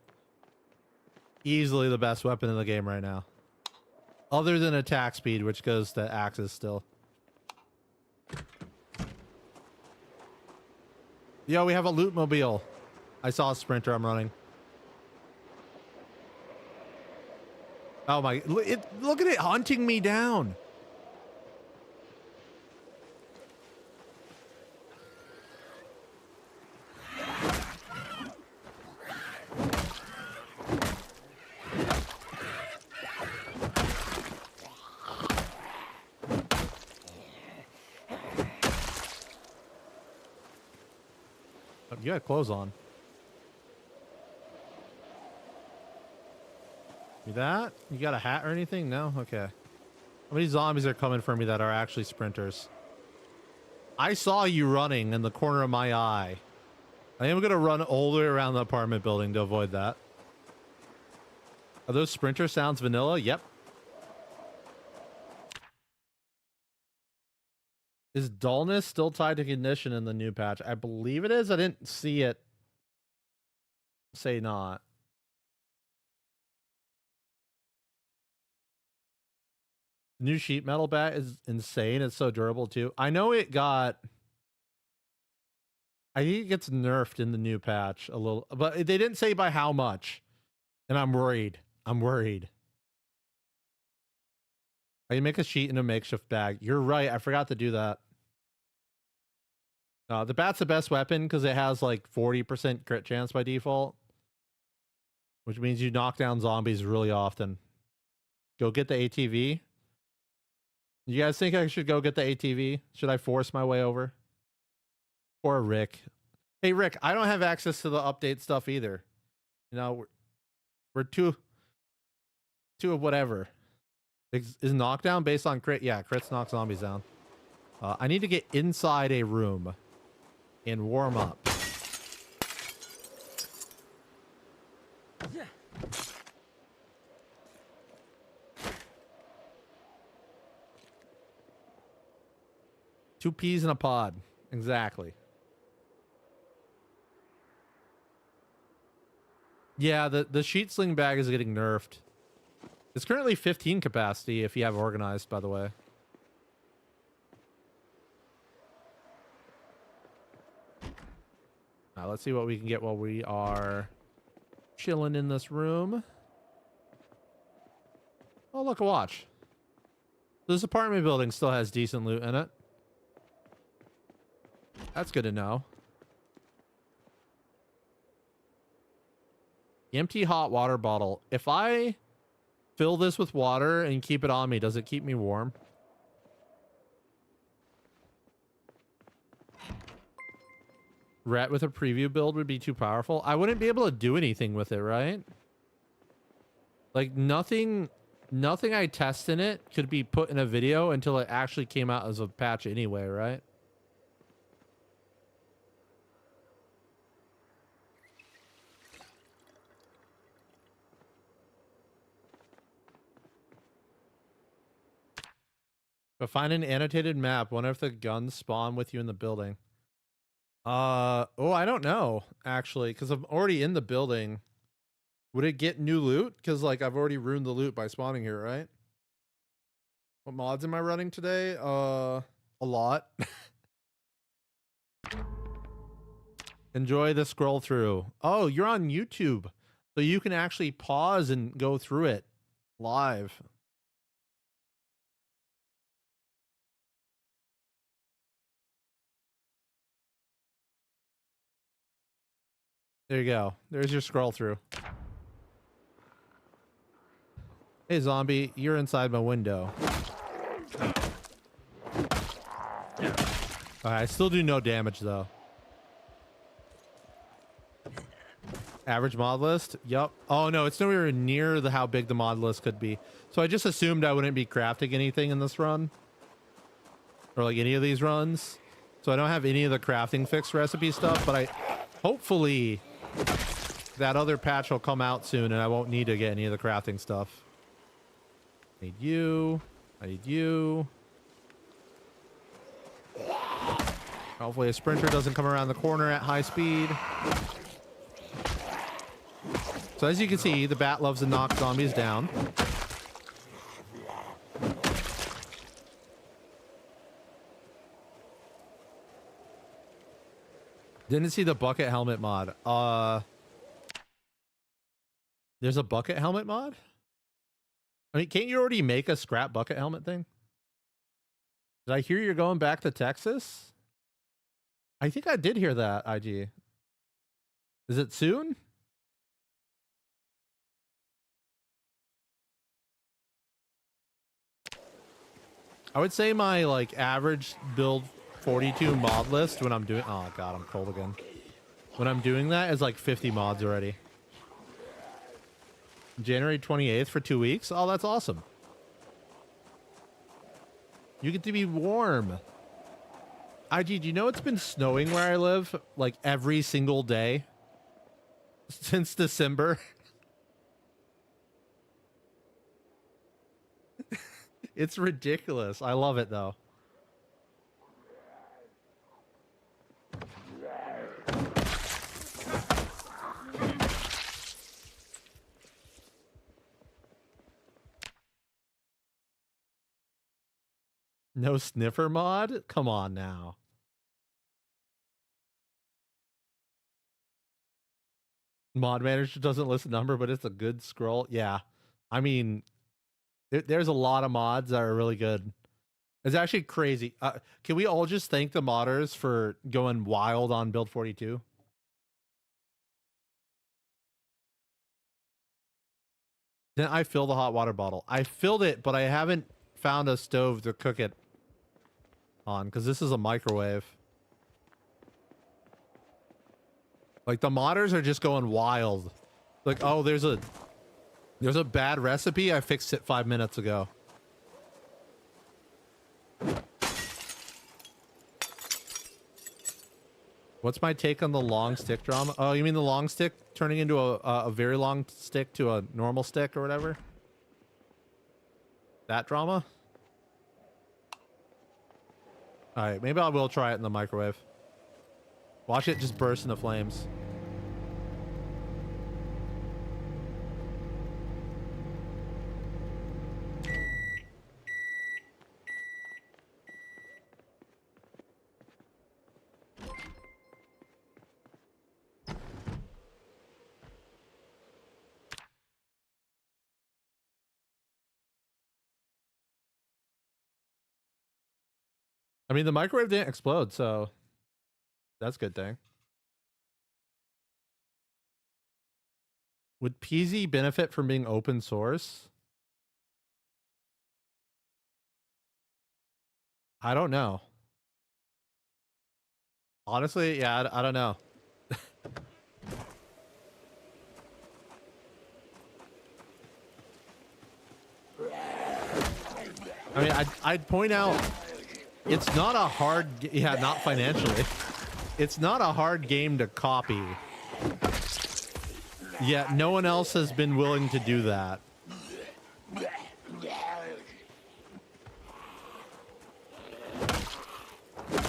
easily the best weapon in the game right now. Other than attack speed, which goes to axes still. Yo, we have a loot mobile. I saw a sprinter. I'm running. Oh my, look at it hunting me down. Oh, you had clothes on. You that? You got a hat or anything? No? Okay. How many zombies are coming for me that are actually sprinters? I saw you running in the corner of my eye. I am going to run all the way around the apartment building to avoid that. Are those sprinter sounds vanilla? Yep. Is dullness still tied to condition in the new patch? I believe it is. I didn't see it say not. New sheet metal bat is insane. It's so durable too. I know it got... I think it gets nerfed in the new patch a little, but they didn't say by how much. And I'm worried. I'm worried. I can make a sheet in a makeshift bag. You're right. I forgot to do that. The bat's the best weapon because it has like 40% crit chance by default, which means you knock down zombies really often. Go get the ATV. You guys think I should go get the ATV? Should I force my way over? Or Rick? Hey, Rick, I don't have access to the update stuff either. You know, we're two of whatever. Is knockdown based on crit? Yeah, crits knock zombies down. I need to get inside a room and warm up. Two peas in a pod. Exactly. Yeah, the sheet sling bag is getting nerfed. It's currently 15 capacity if you have organized, by the way. Now let's see what we can get while we are chilling in this room. Oh, look, a watch. This apartment building still has decent loot in it. That's good to know. Empty hot water bottle. If I fill this with water and keep it on me, does it keep me warm? Rat with a preview build would be too powerful. I wouldn't be able to do anything with it, right? Like nothing I test in it could be put in a video until it actually came out as a patch anyway, right? But find an annotated map. Wonder if the guns spawn with you in the building. Oh, I don't know, actually, because I'm already in the building. Would it get new loot? Because, like, I've already ruined the loot by spawning here, right? What mods am I running today? A lot. Enjoy the scroll through. Oh, you're on YouTube. So you can actually pause and go through it live. There you go. There's your scroll through. Hey, zombie, you're inside my window. I still do no damage, though. Average mod list? Yup. Oh, no, it's nowhere near how big the mod list could be. So I just assumed I wouldn't be crafting anything in this run. Or, like, any of these runs. So I don't have any of the crafting fix recipe stuff, but hopefully that other patch will come out soon and I won't need to get any of the crafting stuff. I need you. I need you. Hopefully a sprinter doesn't come around the corner at high speed. So as you can see, the bat loves to knock zombies down. Didn't see the bucket helmet mod. There's a bucket helmet mod? I mean, can't you already make a scrap bucket helmet thing? Did I hear you're going back to Texas? I think I did hear that, IG. Is it soon? I would say my like average build 42 mod list when I'm doing, oh god, I'm cold again. When I'm doing that is like 50 mods already. January 28th for 2 weeks. Oh, that's awesome. You get to be warm. IG, do you know it's been snowing where I live like every single day since December? It's ridiculous. I love it though. No sniffer mod? Come on now. Mod manager doesn't list a number, but it's a good scroll. Yeah. I mean, there's a lot of mods that are really good. It's actually crazy. Can we all just thank the modders for going wild on build 42? Then I fill the hot water bottle. I filled it, but I haven't found a stove to cook it on because this is a microwave. Like the modders are just going wild. Like, oh, there's a bad recipe. I fixed it 5 minutes ago. What's my take on the long stick drama? Oh, you mean the long stick turning into a very long stick to a normal stick or whatever? That drama? All right, maybe I will try it in the microwave. Watch it just burst into flames. I mean, the microwave didn't explode, so that's a good thing. Would PZ benefit from being open source? I don't know. Honestly, yeah, I don't know. I mean, I'd point out it's not a hard, yeah, not financially. It's not a hard game to copy. Yeah, no one else has been willing to do that.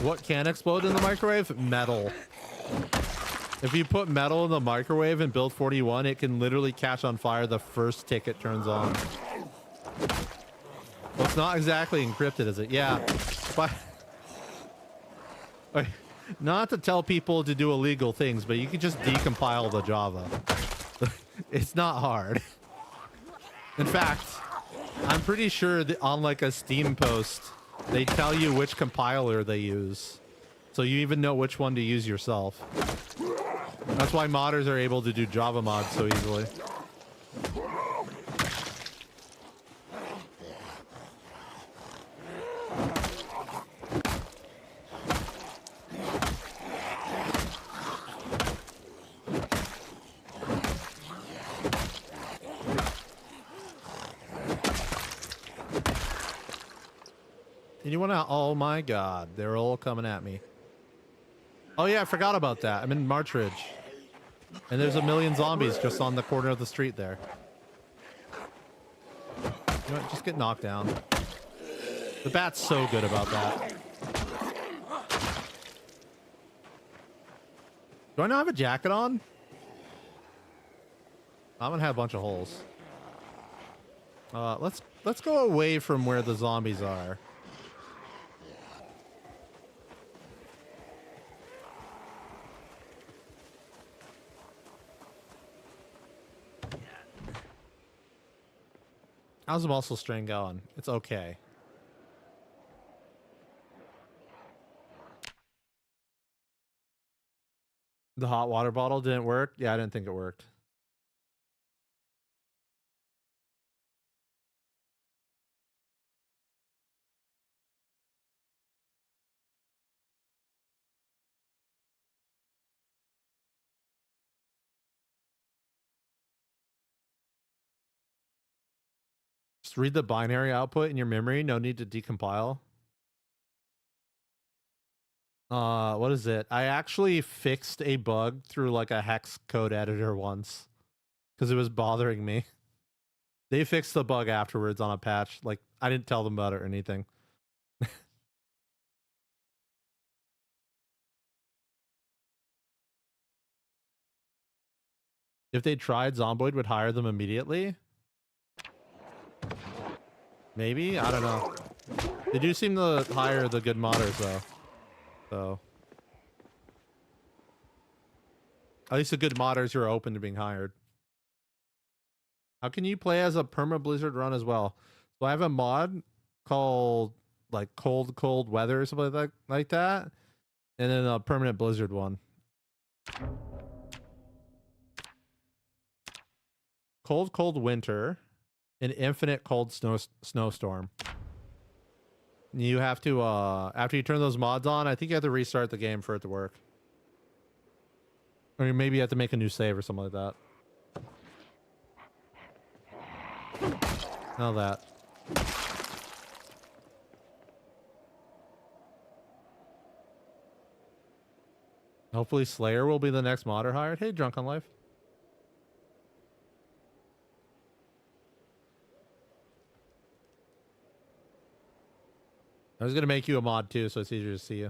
What can explode in the microwave? Metal. If you put metal in the microwave and build 41, it can literally catch on fire the first tick it turns on. Well, it's not exactly encrypted, is it? Yeah. But not to tell people to do illegal things, but you can just decompile the Java. It's not hard. In fact, I'm pretty sure that on like a Steam post, they tell you which compiler they use. So you even know which one to use yourself. That's why modders are able to do Java mods so easily. Anyone out? Oh my god, they're all coming at me. Oh yeah, I forgot about that. I'm in Marchridge. And there's a million zombies just on the corner of the street there. You know what? Just get knocked down. The bat's so good about that. Do I not have a jacket on? I'm gonna have a bunch of holes. Let's go away from where the zombies are. How's the muscle strain going? It's okay. The hot water bottle didn't work? Yeah, I didn't think it worked. Just read the binary output in your memory. No need to decompile. What is it? I actually fixed a bug through like a hex code editor once because it was bothering me. They fixed the bug afterwards on a patch. Like, I didn't tell them about it or anything. If they tried, Zomboid would hire them immediately. Maybe? I don't know. They do seem to hire the good modders, though. So. At least the good modders who are open to being hired. How can you play as a Perma-Blizzard run as well? So I have a mod called, like, Cold Weather or something like that. And then a Permanent Blizzard one. Cold Winter. An Infinite Cold Snowstorm. You have to, after you turn those mods on, I think you have to restart the game for it to work. Or maybe you have to make a new save or something like that. Now that. Hopefully Slayer will be the next modder hired. Hey, Drunk on Life. I was going to make you a mod too, so it's easier to see you.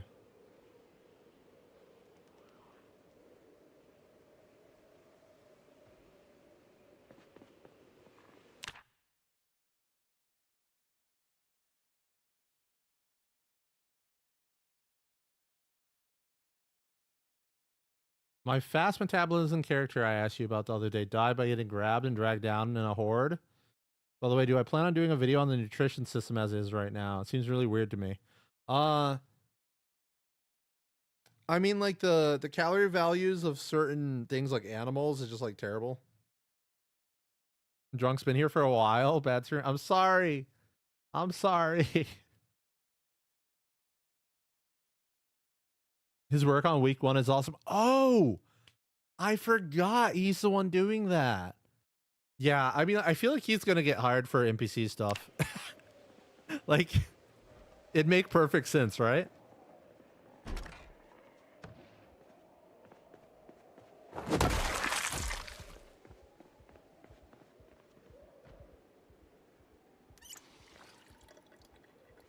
My fast metabolism character I asked you about the other day died by getting grabbed and dragged down in a horde. By the way, do I plan on doing a video on the nutrition system as is right now? It seems really weird to me. I mean, like the calorie values of certain things like animals is just like terrible. Drunk's been here for a while. Bad stream. I'm sorry. I'm sorry. His work on week 1 is awesome. Oh, I forgot he's the one doing that. Yeah, I mean, I feel like he's gonna get hired for NPC stuff. Like, it'd make perfect sense, right?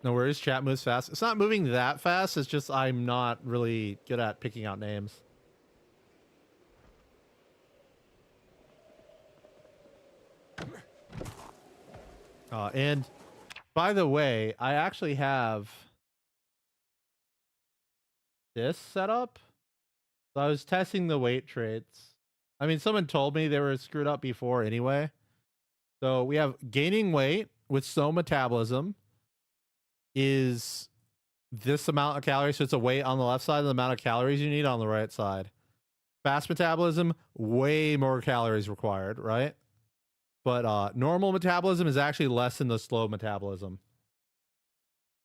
No worries, chat moves fast. It's not moving that fast, it's just I'm not really good at picking out names. And by the way, I actually have this set up. So I was testing the weight traits. I mean, someone told me they were screwed up before anyway. So we have gaining weight with slow metabolism is this amount of calories. So it's a weight on the left side and the amount of calories you need on the right side. Fast metabolism, way more calories required, right? But normal metabolism is actually less than the slow metabolism.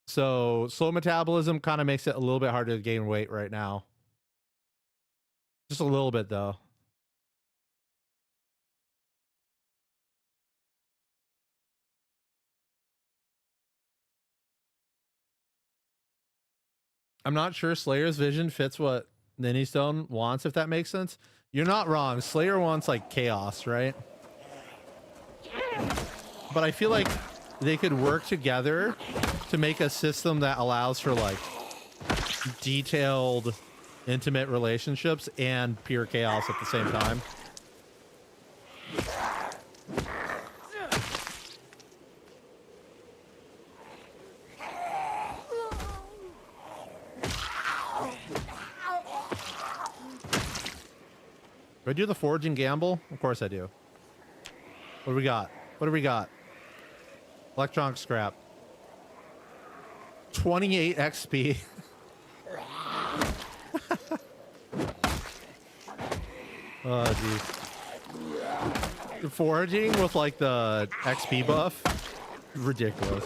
So slow metabolism kind of makes it a little bit harder to gain weight right now. Just a little bit, though. I'm not sure Slayer's vision fits what Ninny Stone wants, if that makes sense. You're not wrong. Slayer wants, like, chaos, right? But I feel like they could work together to make a system that allows for, like, detailed, intimate relationships and pure chaos at the same time. Do I do the forge and gamble? Of course I do. What do we got? What do we got? Electronic scrap. 28 XP. Oh, geez. Foraging with like the XP buff. Ridiculous.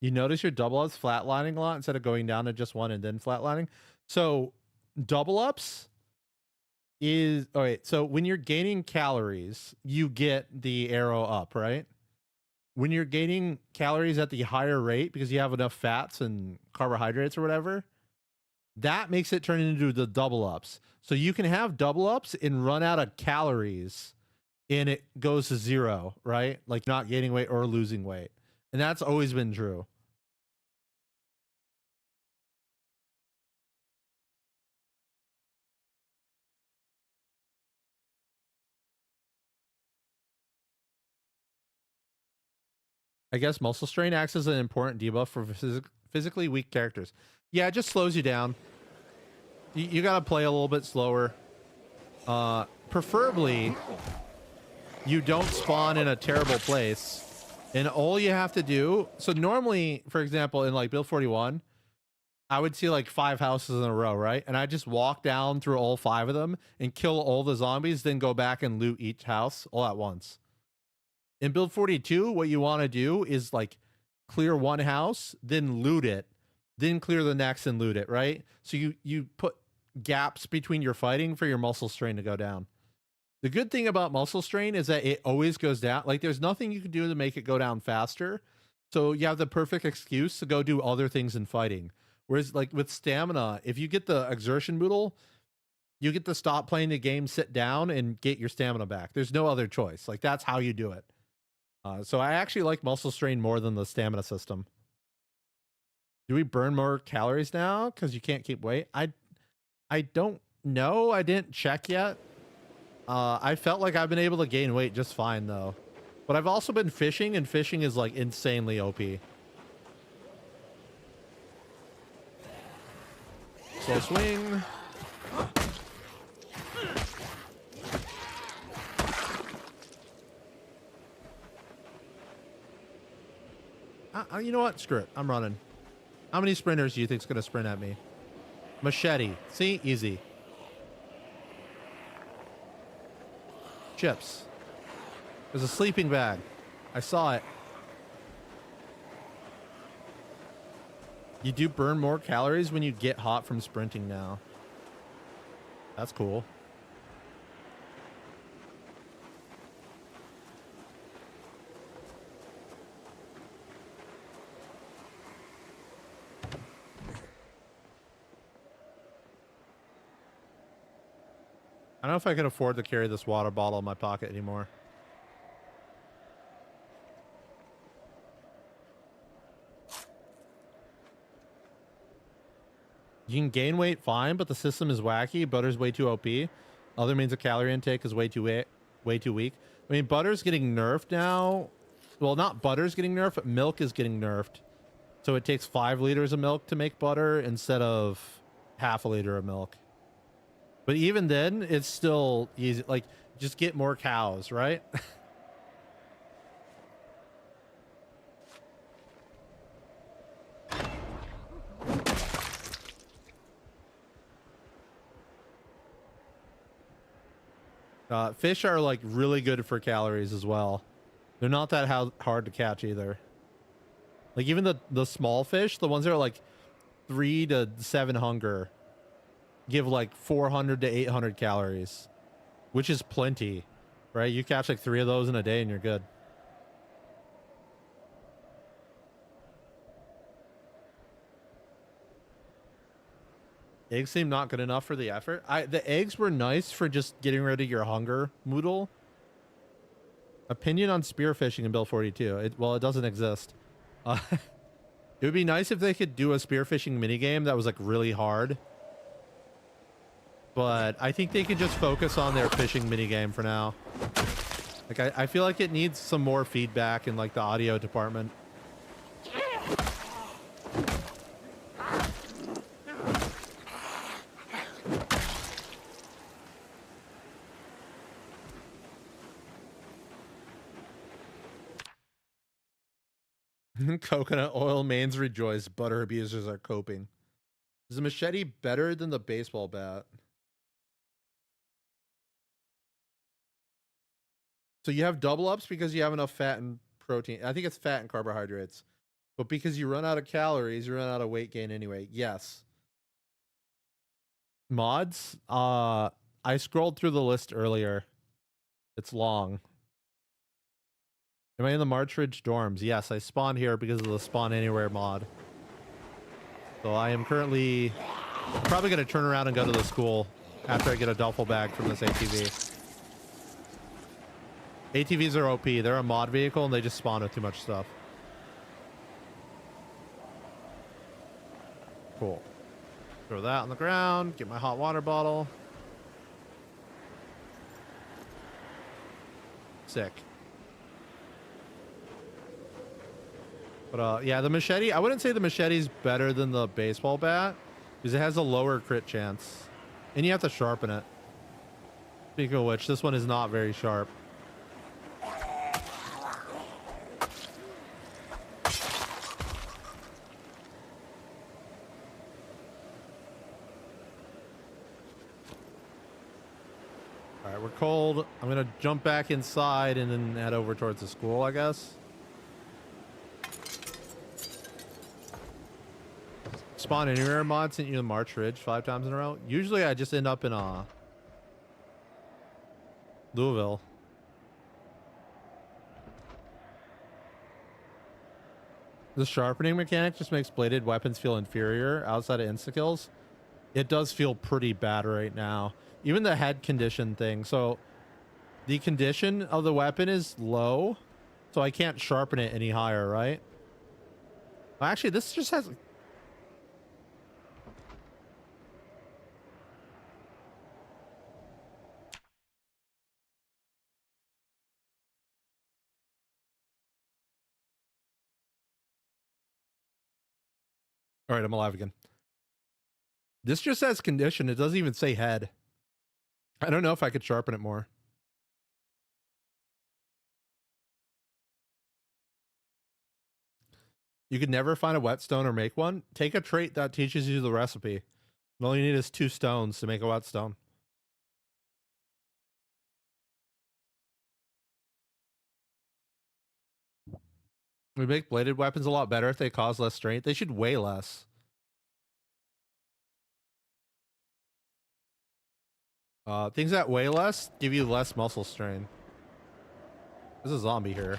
You notice your double ups flatlining a lot instead of going down to just one and then flatlining. So double ups is all right. So when you're gaining calories, you get the arrow up, right? When you're gaining calories at the higher rate because you have enough fats and carbohydrates or whatever, that makes it turn into the double ups. So you can have double ups and run out of calories and it goes to 0, right? Like not gaining weight or losing weight. And that's always been true. I guess muscle strain acts as an important debuff for physically weak characters. Yeah, it just slows you down. You got to play a little bit slower. Preferably, you don't spawn in a terrible place. And all you have to do... So normally, for example, in like build 41, I would see like 5 houses in a row, right? And I just walk down through all 5 of them and kill all the zombies, then go back and loot each house all at once. In build 42, what you want to do is like clear one house, then loot it, then clear the next and loot it, right? So you put gaps between your fighting for your muscle strain to go down. The good thing about muscle strain is that it always goes down. Like there's nothing you can do to make it go down faster. So you have the perfect excuse to go do other things in fighting. Whereas like with stamina, if you get the exertion boodle, you get to stop playing the game, sit down and get your stamina back. There's no other choice. Like that's how you do it. So I actually like muscle strain more than the stamina system. Do we burn more calories now because you can't keep weight? I don't know. I didn't check yet. I felt like I've been able to gain weight just fine though. But I've also been fishing, and fishing is like insanely OP. Slow swing. You know what? Screw it. I'm running. How many sprinters do you think is going to sprint at me? Machete. See? Easy. Chips. There's a sleeping bag. I saw it. You do burn more calories when you get hot from sprinting now. That's cool. I don't know if I can afford to carry this water bottle in my pocket anymore. You can gain weight fine, but the system is wacky. Butter's way too OP. Other means of calorie intake is way too weak. I mean, Butter's getting nerfed now. Well, not Butter's getting nerfed, but milk is getting nerfed. So it takes 5 liters of milk to make butter instead of half a liter of milk. But even then, it's still easy. Like, just get more cows, right? Fish are like really good for calories as well. They're not that hard to catch either. Like even the small fish, the ones that are like 3 to 7 hunger, give like 400 to 800 calories, which is plenty, right? You catch like 3 of those in a day and you're good. Eggs seem not good enough for the effort. The eggs were nice for just getting rid of your hunger moodle. Opinion on spearfishing in build 42. Well, it doesn't exist. It would be nice if they could do a spearfishing minigame that was like really hard. But I think they could just focus on their fishing minigame for now. Like I feel like it needs some more feedback in like the audio department. Coconut oil mains rejoice. Butter abusers are coping. Is the machete better than the baseball bat? So you have double ups because you have enough fat and protein. I think it's fat and carbohydrates. But because you run out of calories, you run out of weight gain anyway. Yes. Mods? I scrolled through the list earlier. It's long. Am I in the March Ridge dorms? Yes, I spawned here because of the spawn anywhere mod. So I am currently probably going to turn around and go to the school after I get a duffel bag from this ATV. ATVs are OP. They're a mod vehicle and they just spawn with too much stuff. Cool. Throw that on the ground. Get my hot water bottle. Sick. But yeah, the machete, I wouldn't say the machete's better than the baseball bat because it has a lower crit chance. And you have to sharpen it. Speaking of which, this one is not very sharp. Alright, we're cold. I'm gonna jump back inside and then head over towards the school, I guess. Spawn anywhere mod sent you to March Ridge 5 times in a row. Usually I just end up in Louisville. The sharpening mechanic just makes bladed weapons feel inferior outside of insta-kills. It does feel pretty bad right now. Even the head condition thing. So the condition of the weapon is low, so I can't sharpen it any higher, right? Actually, this just has... All right, I'm alive again. This just says condition. It doesn't even say head. I don't know if I could sharpen it more. You could never find a whetstone or make one. Take a trait that teaches you the recipe. All you need is 2 stones to make a whetstone. We make bladed weapons a lot better if they cause less strength. They should weigh less. Things that weigh less give you less muscle strain. There's a zombie here.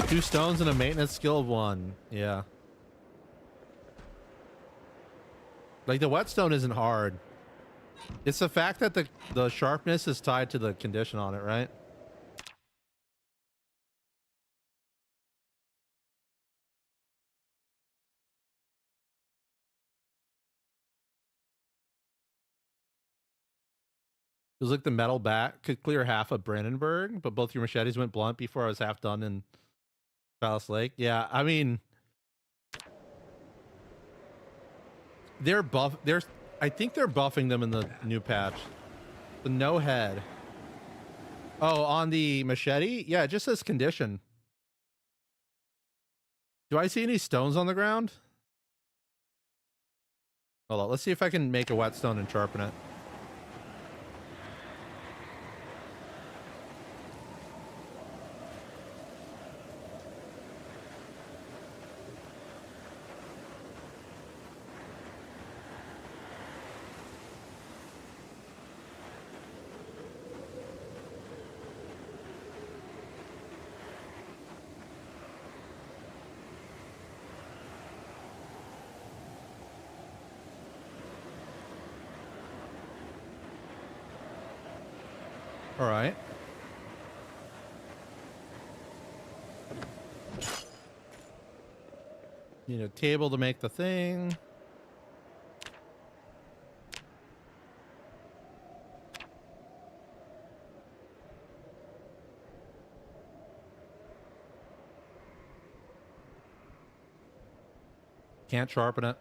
Two stones and a maintenance skill of 1. Yeah. Like the whetstone isn't hard. It's the fact that the sharpness is tied to the condition on it, right? It was like the metal bat could clear half of Brandenburg, but both your machetes went blunt before I was half done in Palace Lake. Yeah, I mean, they're I think they're buffing them in the new patch. The no head. Oh, on the machete? Yeah, it just says condition. Do I see any stones on the ground? Hold on, let's see if I can make a whetstone and sharpen it. All right. Need a table to make the thing. Can't sharpen it.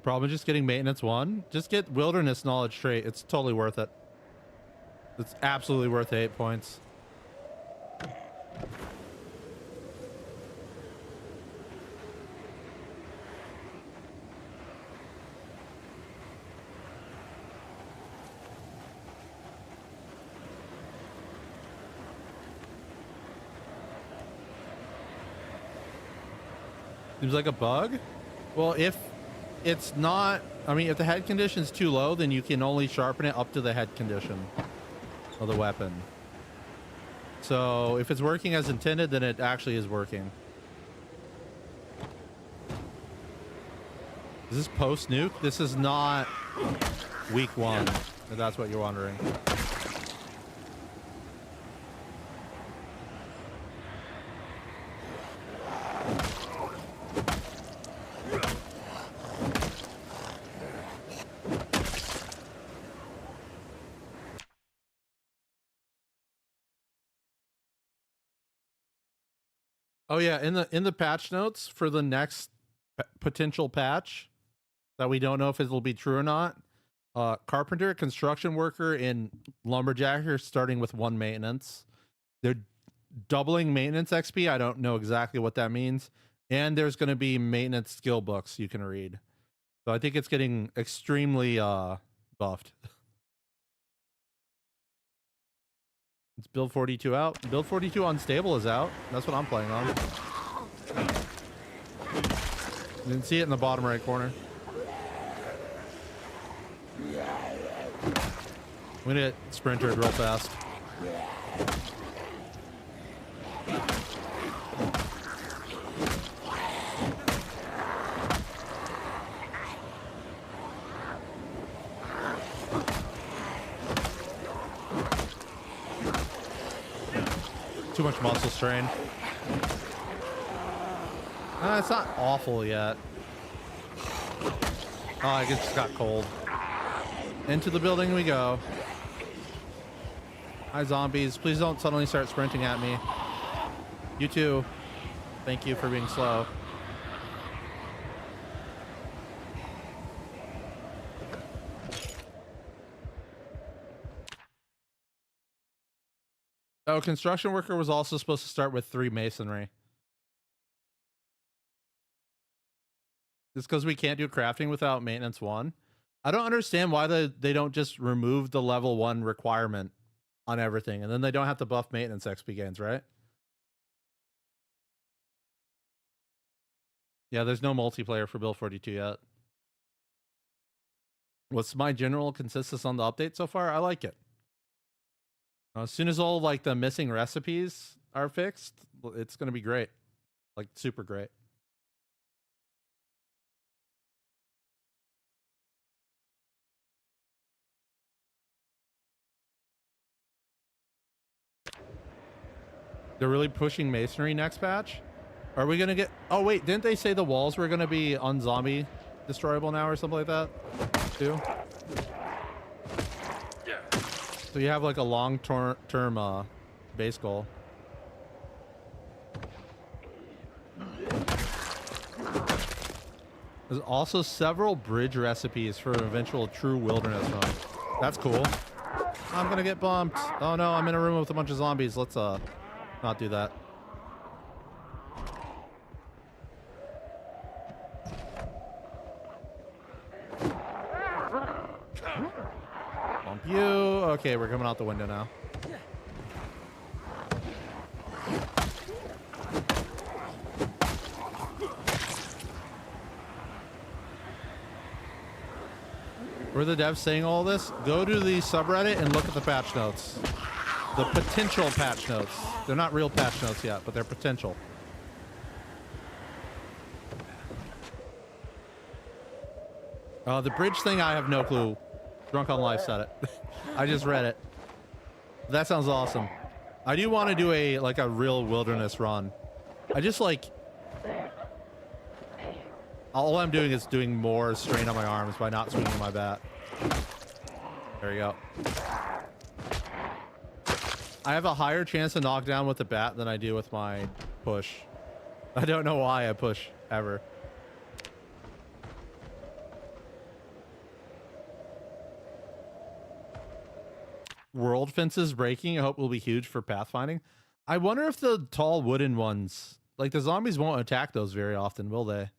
Problem just getting maintenance 1. Just get wilderness knowledge trait. It's totally worth it. It's absolutely worth 8 points. Seems like a bug. Well, if it's not, I mean, if the head condition is too low, then you can only sharpen it up to the head condition of the weapon. So if it's working as intended, then it actually is working. Is this post nuke? This is not week 1, if that's what you're wondering. Oh yeah, in the patch notes for the next potential patch that we don't know if it'll be true or not, carpenter, construction worker, and lumberjack are starting with 1 maintenance. They're doubling maintenance XP. I don't know exactly what that means. And there's going to be maintenance skill books you can read. So I think it's getting extremely buffed. It's build 42 out. Build 42 unstable is out. That's what I'm playing on. You can see it in the bottom right corner. I'm gonna get sprintered real fast. Too much muscle strain. It's not awful yet. Oh, I guess it just got cold. Into the building we go. Hi, zombies. Please don't suddenly start sprinting at me. You too. Thank you for being slow. Oh, construction worker was also supposed to start with 3 masonry. It's because we can't do crafting without maintenance 1. I don't understand why they don't just remove the level 1 requirement on everything, and then they don't have to buff maintenance XP gains, right? Yeah, there's no multiplayer for Build 42 yet. What's my general consensus on the update so far? I like it. As soon as all like the missing recipes are fixed, it's going to be great. Like super great. They're really pushing masonry next patch. Are we going to get... Oh, wait. Didn't they say the walls were going to be un-zombie destroyable now or something like that? Too? So you have like a long-term base goal. There's also several bridge recipes for an eventual true wilderness run. That's cool. I'm gonna get bumped. Oh no, I'm in a room with a bunch of zombies. Let's not do that. Bump you. Okay, we're coming out the window now. Were the devs saying all this? Go to the subreddit and look at the patch notes. The potential patch notes. They're not real patch notes yet, but they're potential. The bridge thing, I have no clue. Drunk on Life said it. I just read it. That sounds awesome. I do want to do a real wilderness run. I just like... All I'm doing is doing more strain on my arms by not swinging my bat. There we go. I have a higher chance to knock down with the bat than I do with my push. I don't know why I push, ever. world fences breaking, I hope will be huge for pathfinding. I wonder if the tall wooden ones, like the zombies won't attack those very often, will they?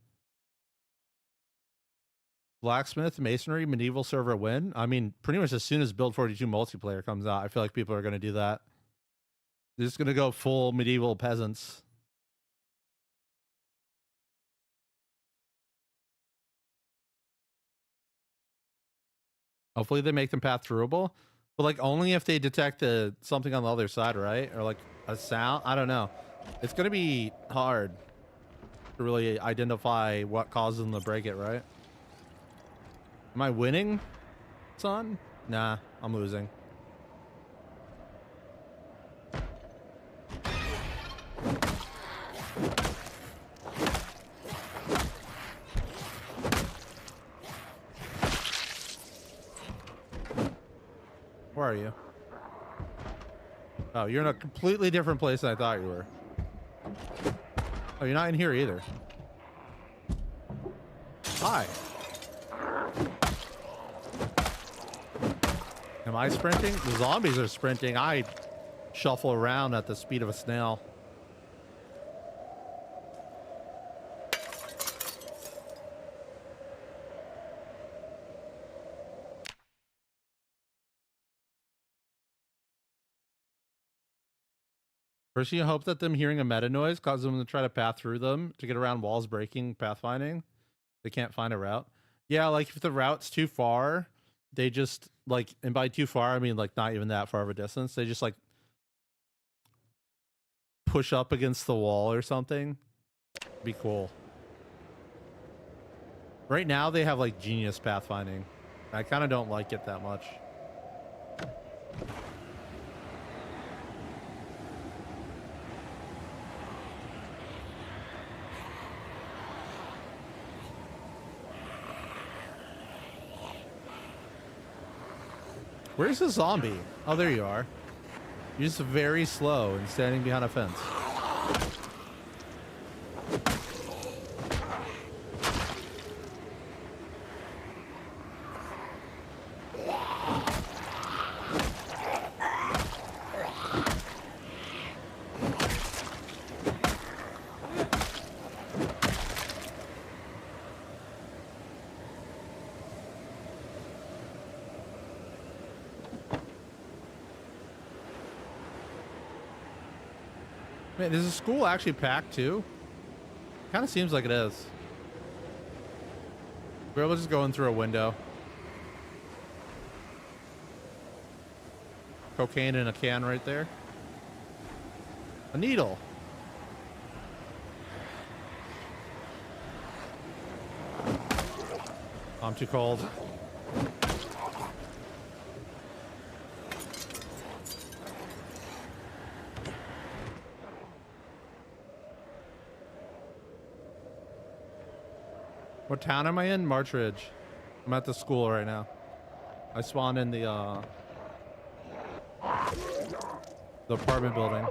Blacksmith, masonry, medieval server win. I mean, pretty much as soon as Build 42 multiplayer comes out, I feel like people are going to do that. They're just going to go full medieval peasants. Hopefully they make them path throughable, but like only if they detect something on the other side, right? Or like a sound. I don't know. It's going to be hard to really identify what causes them to break it, right? Am I winning, son? Nah, I'm losing. Where are you? Oh, you're in a completely different place than I thought you were. Oh, you're not in here either. Hi. Am I sprinting? The zombies are sprinting. I shuffle around at the speed of a snail. First, you hope that them hearing a meta noise causes them to try to path through them to get around walls breaking pathfinding. They can't find a route. Yeah, like if the route's too far, they just like, and by too far, I mean like not even that far of a distance. They just like push up against the wall or something. Be cool. Right now they have like genius pathfinding. I kind of don't like it that much. Where's the zombie? Oh, there you are. You're just very slow and standing behind a fence. Man, is the school actually packed too? Kind of seems like it is. We're just going through a window. Cocaine in a can right there. A needle. I'm too cold. What town am I in? March Ridge. I'm at the school right now. I spawned in the apartment building.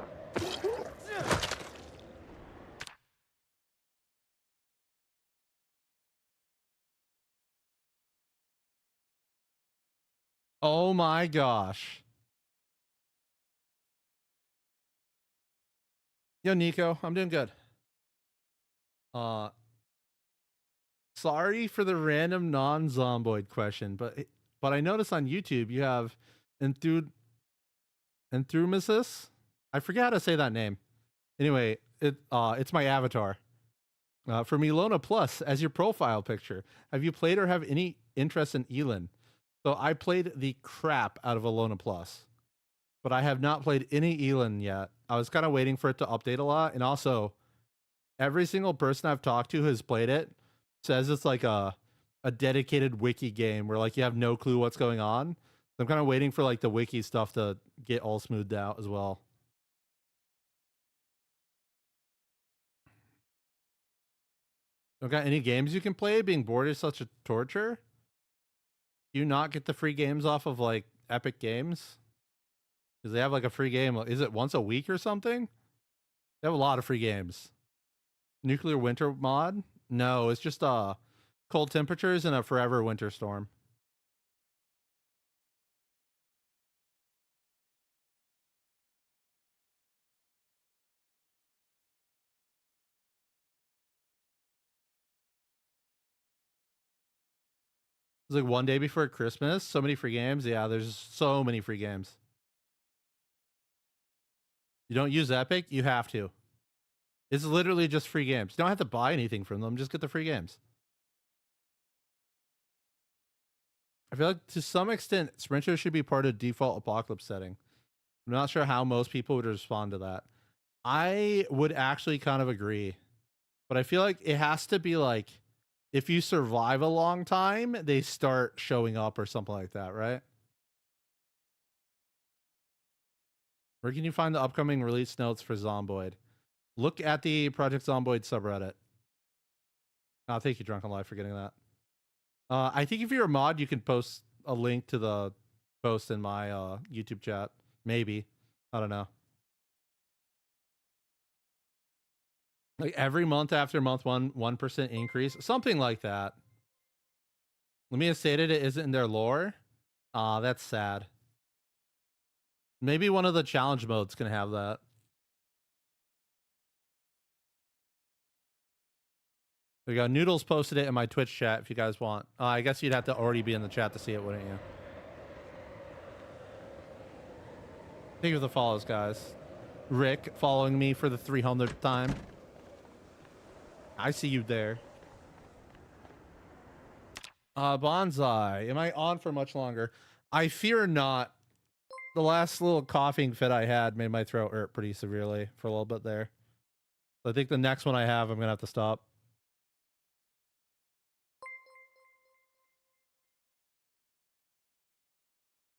Oh my gosh. Yo, Nico, I'm doing good. Sorry for the random non-zomboid question, but I noticed on YouTube you have Enthumisis. I forget how to say that name. Anyway, it's my avatar. From Elona Plus as your profile picture. Have you played or have any interest in Elon? So I played the crap out of Elona Plus, but I have not played any Elon yet. I was kind of waiting for it to update a lot, and also every single person I've talked to who's played it says it's like a dedicated wiki game where like you have no clue what's going on. So I'm kind of waiting for like the wiki stuff to get all smoothed out as well. Don't got any games you can play? Being bored is such a torture. Do you not get the free games off of like Epic Games? Because they have like a free game. Is it once a week or something? They have a lot of free games. Nuclear Winter mod? No, it's just cold temperatures and a forever winter storm. It's like one day before Christmas. So many free games. Yeah, there's so many free games. You don't use Epic, you have to. It's literally just free games. You don't have to buy anything from them. Just get the free games. I feel like to some extent, Sprinter should be part of default apocalypse setting. I'm not sure how most people would respond to that. I would actually kind of agree. But I feel like it has to be like, if you survive a long time, they start showing up or something like that, right? Where can you find the upcoming release notes for Zomboid? Look at the Project Zomboid subreddit. Oh, thank you, Drunken Life, for getting that. I think if you're a mod, you can post a link to the post in my YouTube chat. Maybe. I don't know. Like every month after month 1% increase. Something like that. Lumia stated it isn't in their lore. That's sad. Maybe one of the challenge modes can have that. There you go. Noodles posted it in my Twitch chat if you guys want. I guess you'd have to already be in the chat to see it, wouldn't you? Thank you for the follows, guys. Rick following me for the 300th time. I see you there. Bonsai. Am I on for much longer? I fear not. The last little coughing fit I had made my throat hurt pretty severely for a little bit there. So I think the next one I have, I'm going to have to stop.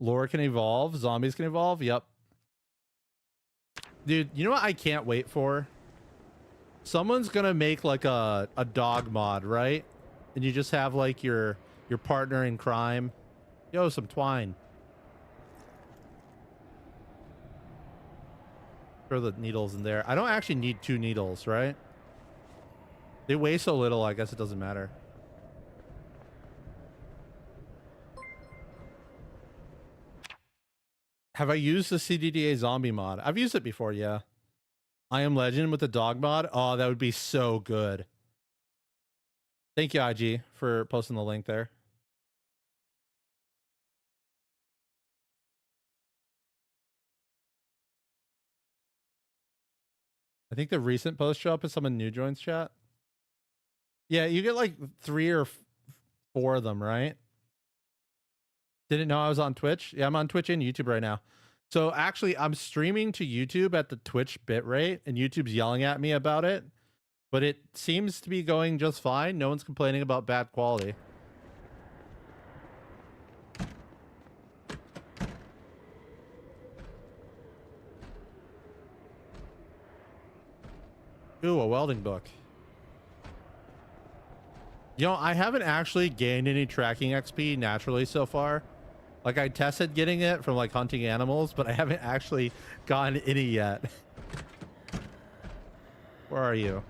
Lore can evolve. Zombies can evolve. Yep. Dude, you know what I can't wait for? Someone's going to make like a dog mod, right? And you just have like your partner in crime. Yo, some twine. Throw the needles in there. I don't actually need 2 needles, right? They weigh so little, I guess it doesn't matter. Have I used the CDDA zombie mod? I've used it before, yeah. I Am Legend with the dog mod? Oh, that would be so good. Thank you, IG, for posting the link there. I think the recent post show up as someone new joins chat. Yeah, you get like 3 or 4 of them, right? Didn't know I was on Twitch. Yeah, I'm on Twitch and YouTube right now. So actually, I'm streaming to YouTube at the Twitch bitrate, and YouTube's yelling at me about it. But it seems to be going just fine. No one's complaining about bad quality. Ooh, a welding book. You know, I haven't actually gained any tracking XP naturally so far. Like, I tested getting it from, like, hunting animals, but I haven't actually gotten any yet. Where are you?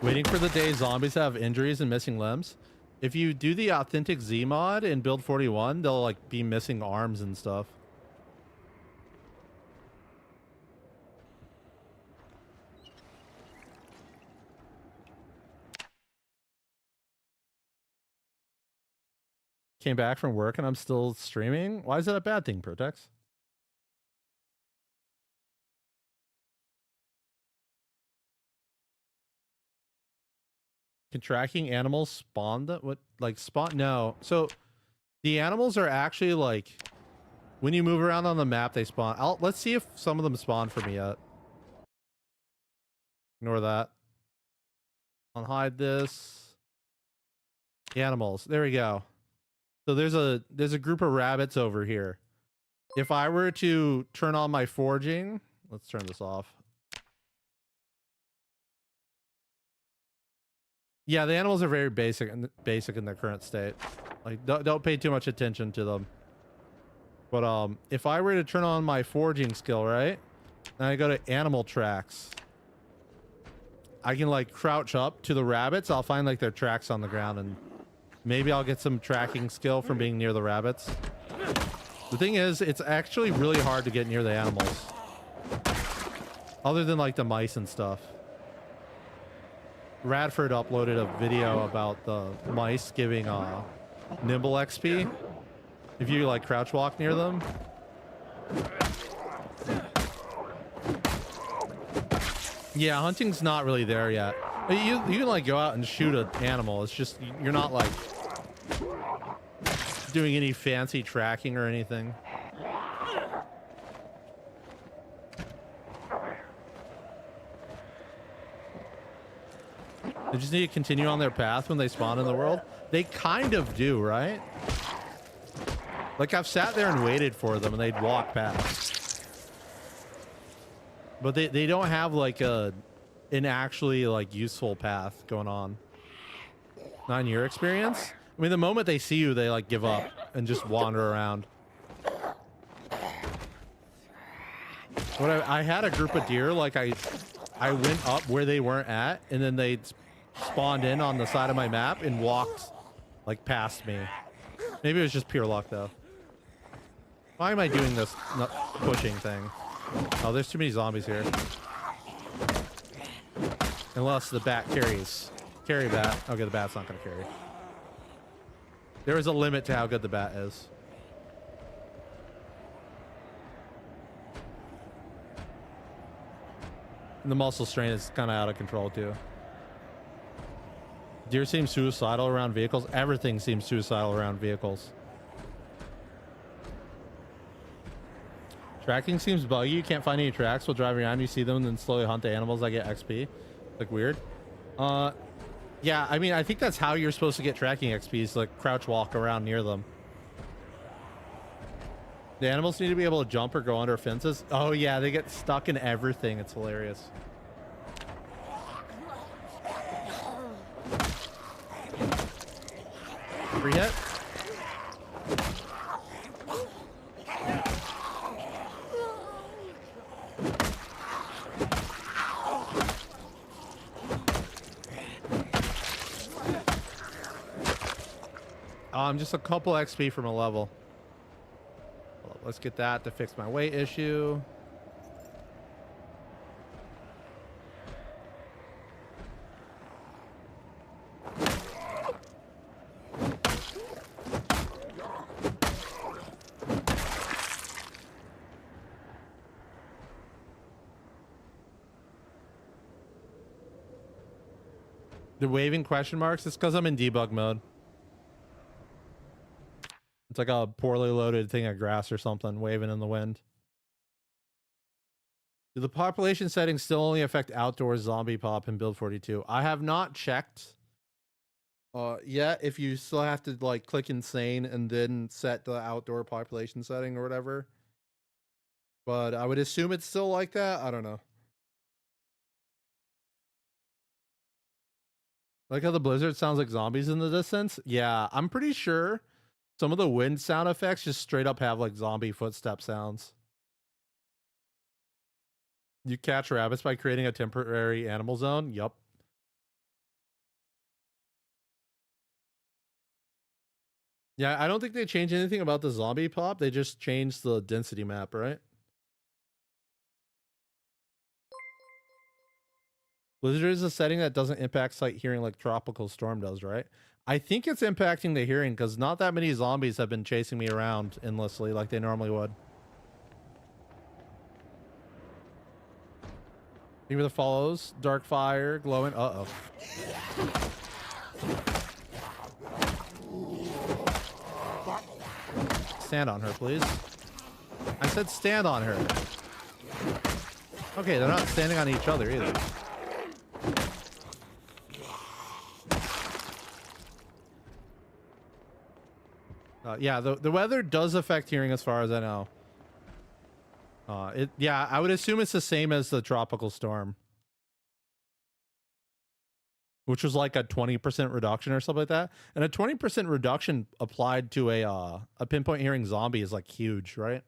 Waiting for the day zombies have injuries and missing limbs. If you do the authentic Z mod in build 41, they'll, like, be missing arms and stuff. Came back from work and I'm still streaming. Why is that a bad thing, Protex? Can tracking animals spawn that? What, like spawn? No. So the animals are actually like, when you move around on the map, they spawn. Let's see if some of them spawn for me yet. Ignore that. I'll hide this. Animals. There we go. So there's a group of rabbits over here. If I were to turn on my foraging, let's turn this off. Yeah, the animals are very basic in their current state. Like, don't pay too much attention to them. But if I were to turn on my foraging skill, right? And I go to animal tracks. I can like crouch up to the rabbits. I'll find like their tracks on the ground, and maybe I'll get some tracking skill from being near the rabbits. The thing is, it's actually really hard to get near the animals. Other than like the mice and stuff. Radford uploaded a video about the mice giving nimble XP if you like crouch walk near them. Yeah, hunting's not really there yet. You can like go out and shoot an animal. It's just you're not like doing any fancy tracking or anything. They just need to continue on their path when they spawn in the world. They kind of do, right? Like I've sat there and waited for them and they'd walk past. But they don't have like an actually like useful path going on. Not in your experience? I mean, the moment they see you, they like give up and just wander around. When I had a group of deer, like I went up where they weren't at, and then they spawned in on the side of my map and walked like past me. Maybe it was just pure luck though. Why am I doing this pushing thing? Oh, there's too many zombies here. Unless the bat carries. Carry bat. Okay, the bat's not gonna carry. There is a limit to how good the bat is. And the muscle strain is kind of out of control too. Deer seem suicidal around vehicles. Everything seems suicidal around vehicles. Tracking seems buggy. You can't find any tracks while driving around. You see them and then slowly hunt the animals that get XP. Like weird. Yeah, I mean, I think that's how you're supposed to get tracking XPs, like crouch walk around near them. The animals need to be able to jump or go under fences. Oh yeah, they get stuck in everything. It's hilarious. Free hit. I'm just a couple XP from a level. Let's get that to fix my weight issue. The waving question marks? It's because I'm in debug mode. It's like a poorly loaded thing of grass or something waving in the wind. Do the population settings still only affect outdoor zombie pop in build 42? I have not checked yet if you still have to like click insane and then set the outdoor population setting or whatever. But I would assume it's still like that. I don't know. Like how the blizzard sounds like zombies in the distance. Yeah, I'm pretty sure some of the wind sound effects just straight up have like zombie footstep sounds. You catch rabbits by creating a temporary animal zone? Yup. Yeah, I don't think they changed anything about the zombie pop. They just changed the density map, right? Blizzard is a setting that doesn't impact sight hearing like Tropical Storm does, right? I think it's impacting the hearing because not that many zombies have been chasing me around endlessly like they normally would. Even the follows, dark fire, glowing. Uh-oh. Stand on her, please. I said stand on her. Okay, they're not standing on each other either. Yeah, the weather does affect hearing as far as I know. Yeah, I would assume it's the same as the tropical storm. Which was like a 20% reduction or something like that. And a 20% reduction applied to a pinpoint hearing zombie is like huge, right?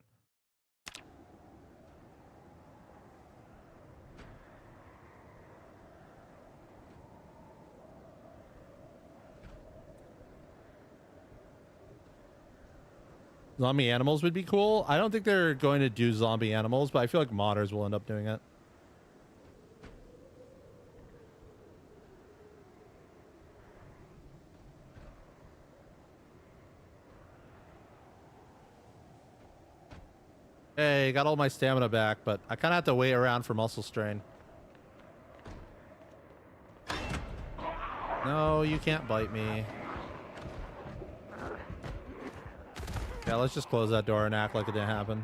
Zombie animals would be cool. I don't think they're going to do zombie animals, but I feel like modders will end up doing it. Hey, got all my stamina back, but I kind of have to wait around for muscle strain. No, you can't bite me. Yeah, let's just close that door and act like it didn't happen.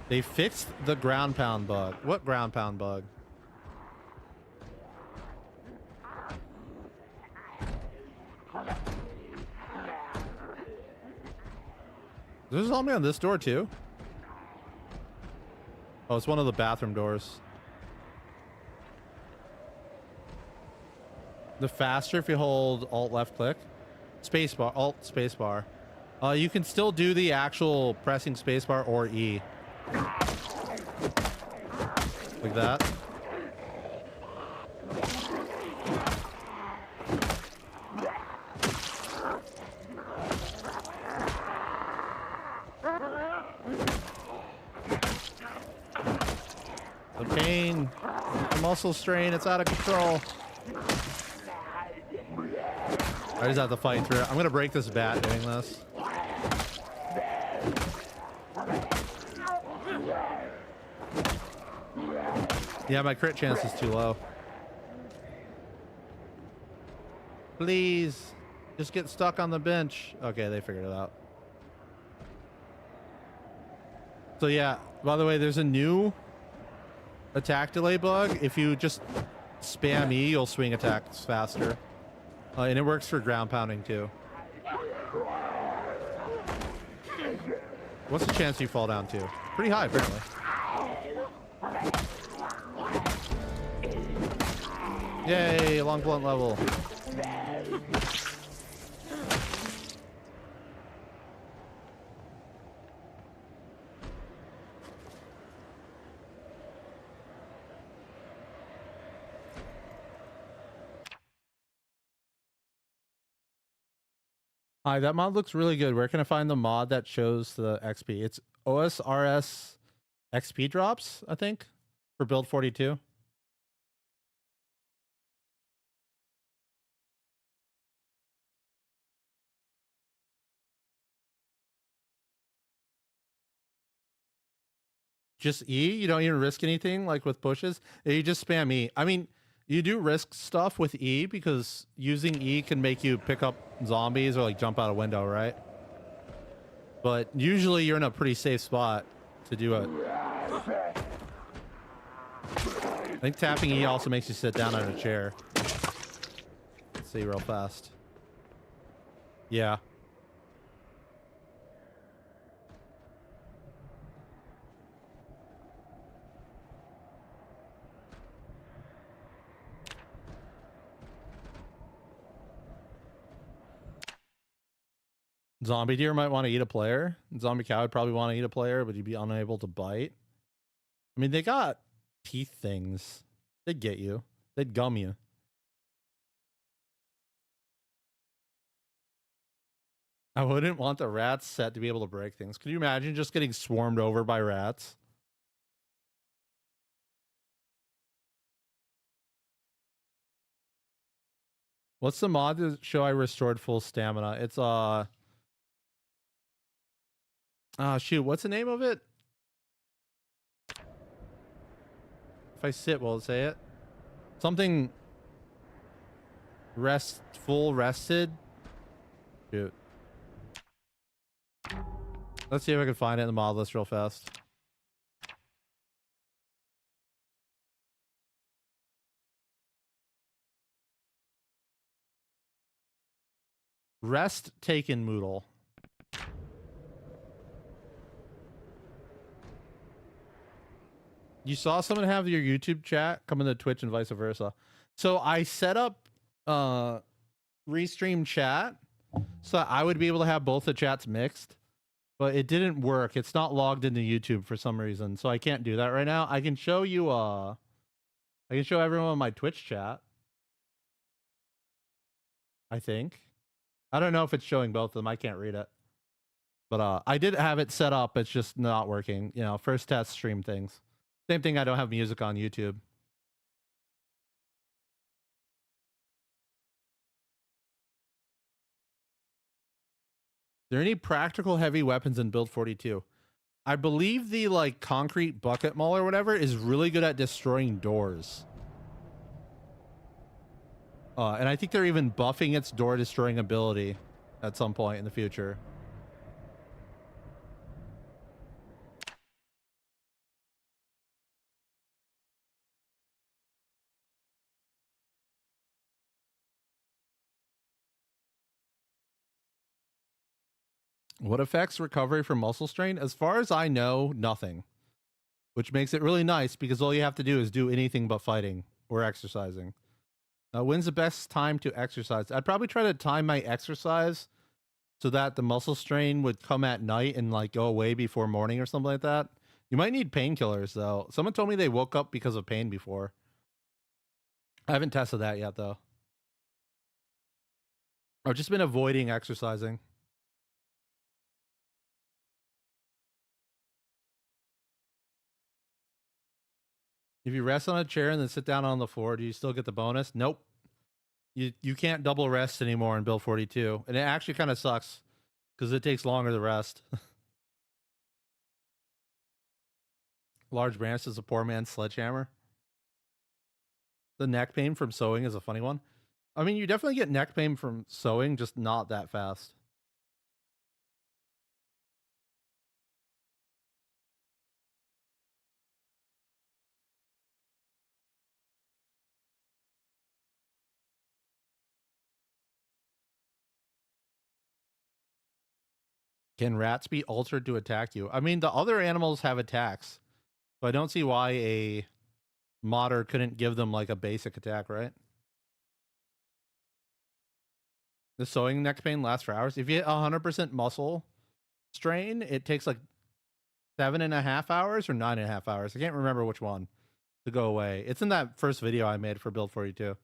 They fixed the ground pound bug. What ground pound bug? There's a zombie on this door too? Oh, it's one of the bathroom doors. The faster if you hold Alt left click. Spacebar, Alt spacebar. You can still do the actual pressing spacebar or E. Like that. The pain, the muscle strain, it's out of control. I just have to fight through it. I'm gonna break this bat doing this. Yeah, my crit chance is too low. Please, just get stuck on the bench. Okay, they figured it out. So yeah, by the way, there's a new attack delay bug. If you just spam E, you'll swing attacks faster. And it works for ground pounding too. What's the chance you fall down to? Pretty high, apparently. Yay, long blunt level. Hi, that mod looks really good. Where can I find the mod that shows the XP? It's OSRS XP drops, I think, for build 42. Just E? You don't even risk anything like with pushes? You just spam E. I mean, you do risk stuff with E because using E can make you pick up zombies or like jump out a window, right? But usually you're in a pretty safe spot to do it. I think tapping E also makes you sit down on a chair. Let's see real fast. Yeah. Zombie deer might want to eat a player. Zombie cow would probably want to eat a player, but you'd be unable to bite. I mean, they got teeth things. They'd get you. They'd gum you. I wouldn't want the rats set to be able to break things. Could you imagine just getting swarmed over by rats? What's the mod to show I restored full stamina? It's shoot, what's the name of it? If I sit, will it say it? Something full rested. Shoot. Let's see if I can find it in the mod list real fast. Rest taken Moodle. You saw someone have your YouTube chat come into Twitch and vice versa. So I set up restream chat so I would be able to have both the chats mixed, but it didn't work. It's not logged into YouTube for some reason, so I can't do that right now. I can show you I can show everyone my Twitch chat. I think. I don't know if it's showing both of them. I can't read it. But I did have it set up. It's just not working. You know, first test stream things. Same thing, I don't have music on YouTube. Are there any practical heavy weapons in build 42? I believe the like concrete bucket maul or whatever is really good at destroying doors. And I think they're even buffing its door destroying ability at some point in the future. What affects recovery from muscle strain? As far as I know, nothing. Which makes it really nice because all you have to do is do anything but fighting or exercising. When's the best time to exercise? I'd probably try to time my exercise so that the muscle strain would come at night and like go away before morning or something like that. You might need painkillers though. Someone told me they woke up because of pain before. I haven't tested that yet though. I've just been avoiding exercising. If you rest on a chair and then sit down on the floor, do you still get the bonus? Nope. You can't double rest anymore in Build 42. And it actually kind of sucks because it takes longer to rest. Large branch is a poor man's sledgehammer. The neck pain from sewing is a funny one. I mean, you definitely get neck pain from sewing, just not that fast. Can rats be altered to attack you? I mean, the other animals have attacks. So I don't see why a modder couldn't give them like a basic attack, right? The sewing neck pain lasts for hours. If you hit 100% muscle strain, it takes like 7.5 hours or 9.5 hours. I can't remember which one to go away. It's in that first video I made for Build 42.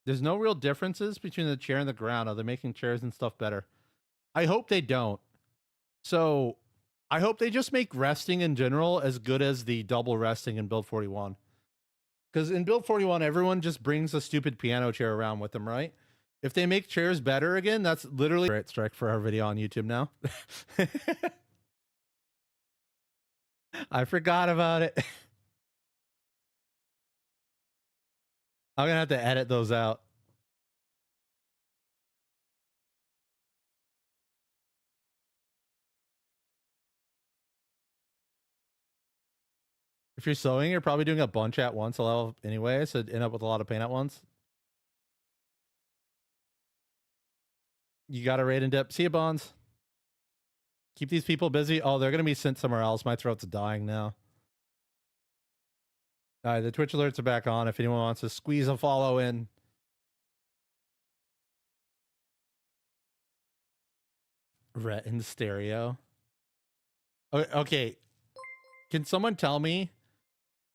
There's no real differences between the chair and the ground. Are they making chairs and stuff better? I hope they don't. So I hope they just make resting in general as good as the double resting in Build 41. Because in Build 41, everyone just brings a stupid piano chair around with them, right? If they make chairs better again, that's literally right strike for our video on YouTube now. I forgot about it. I'm gonna have to edit those out. If you're sewing, you're probably doing a bunch at once, a lot anyway, so end up with a lot of pain at once. You got to raid in depth. See you, Bonds. Keep these people busy. Oh, they're gonna be sent somewhere else. My throat's dying now. All right, the Twitch alerts are back on. If anyone wants to squeeze a follow in. Ret in stereo. Okay. Can someone tell me,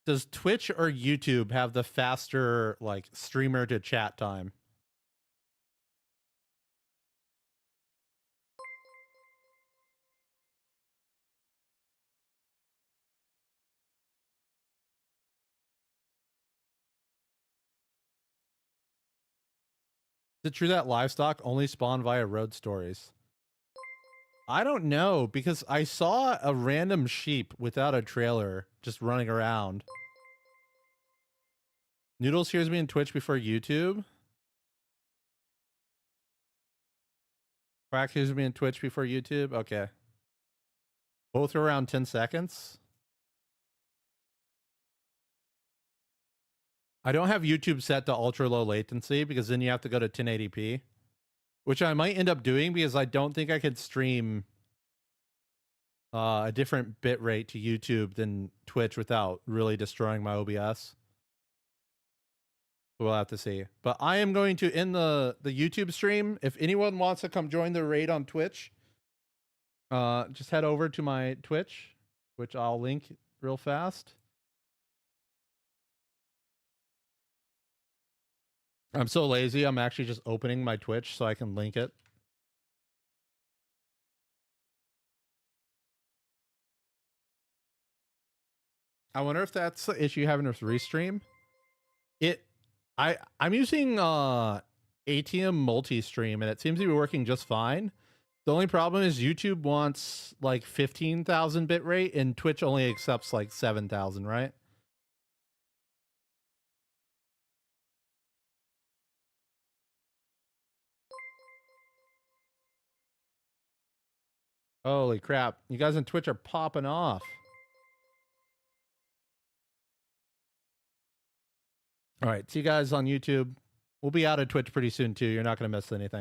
does Twitch or YouTube have the faster like streamer to chat time? Is it true that livestock only spawn via road stories? I don't know, because I saw a random sheep without a trailer just running around. Noodles hears me in Twitch before YouTube. Quack hears me in Twitch before YouTube. Okay. Both are around 10 seconds. I don't have YouTube set to ultra low latency because then you have to go to 1080p, which I might end up doing because I don't think I could stream a different bit rate to YouTube than Twitch without really destroying my OBS. We'll have to see. But I am going to end the YouTube stream. If anyone wants to come join the raid on Twitch, just head over to my Twitch, which I'll link real fast. I'm so lazy, I'm actually just opening my Twitch so I can link it. I wonder if that's the issue having with Restream. I'm using ATM multi-stream and it seems to be working just fine. The only problem is YouTube wants like 15,000 bit rate and Twitch only accepts like 7,000, right? Holy crap. You guys on Twitch are popping off. All right. See you guys on YouTube. We'll be out of Twitch pretty soon too. You're not going to miss anything.